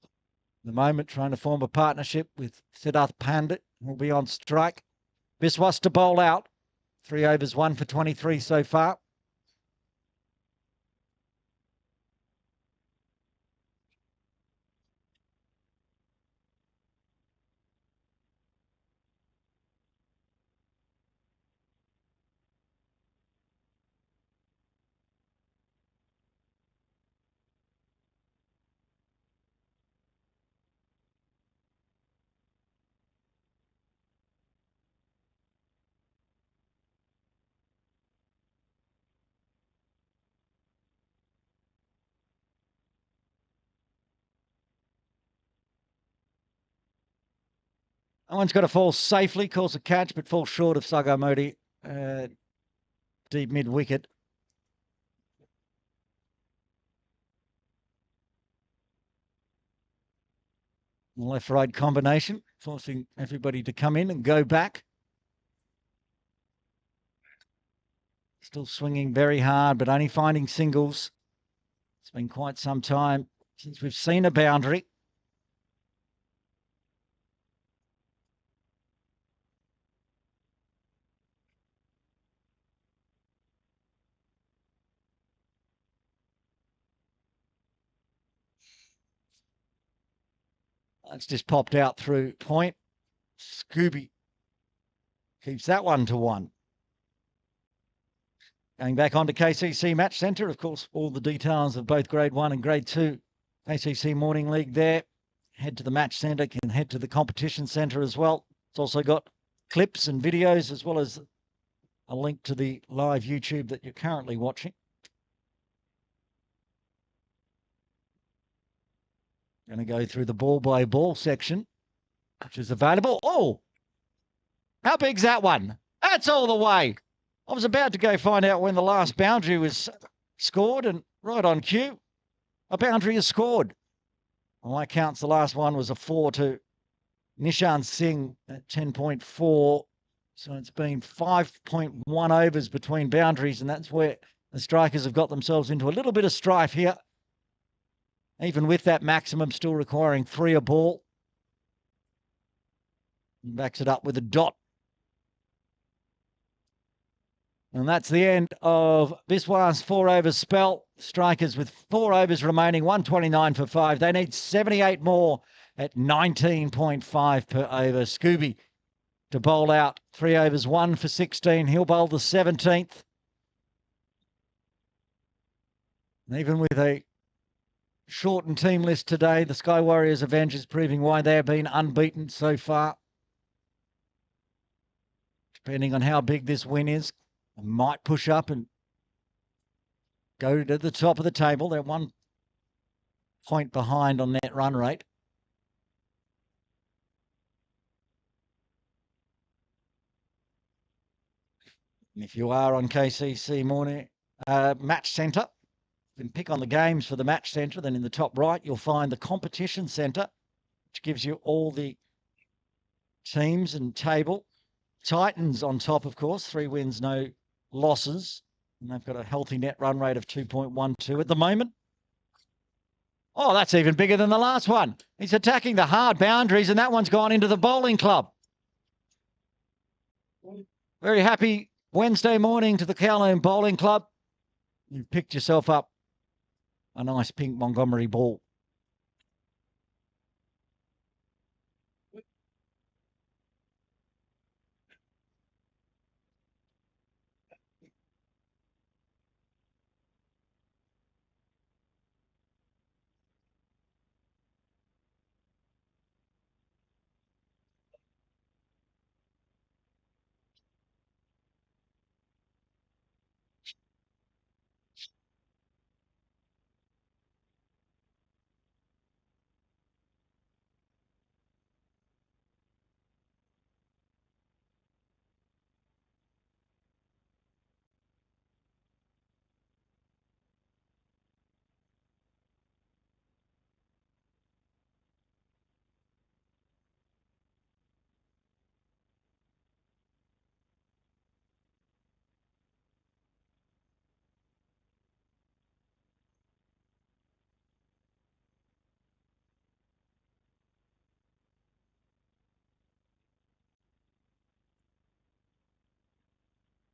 At the moment, trying to form a partnership with Siddharth Pandit, who will be on strike. Biswas to bowl out. 3 overs, 1 for 23 so far. That one's got to fall safely, calls a catch, but falls short of Sagamodi. Deep mid-wicket. Left-right combination, forcing everybody to come in and go back. Still swinging very hard, but only finding singles. It's been quite some time since we've seen a boundary. It's just popped out through point. Scooby keeps that 1-1. Going back onto KCC Match Centre, of course, all the details of both Grade 1 and Grade 2 KCC Morning League there. Head to the Match Centre, can head to the Competition Centre as well. It's also got clips and videos as well as a link to the live YouTube that you're currently watching. Going to go through the ball by ball section, which is available. Oh, how big's that one? That's all the way. I was about to go find out when the last boundary was scored, and right on cue, a boundary is scored. On my counts, the last one was a 4 to Nishan Singh at 10.4. So it's been 5.1 overs between boundaries, and that's where the strikers have got themselves into a little bit of strife here. Even with that maximum still requiring 3 a ball. And backs it up with a dot. And that's the end of Biswa's 4 overs spell. Strikers with 4 overs remaining, 129 for 5. They need 78 more at 19.5 per over. Scooby to bowl out 3 overs, 1 for 16. He'll bowl the 17th. And even with a shortened team list today, the Sky Warriors Avengers proving why they have been unbeaten so far. Depending on how big this win is, they might push up and go to the top of the table. They're 1 point behind on net run rate. And if you are on KCC Morning Match Centre, you can pick on the games for the Match Centre. Then in the top right, you'll find the Competition Centre, which gives you all the teams and table. Titans on top, of course, 3 wins, no losses. And they've got a healthy net run rate of 2.12 at the moment. Oh, that's even bigger than the last one. He's attacking the hard boundaries, and that one's gone into the bowling club. Very happy Wednesday morning to the Kowloon Bowling Club. You've picked yourself up a nice pink Montgomery ball.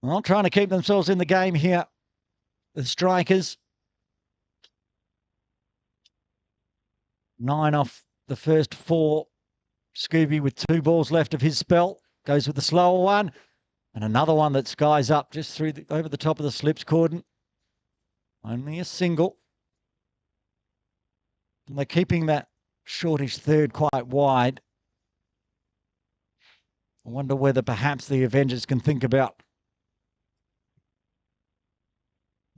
Well, trying to keep themselves in the game here. The strikers. 9 off the first 4. Scooby with 2 balls left of his spell. Goes with the slower one. And another one that skies up just through over the top of the slips cordon. Only a single. And they're keeping that shortish third quite wide. I wonder whether perhaps the Avengers can think about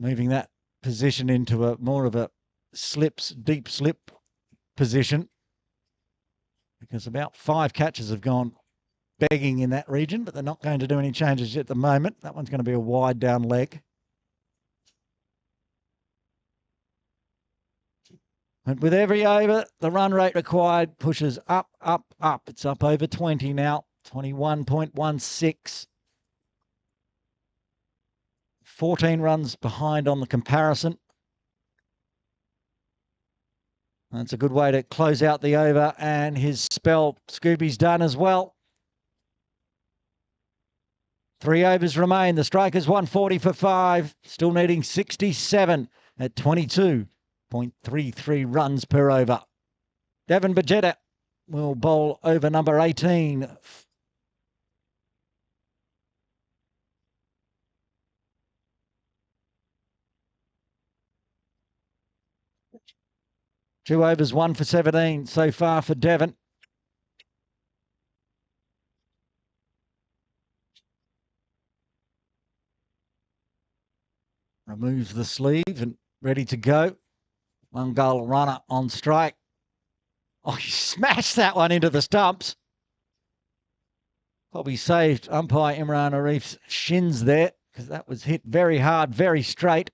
moving that position into a more of a deep slip position, because about 5 catches have gone begging in that region, but they're not going to do any changes at the moment. That one's going to be a wide down leg. And with every over, the run rate required pushes up, up, up. It's up over 20 now, 21.16. 14 runs behind on the comparison. That's a good way to close out the over, and his spell, Scooby's done as well. 3 overs remain. The Strikers 140 for 5, still needing 67 at 22.33 runs per over. Devon Bajetta will bowl over number 18. Two overs, 1 for 17 so far for Devon. Removes the sleeve and ready to go. One goal runner on strike. Oh, he smashed that one into the stumps. Probably saved umpire Imran Arif's shins there, because that was hit very hard, very straight.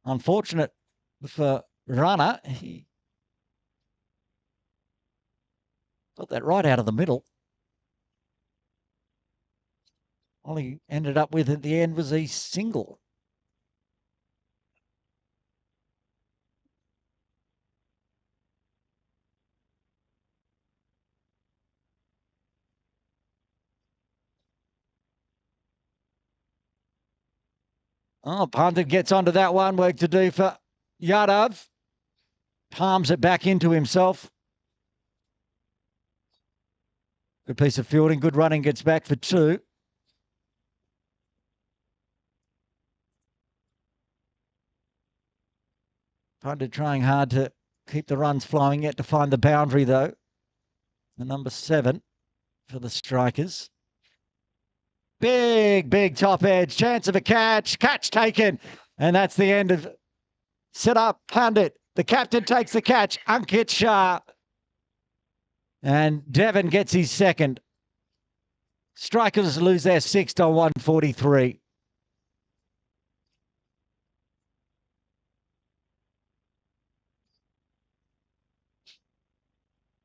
Unfortunate for runner. He got that right out of the middle. All he ended up with at the end was a single. Oh, Pandit gets onto that one. Work to do for Yadav. Palms it back into himself. Good piece of fielding. Good running. Gets back for 2. Pandit trying hard to keep the runs flowing, yet to find the boundary, though. The number 7 for the Strikers. Big top edge. Chance of a catch. Catch taken. And that's the end of set up Pandit. The captain takes the catch. Ankit Shah. And Devon gets his second. Strikers lose their 6th on 143.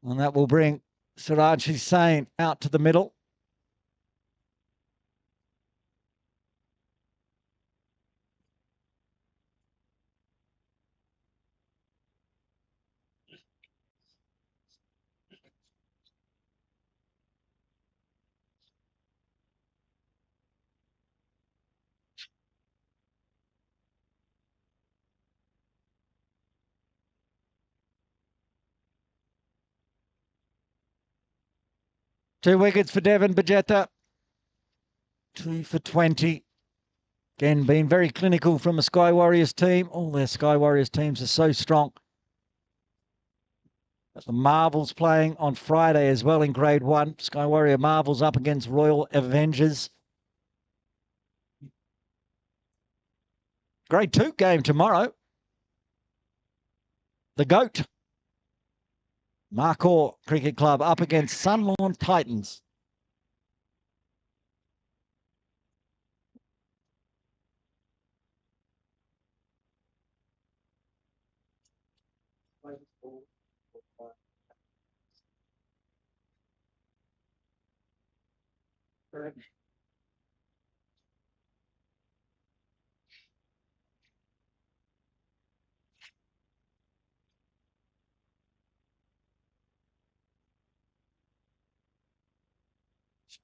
And that will bring Siraj Hussain out to the middle. Two wickets for Devon Bajetta. 2 for 20. Again, been very clinical from a Sky Warriors team. All their Sky Warriors teams are so strong. But the Marvels playing on Friday as well in Grade 1. Sky Warrior Marvels up against Royal Avengers. Grade 2 game tomorrow. The GOAT. Markhor Cricket Club up against Sunlawn Titans.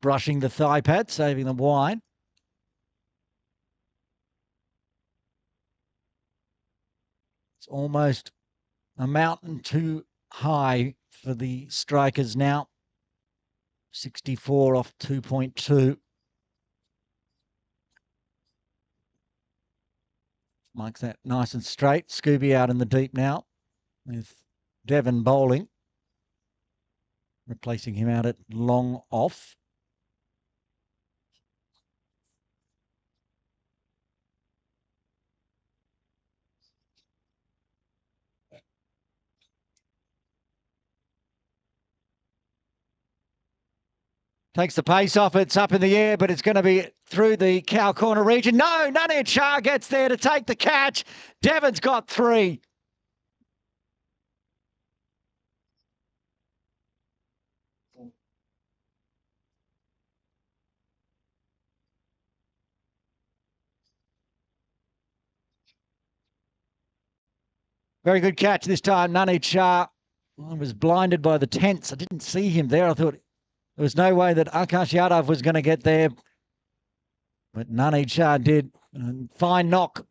Brushing the thigh pad, saving the wine. It's almost a mountain too high for the Strikers now. 64 off 2.2. Makes that nice and straight. Scooby out in the deep now with Devon bowling. Replacing him out at long off. Takes the pace off. It's up in the air, but it's going to be through the cow corner region. No, Nani Shah gets there to take the catch. Devon's got 3. Very good catch this time. Nani Shah. I was blinded by the tents. I didn't see him there. I thought there was no way that Akash Yadav was going to get there. But Nani Shah did. And fine knock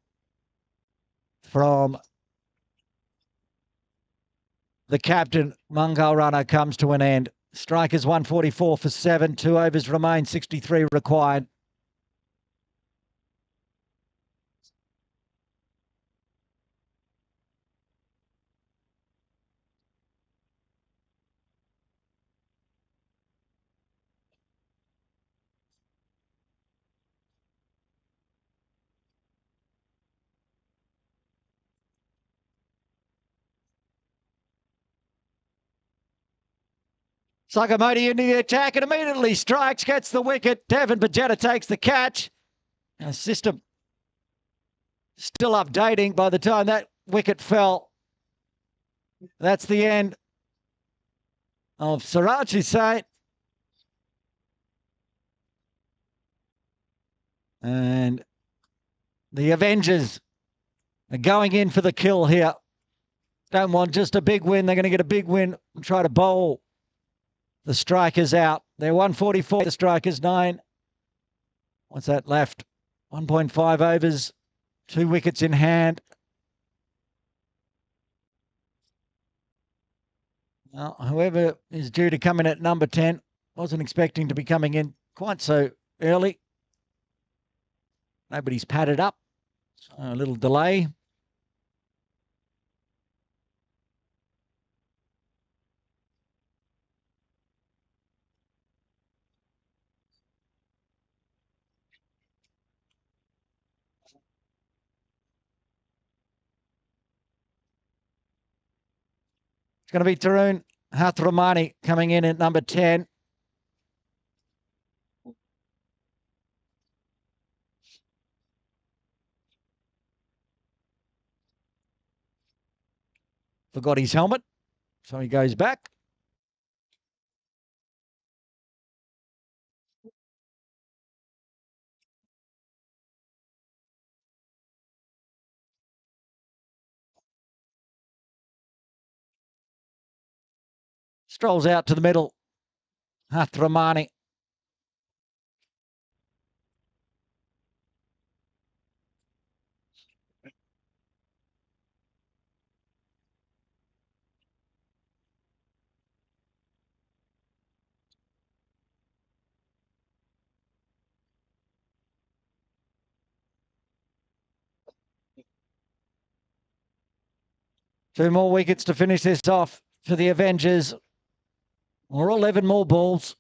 from the captain. Mangal runner comes to an end. Strikers 144 for 7. 2 overs remain. 63 required. Sagamoti into the attack and immediately strikes, gets the wicket. Devon Bajetta takes the catch. Our system still updating by the time that wicket fell. That's the end of Siraj Hussain. And the Avengers are going in for the kill here. Don't want just a big win. They're going to get a big win and try to bowl the strikers out. They're 144, the strikers 9. What's that left? 1.5 overs, 2 wickets in hand. Well, whoever is due to come in at number 10 wasn't expecting to be coming in quite so early. Nobody's padded up. So a little delay. It's going to be Tarun Hathramani coming in at number 10. Forgot his helmet, so he goes back. Strolls out to the middle. Hathramani. Two more wickets to finish this off for the Avengers. Or 11 more balls.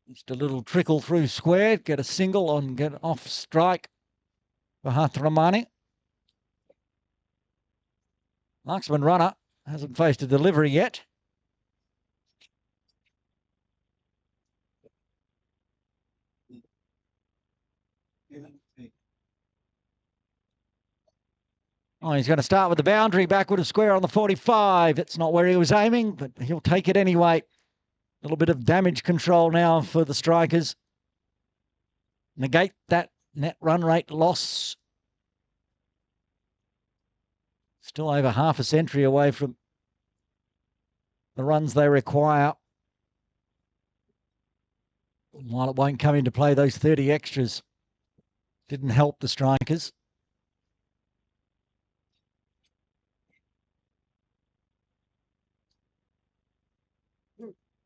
Just a little trickle through square. Get a single on, get off strike for Hathramani. Marksman runner hasn't faced a delivery yet. Oh, he's going to start with the boundary, backward of square on the 45. It's not where he was aiming, but he'll take it anyway. A little bit of damage control now for the strikers. Negate that net run rate loss. Still over half a century away from the runs they require. While it won't come into play, those 30 extras didn't help the strikers.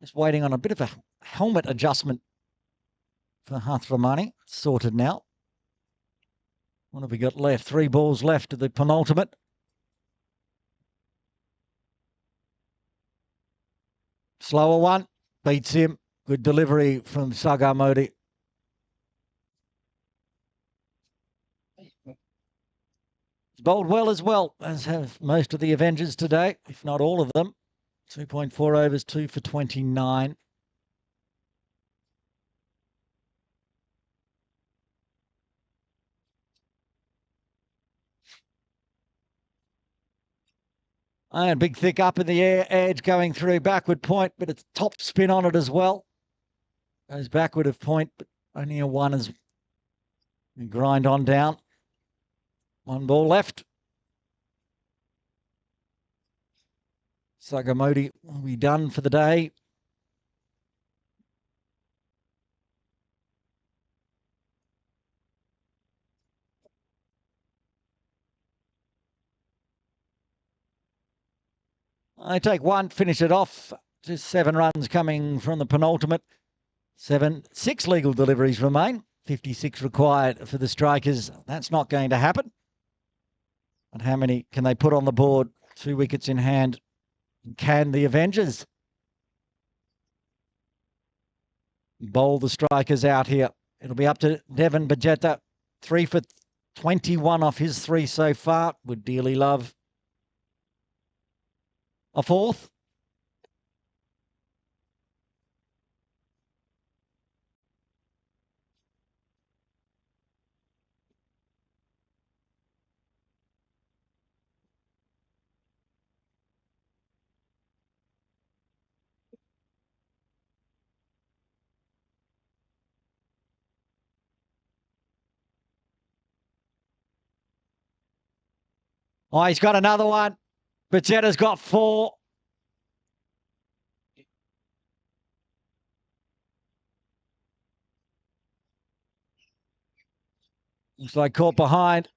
Just waiting on a bit of a helmet adjustment for Hathramani. Sorted now. What have we got left? 3 balls left to the penultimate. Slower one. Beats him. Good delivery from Sagamoti. Bowled well as have most of the Avengers today, if not all of them. 2.4 overs, 2 for 29. And big thick up in the air, edge going through backward point, but it's top spin on it as well. Goes backward of point, but only a one as we grind on down. One ball left. Sagamodi will be done for the day. I take one, finish it off. Just 7 runs coming from the penultimate. 6 legal deliveries remain. 56 required for the strikers. That's not going to happen. But how many can they put on the board? 2 wickets in hand. Can the Avengers bowl the strikers out here? It'll be up to Devin Bajeta. 3 for 21 off his 3 so far. Would dearly love a 4th. Oh, he's got another one. Bajeta's got 4. Looks like caught behind.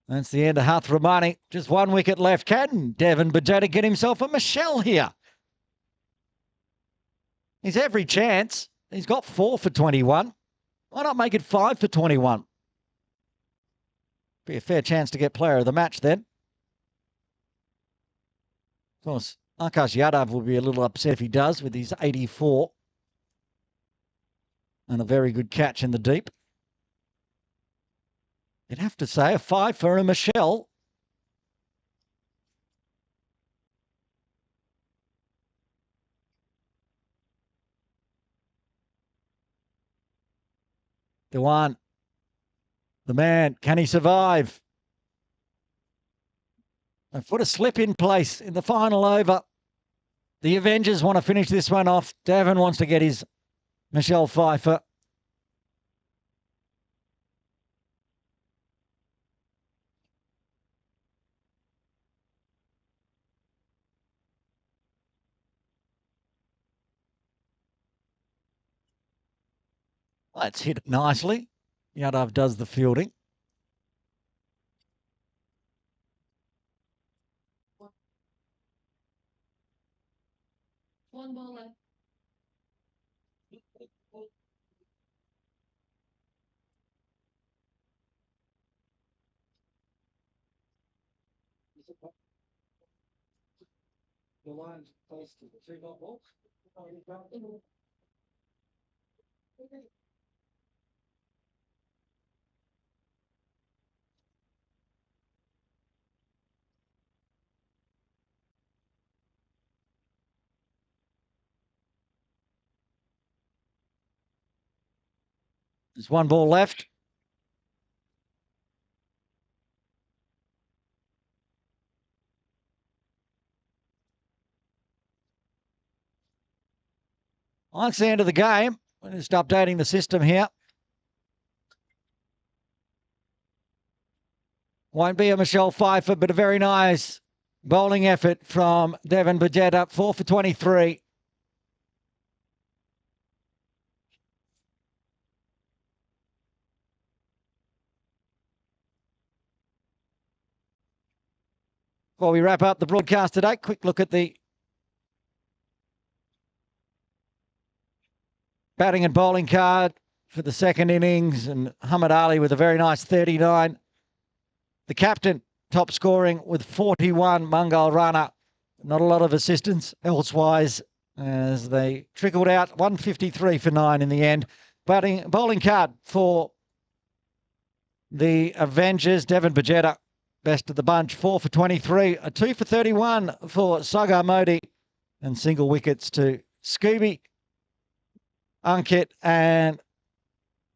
That's the end of Hathramani. Just 1 wicket left. Can Devin Bajeta get himself a Michelle here? He's every chance. He's got 4 for 21. Why not make it 5 for 21? Be a fair chance to get player of the match then. Of course, Akash Yadav will be a little upset if he does with his 84. And a very good catch in the deep. You'd have to say a 5 for a Michelle. Dewan, the man, can he survive? A foot of slip in place in the final over. The Avengers want to finish this one off. Davin wants to get his Michelle Pfeiffer. Let's hit it nicely. Yadav does the fielding. One ball left. The line's close to the 3-dot ball. There's 1 ball left. That's the end of the game. We're just updating the system here. Won't be a Michelle Pfeiffer, but a very nice bowling effort from Devin Bajeta. 4 for 23. Before we wrap up the broadcast today, quick look at the batting and bowling card for the second innings, and Muhammad Ali with a very nice 39. The captain, top scoring with 41, Mangal Rana. Not a lot of assistance elsewise as they trickled out. 153 for 9 in the end. Bowling card for the Avengers, Devin Bajeta, best of the bunch, 4 for 23. A 2 for 31 for Sagar Modi, and single wickets to Scooby, Ankit, and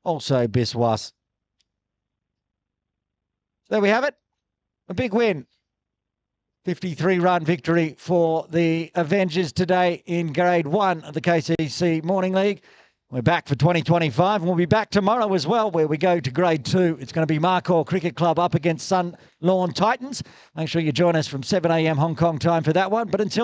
also Biswas. there we have it. A big win. 53-run victory for the Avengers today in Grade 1 of the KCC Morning League. We're back for 2025, and we'll be back tomorrow as well, where we go to Grade 2. It's going to be Kowloon Cricket Club up against Sun Lawn Titans. Make sure you join us from 7 a.m. Hong Kong time for that one. But until